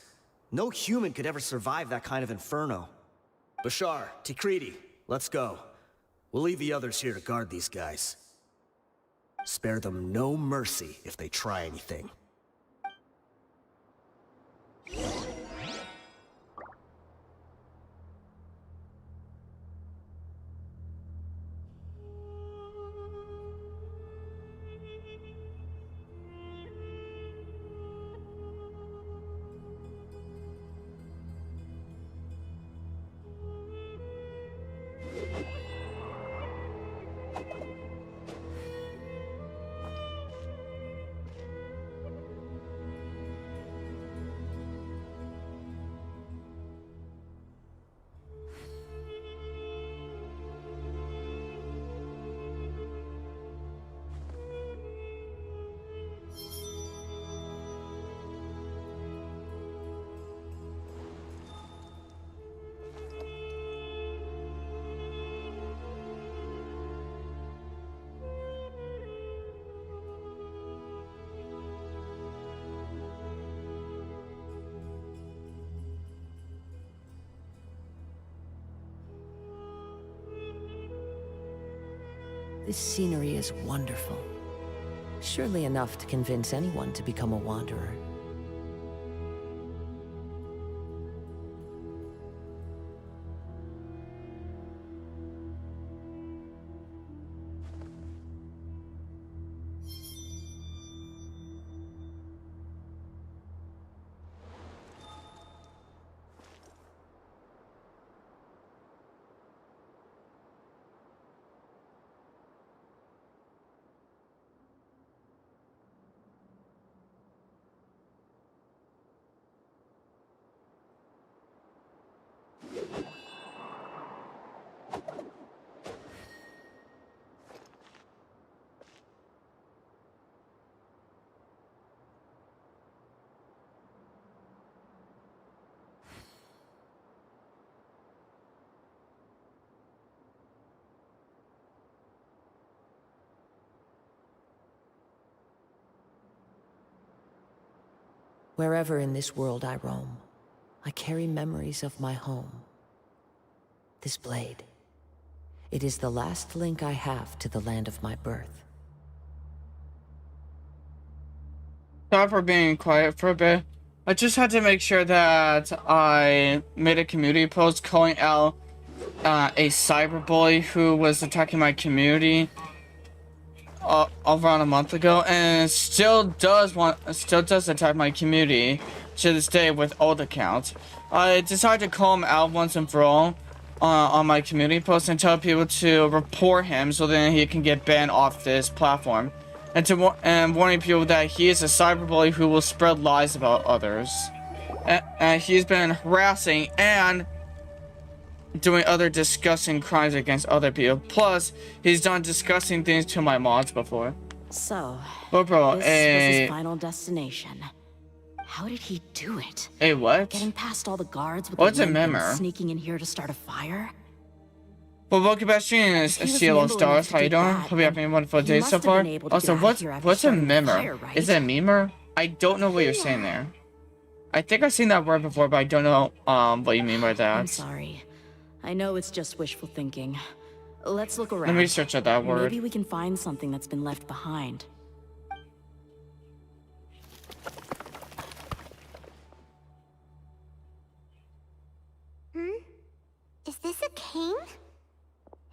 No human could ever survive that kind of inferno. Bashar, Tikriti, let's go. We'll leave the others here to guard these guys. Spare them no mercy if they try anything. This scenery is wonderful. Surely enough to convince anyone to become a wanderer. Wherever in this world I roam, I carry memories of my home. This blade. It is the last link I have to the land of my birth. Sorry for being quiet for a bit. I just had to make sure that I made a community post calling out a cyberbully who was attacking my community around a month ago, and still does attack my community to this day with old accounts. I decided to call him out once and for all on my community post and tell people to report him so then he can get banned off this platform. And warning people that he is a cyberbully who will spread lies about others. And he's been harassing and doing other disgusting crimes against other people. Plus, he's done disgusting things to my mods before. So, Vopro, this was his final destination. How did he do it? Hey, what? Getting past all the guards with What's the a limp and member? sneaking in here to start a fire? Well, welcome back to Cielo Stars. How you doing? Hope you're having a wonderful day so far. Also, what's a member? Right? Is it a memer? I don't know what you're saying there. I think I've seen that word before, but I don't know what you mean by that. I'm sorry. I know it's just wishful thinking. Let's look around. Let me search out that word. Maybe we can find something that's been left behind. Is this a cane?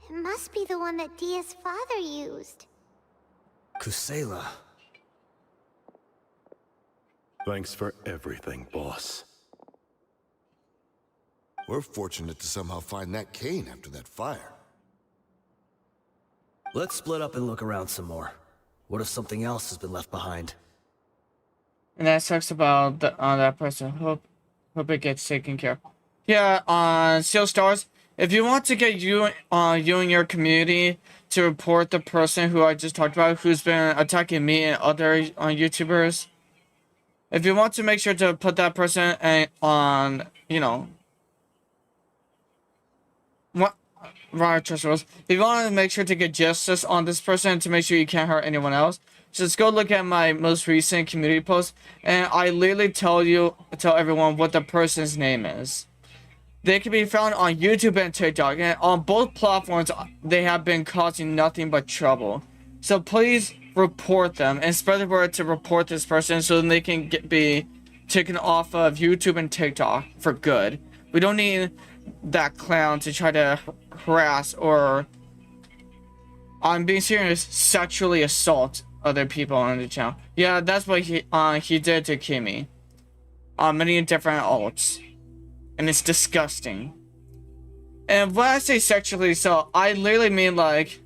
It must be the one that Dia's father used. Kusela. Thanks for everything, boss. We're fortunate to somehow find that cane after that fire. Let's split up and look around some more. What if something else has been left behind? And that sucks about that person. Hope it gets taken care of. Yeah, Cielo Stars, if you want to get you and your community to report the person who I just talked about, who's been attacking me and other YouTubers, if you want to make sure to put that person on, you know, right trust rules. If you want to make sure to get justice on this person to make sure you can't hurt anyone else, just go look at my most recent community post, and I literally tell everyone what the person's name is. They can be found on YouTube and TikTok, and on both platforms, they have been causing nothing but trouble. So please report them and spread the word to report this person so they can be taken off of YouTube and TikTok for good. We don't need that clown to try to harass or, I'm being serious, sexually assault other people on the channel. Yeah, that's what he did to Kimmy. On many different alts. And it's disgusting. And when I say sexually assault, I literally mean like,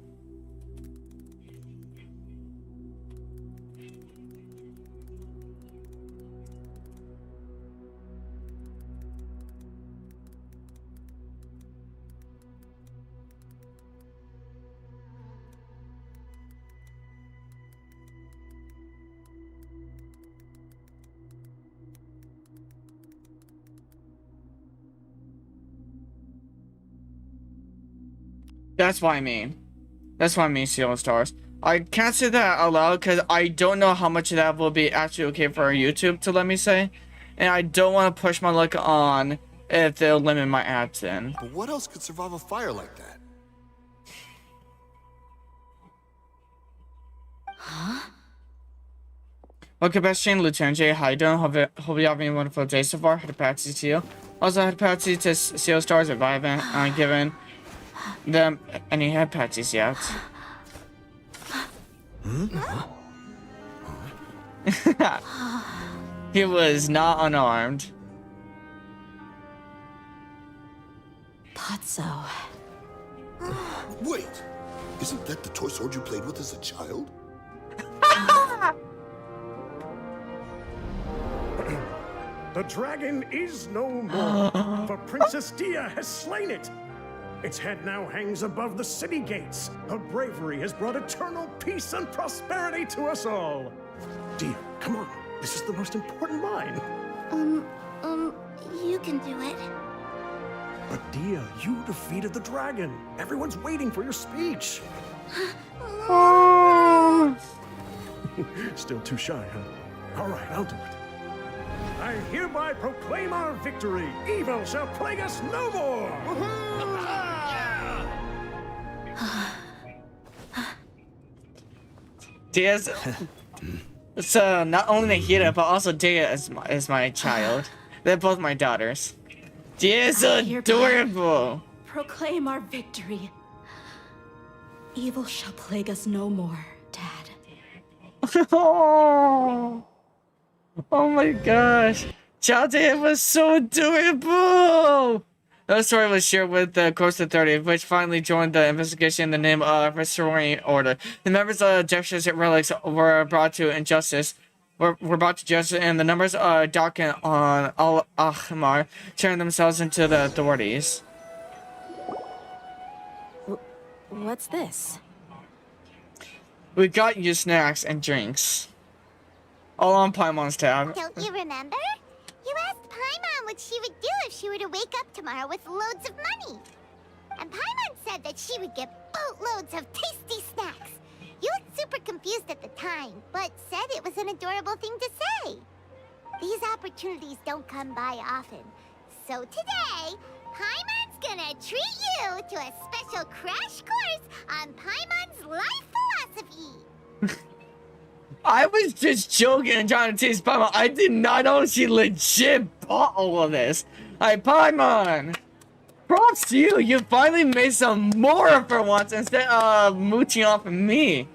that's what I mean. That's what I mean, Cielo Stars. I can't say that out loud because I don't know how much of that will be actually okay for YouTube to let me say. And I don't want to push my luck on if they'll limit my ads in. But what else could survive a fire like that? Okay, best Shane, Lieutenant J, how you doing? Hope you're having a wonderful day so far. Head patsy to you. Also, head patsy to Cielo Stars if I haven't given them any head patches yet. He was not unarmed. Patso. Wait! Isn't that the toy sword you played with as a child? The dragon is no more, for Princess Dia has slain it. Its head now hangs above the city gates. Her bravery has brought eternal peace and prosperity to us all. Dia, come on. This is the most important line. You can do it. But Dia, you defeated the dragon. Everyone's waiting for your speech. Still too shy, huh? All right, I'll do it. I hereby proclaim our victory. Evil shall plague us no more. Dia's so not only Nahida, but also Dia is my child. They're both my daughters. Dia's adorable. Proclaim our victory. Evil shall plague us no more, Dad. Oh my gosh. Child Dia was so adorable. The story was shared with the Coast Authority, which finally joined the investigation in the name of restoring order. The members of Jeff's relics were brought to justice, and the numbers of Darkin on Al Ahmar turned themselves into the authorities. What's this? We got you snacks and drinks. All on Paimon's tab. Don't you remember? You asked Paimon what she would do if she were to wake up tomorrow with loads of money. And Paimon said that she would get boatloads of tasty snacks. You looked super confused at the time, but said it was an adorable thing to say. These opportunities don't come by often. So today, Paimon's gonna treat you to a special crash course on Paimon's life philosophy. I was just joking and trying to tease Paimon. I did not know she legit bought all of this. Hey, Paimon! Props to you! You finally made some more for once instead of mooching off of me.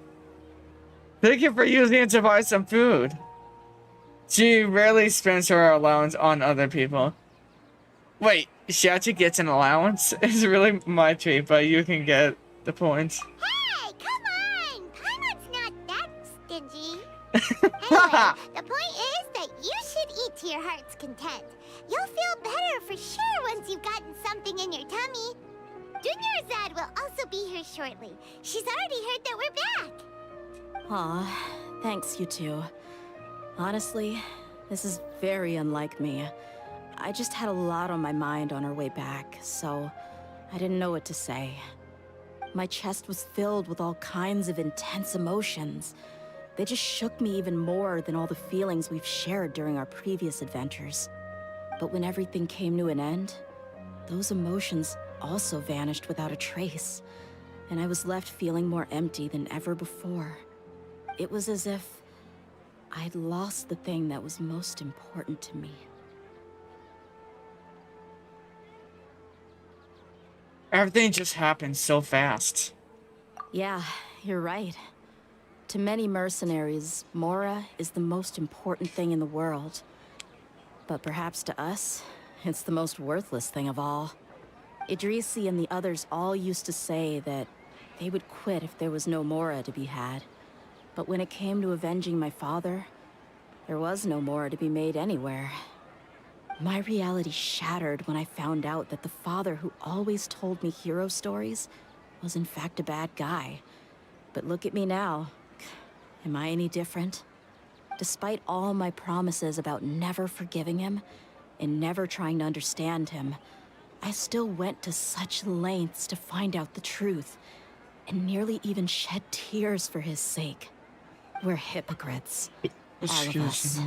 Thank you for using it to buy some food. She rarely spends her allowance on other people. Wait, she actually gets an allowance? It's really my treat, but you can get the points. Hey, come on! Paimon's not that stingy. Anyway, the point is that you should eat to your heart's content. You'll feel better for sure once you've gotten something in your tummy. Dunyarzad will also be here shortly. She's already heard that we're back. Aw, thanks, you two. Honestly, this is very unlike me. I just had a lot on my mind on our way back, so I didn't know what to say. My chest was filled with all kinds of intense emotions. They just shook me even more than all the feelings we've shared during our previous adventures. But when everything came to an end, those emotions also vanished without a trace, and I was left feeling more empty than ever before. It was as if I'd lost the thing that was most important to me. Everything just happened so fast. Yeah, you're right. To many mercenaries, Mora is the most important thing in the world. But perhaps to us, it's the most worthless thing of all. Idrisi and the others all used to say that they would quit if there was no Mora to be had. But when it came to avenging my father, there was no Mora to be made anywhere. My reality shattered when I found out that the father who always told me hero stories was in fact a bad guy. But look at me now. Am I any different? Despite all my promises about never forgiving him and never trying to understand him, I still went to such lengths to find out the truth and nearly even shed tears for his sake. We're hypocrites. All of us.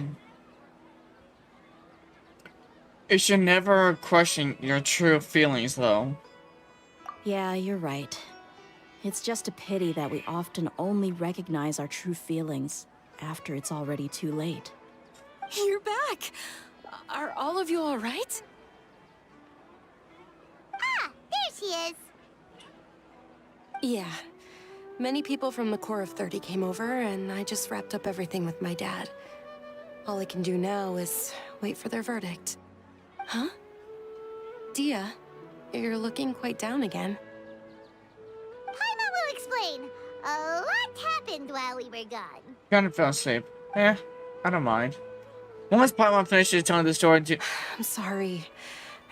You should never question your true feelings, though. Yeah, you're right. It's just a pity that we often only recognize our true feelings after it's already too late. You're back! Are all of you all right? Ah, there she is. Yeah. Many people from the Corps of 30 came over, and I just wrapped up everything with my dad. All I can do now is wait for their verdict. Huh? Dia, you're looking quite down again. Paimon will explain. A lot happened while we were gone. Kind of fell asleep. Eh, I don't mind. Once Paimon finishes telling the story to... I'm sorry.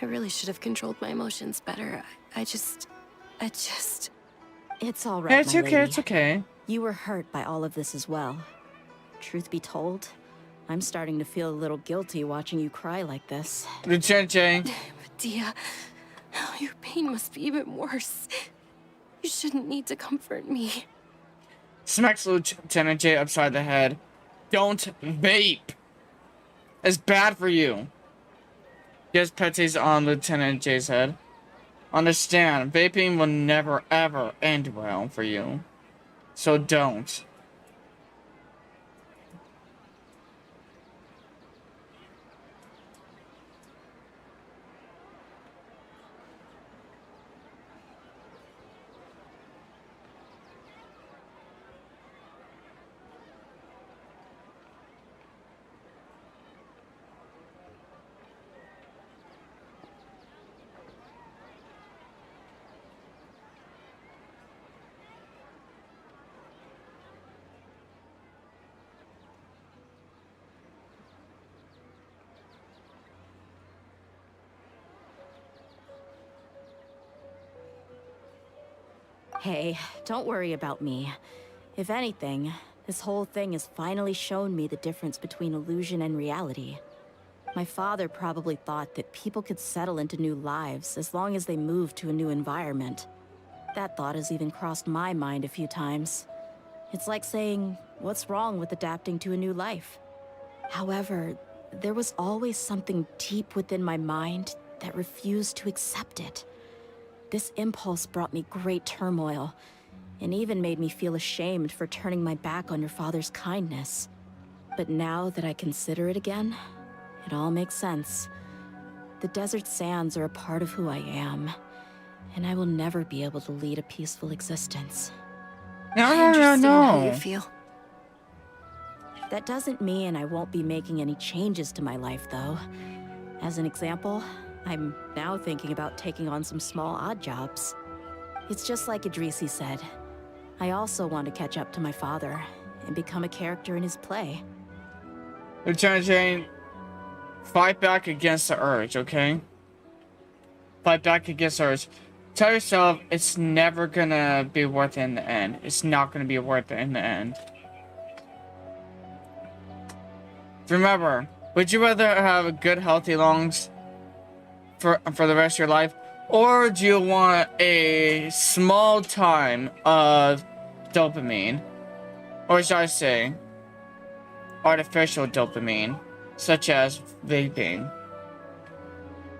I really should have controlled my emotions better. I just... It's all right, It's my okay, lady. it's okay. You were hurt by all of this as well. Truth be told, I'm starting to feel a little guilty watching you cry like this. Lieutenant J. Dia, your pain must be even worse. You shouldn't need to comfort me. Smacks Lieutenant J upside the head. Don't vape. It's bad for you. Gets petties on Lieutenant J's head. Understand, vaping will never ever end well for you. So don't. Hey, don't worry about me. If anything, this whole thing has finally shown me the difference between illusion and reality. My father probably thought that people could settle into new lives as long as they moved to a new environment. That thought has even crossed my mind a few times. It's like saying, what's wrong with adapting to a new life? However, there was always something deep within my mind that refused to accept it. This impulse brought me great turmoil, and even made me feel ashamed for turning my back on your father's kindness. But now that I consider it again, it all makes sense. The desert sands are a part of who I am, and I will never be able to lead a peaceful existence. How you feel. That doesn't mean I won't be making any changes to my life, though. As an example, I'm now thinking about taking on some small odd jobs. It's just like Idrisi said. I also want to catch up to my father and become a character in his play. Lieutenant Jane, fight back against the urge, okay? Fight back against the urge. Tell yourself it's never gonna be worth it in the end. It's not gonna be worth it in the end. Remember, would you rather have good, healthy lungs for the rest of your life, or do you want a small time of dopamine, or should I say, artificial dopamine, such as vaping?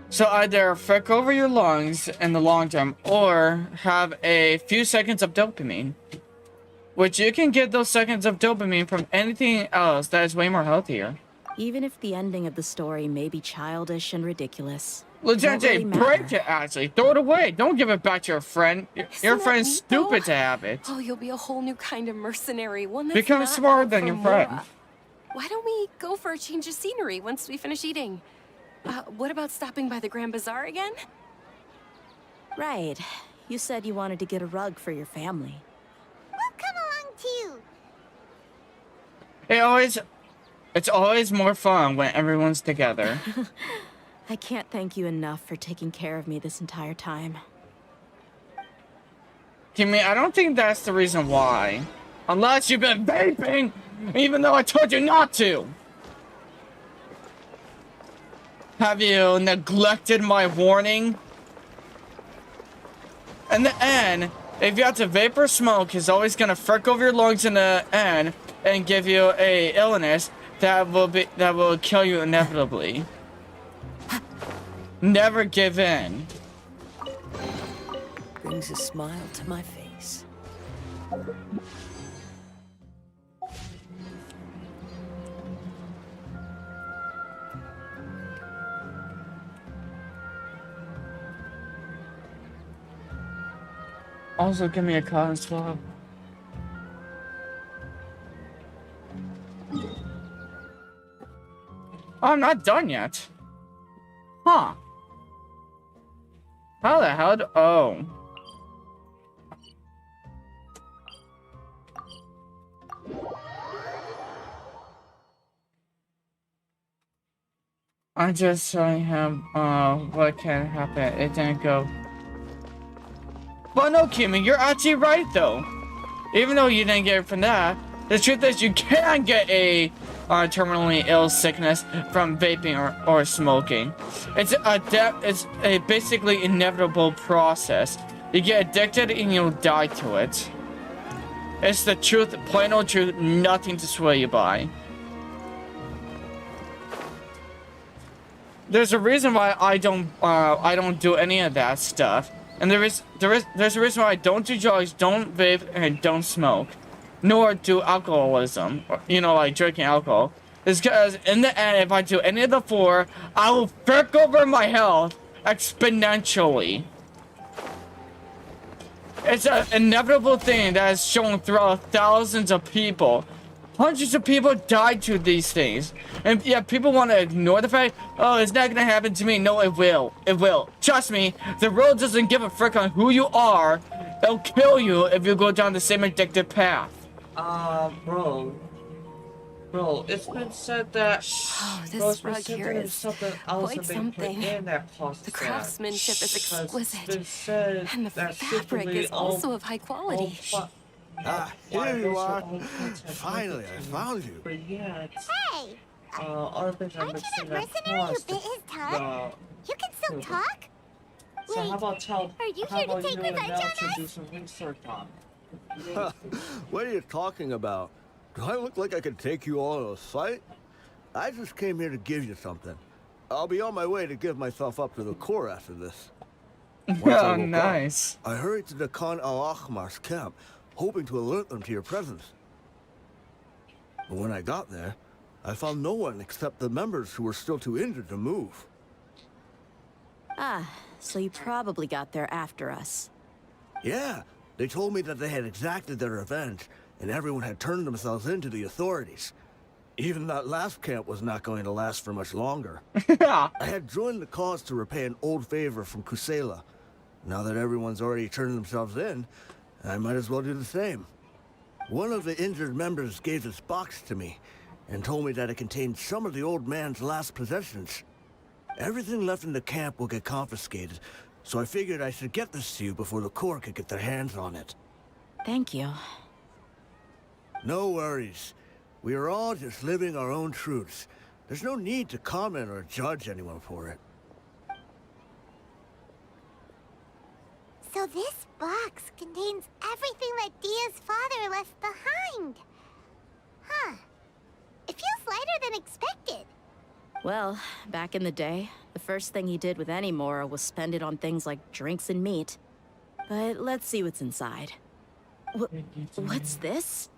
So either frick over your lungs in the long term, or have a few seconds of dopamine, which you can get those seconds of dopamine from anything else that is way more healthier. Even if the ending of the story may be childish and ridiculous. Lieutenant J, break it, Ashley. Throw it away. Don't give it back to your friend. Your friend's stupid to have it. Oh, you'll be a whole new kind of mercenary. One that's Become not smarter out than for your friend. more. Why don't we go for a change of scenery once we finish eating? What about stopping by the Grand Bazaar again? Right. You said you wanted to get a rug for your family. We'll come along too. It's always more fun when everyone's together. I can't thank you enough for taking care of me this entire time. Kimmy, I don't think that's the reason why. Unless you've been vaping, even though I told you not to. Have you neglected my warning? In the end, if you have to vape or smoke, it's always gonna frick over your lungs in the end and give you a illness that will kill you inevitably. Never give in. Brings a smile to my face. Also, give me a cotton swab. Oh, I'm not done yet. Huh. How the hell oh. I'm just showing him, what can happen. It didn't go. Well, no, Kimmy, you're actually right, though. Even though you didn't get it from that, the truth is you can get a terminally ill sickness from vaping or smoking. It's a basically inevitable process. You get addicted and you'll die to it. It's the truth, plain old truth, nothing to sway you by. There's a reason why I don't do any of that stuff. And there's a reason why I don't do drugs, don't vape, and don't smoke. Nor do alcoholism, you know, like drinking alcohol. It's because in the end, if I do any of the four, I will frick over my health exponentially. It's an inevitable thing that is shown throughout thousands of people. Hundreds of people died to these things. And yeah, people want to ignore the fact, oh, it's not gonna happen to me. No, it will. It will. Trust me, the world doesn't give a frick on who you are. It'll kill you if you go down the same addictive path. Bro. Bro, it's been said that. Oh, Bro, it's this been rug said here that there's is something else quite that they put something. in that causes The that. craftsmanship is Because it's exquisite, been said and the that fabric secretly is also of high quality. Ah, why here you those are. all content Finally, I found you. But yet, Hey, other things have aren't been you saying that that mercenary who caused bit his tongue? You can still the- talk? So how about are you how here to about take you revenge and on Nelson us? do some research on What are you talking about? Do I look like I could take you all to a fight? I just came here to give you something. I'll be on my way to give myself up to the Corps after this. Once I woke nice. up, I hurried to the Khan al-Ahmar's camp, hoping to alert them to your presence. But when I got there, I found no one except the members who were still too injured to move. Ah, so you probably got there after us. Yeah, they told me that they had exacted their revenge, and everyone had turned themselves in to the authorities. Even that last camp was not going to last for much longer. I had joined the cause to repay an old favor from Kusela. Now that everyone's already turned themselves in, I might as well do the same. One of the injured members gave this box to me, and told me that it contained some of the old man's last possessions. Everything left in the camp will get confiscated, so I figured I should get this to you before the Corps could get their hands on it. Thank you. No worries. We are all just living our own truths. There's no need to comment or judge anyone for it. So this box contains everything that Dia's father left behind. Huh. It feels lighter than expected. Well, back in the day, the first thing he did with any Mora was spend it on things like drinks and meat. But let's see what's inside. What's this?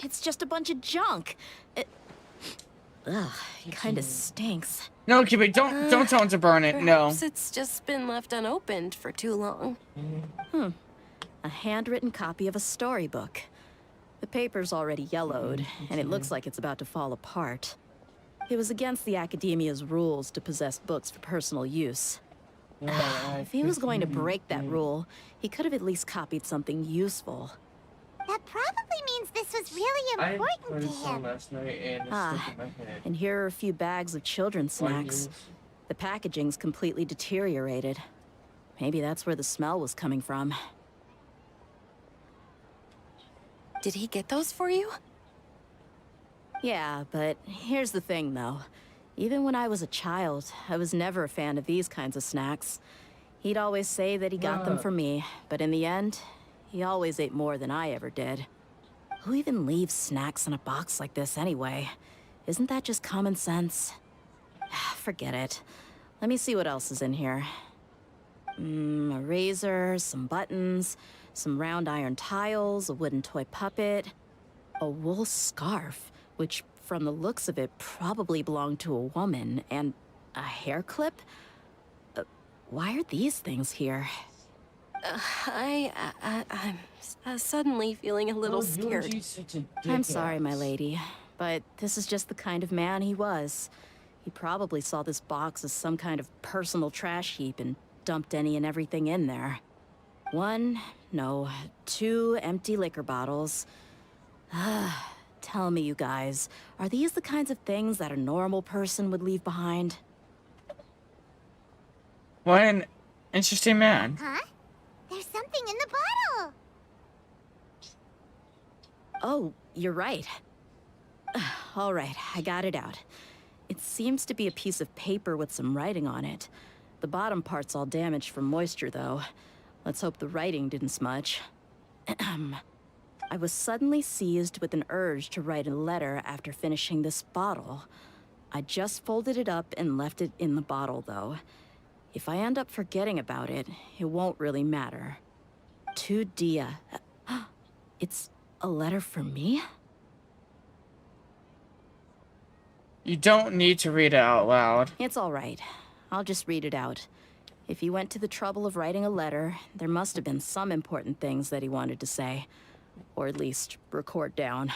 It's just a bunch of junk. Ugh, it kinda stinks. No, Kimmy, don't tell him to burn it. No. Perhaps it's just been left unopened for too long. A handwritten copy of a storybook. The paper's already yellowed, and it looks like it's about to fall apart. It was against the Academia's rules to possess books for personal use. If he was going to break that rule, he could have at least copied something useful. That probably means this was really important to him. Last night and it's stuck in my head. And here are a few bags of children's snacks. The packaging's completely deteriorated. Maybe that's where the smell was coming from. Did he get those for you? Yeah, but here's the thing, though. Even when I was a child, I was never a fan of these kinds of snacks. He'd always say that he got them for me, but in the end, he always ate more than I ever did. Who even leaves snacks in a box like this anyway? Isn't that just common sense? Forget it. Let me see what else is in here. A razor, some buttons, some round iron tiles, a wooden toy puppet, a wool scarf, which from the looks of it probably belonged to a woman, and a hair clip? Why are these things here? I'm suddenly feeling a little scared. I'm sorry, my lady, but this is just the kind of man he was. He probably saw this box as some kind of personal trash heap and dumped any and everything in there. 2 empty liquor bottles. Tell me, you guys, are these the kinds of things that a normal person would leave behind? What an interesting man. Huh? There's something in the bottle. Oh, you're right. All right, I got it out. It seems to be a piece of paper with some writing on it. The bottom part's all damaged from moisture, though. Let's hope the writing didn't smudge. I was suddenly seized with an urge to write a letter after finishing this bottle. I just folded it up and left it in the bottle, though. If I end up forgetting about it, it won't really matter. To Dia. It's a letter for me? You don't need to read it out loud. It's all right. I'll just read it out. If he went to the trouble of writing a letter, there must have been some important things that he wanted to say. Or at least record down.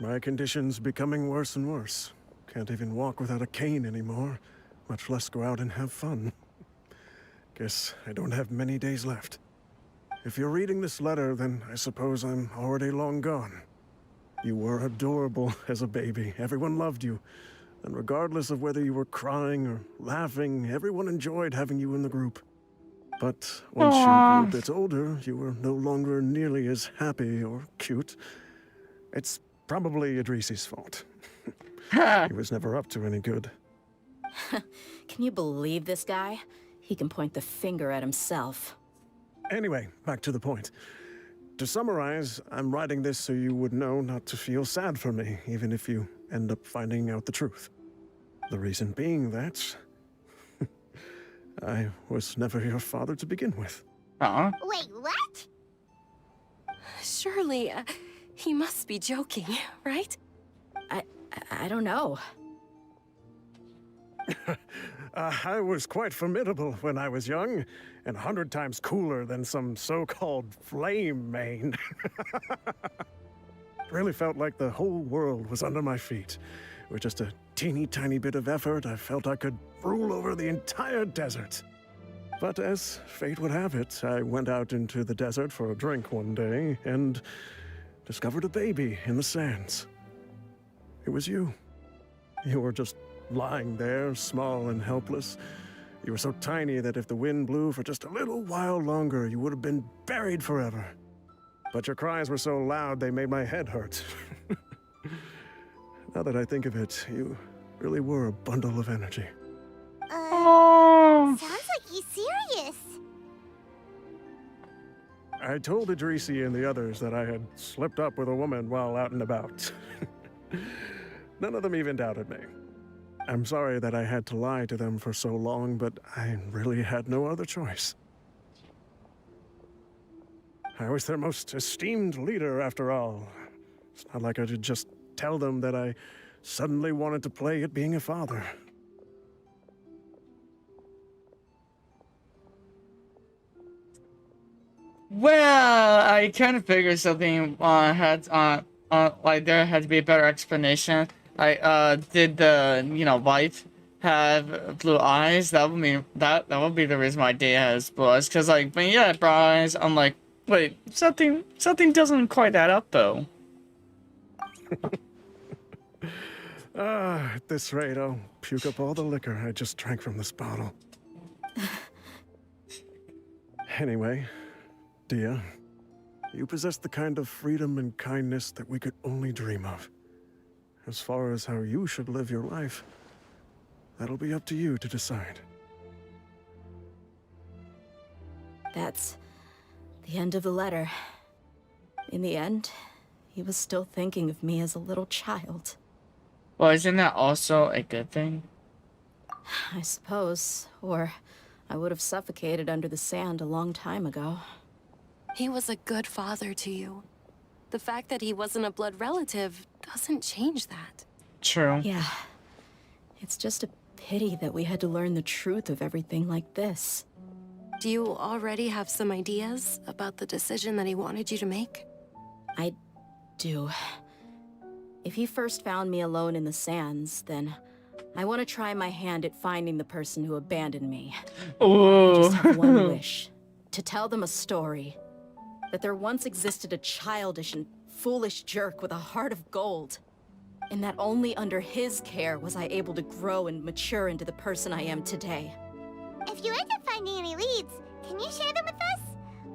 My condition's becoming worse and worse. Can't even walk without a cane anymore, much less go out and have fun. Guess I don't have many days left. If you're reading this letter, then I suppose I'm already long gone. You were adorable as a baby. Everyone loved you. And regardless of whether you were crying or laughing, everyone enjoyed having you in the group. But once you grew a bit older, you were no longer nearly as happy or cute. It's probably Idrisi's fault. He was never up to any good. Can you believe this guy? He can point the finger at himself. Anyway, back to the point. To summarize, I'm writing this so you would know not to feel sad for me, even if you end up finding out the truth. The reason being that I was never your father to begin with. Wait, what? Surely, he must be joking, right? I don't know. I was quite formidable when I was young, and 100 times cooler than some so-called flame main. Really felt like the whole world was under my feet. With just a teeny tiny bit of effort, I felt I could rule over the entire desert. But as fate would have it, I went out into the desert for a drink one day and discovered a baby in the sands. It was you. You were just lying there, small and helpless. You were so tiny that if the wind blew for just a little while longer, you would have been buried forever. But your cries were so loud they made my head hurt. Now that I think of it, you really were a bundle of energy. Sounds like he's serious. I told Idrisi and the others that I had slipped up with a woman while out and about. None of them even doubted me. I'm sorry that I had to lie to them for so long, but I really had no other choice. I was their most esteemed leader, after all. It's not like I could just tell them that I suddenly wanted to play at being a father. Well, I kind of figured something had like there had to be a better explanation. Did the wife have blue eyes? That would mean that would be the reason why Dea has blue eyes. Cause like when you had brown eyes, I'm like, wait, something doesn't quite add up though. At this rate, I'll puke up all the liquor I just drank from this bottle. Anyway, Dea, you possess the kind of freedom and kindness that we could only dream of. As far as how you should live your life, that'll be up to you to decide. That's the end of the letter. In the end, he was still thinking of me as a little child. Well, isn't that also a good thing? I suppose, or I would have suffocated under the sand a long time ago. He was a good father to you. The fact that he wasn't a blood relative doesn't change that. True. Yeah. It's just a pity that we had to learn the truth of everything like this. Do you already have some ideas about the decision that he wanted you to make? I do. If he first found me alone in the sands, then I want to try my hand at finding the person who abandoned me. Ooh. I just have one wish. To tell them a story. That there once existed a childish and foolish jerk with a heart of gold. And that only under his care was I able to grow and mature into the person I am today. If you end up finding any leads, can you share them with us?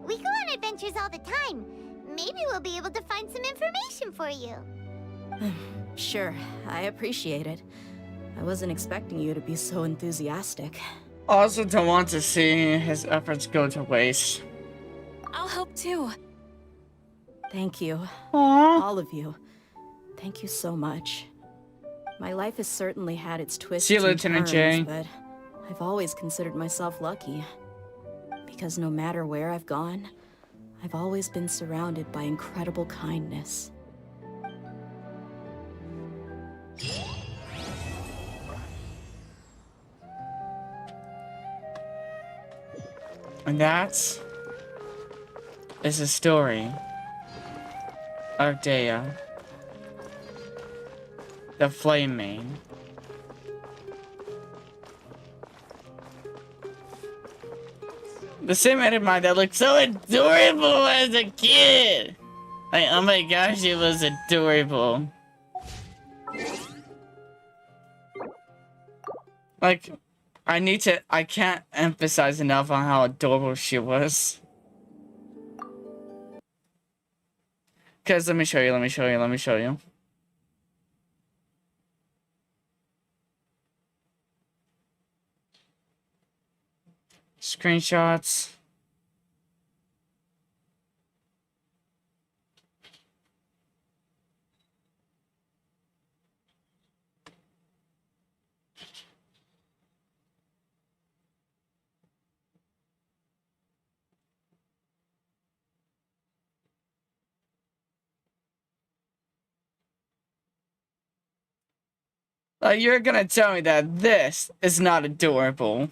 We go on adventures all the time. Maybe we'll be able to find some information for you. Sure, I appreciate it. I wasn't expecting you to be so enthusiastic. Also don't want to see his efforts go to waste. I'll help too. Thank you. Aww. All of you. Thank you so much. My life has certainly had its twists See you, and Lieutenant turns, J. but I've always considered myself lucky. Because no matter where I've gone, I've always been surrounded by incredible kindness. And that is the story of Dea, the Flame Main. The same edit mind that looked so adorable as a kid. Like, oh my gosh, it was adorable. Like, I can't emphasize enough on how adorable she was. Cause let me show you. Screenshots. You're gonna tell me that this is not adorable.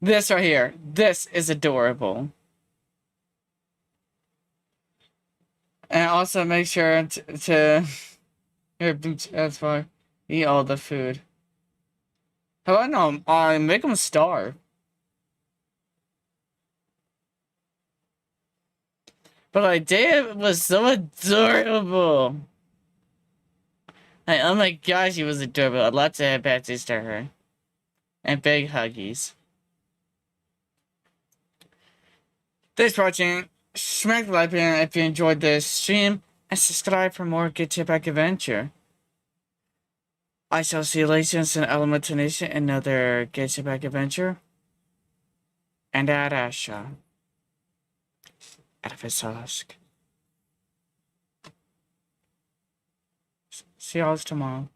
This right here, this is adorable. And also make sure to here, that's fine. Eat all the food. How about no? Make them starve. But like, Dave was so adorable. Like, oh my gosh, he was adorable. I'd love to have patches to her. And big huggies. Thanks for watching. Smack the like button if you enjoyed this stream. And subscribe for more Get Your Back Adventure. I shall see you later in Elemental Nation, another Get Your Back Adventure. And at Asha. See y'all tomorrow.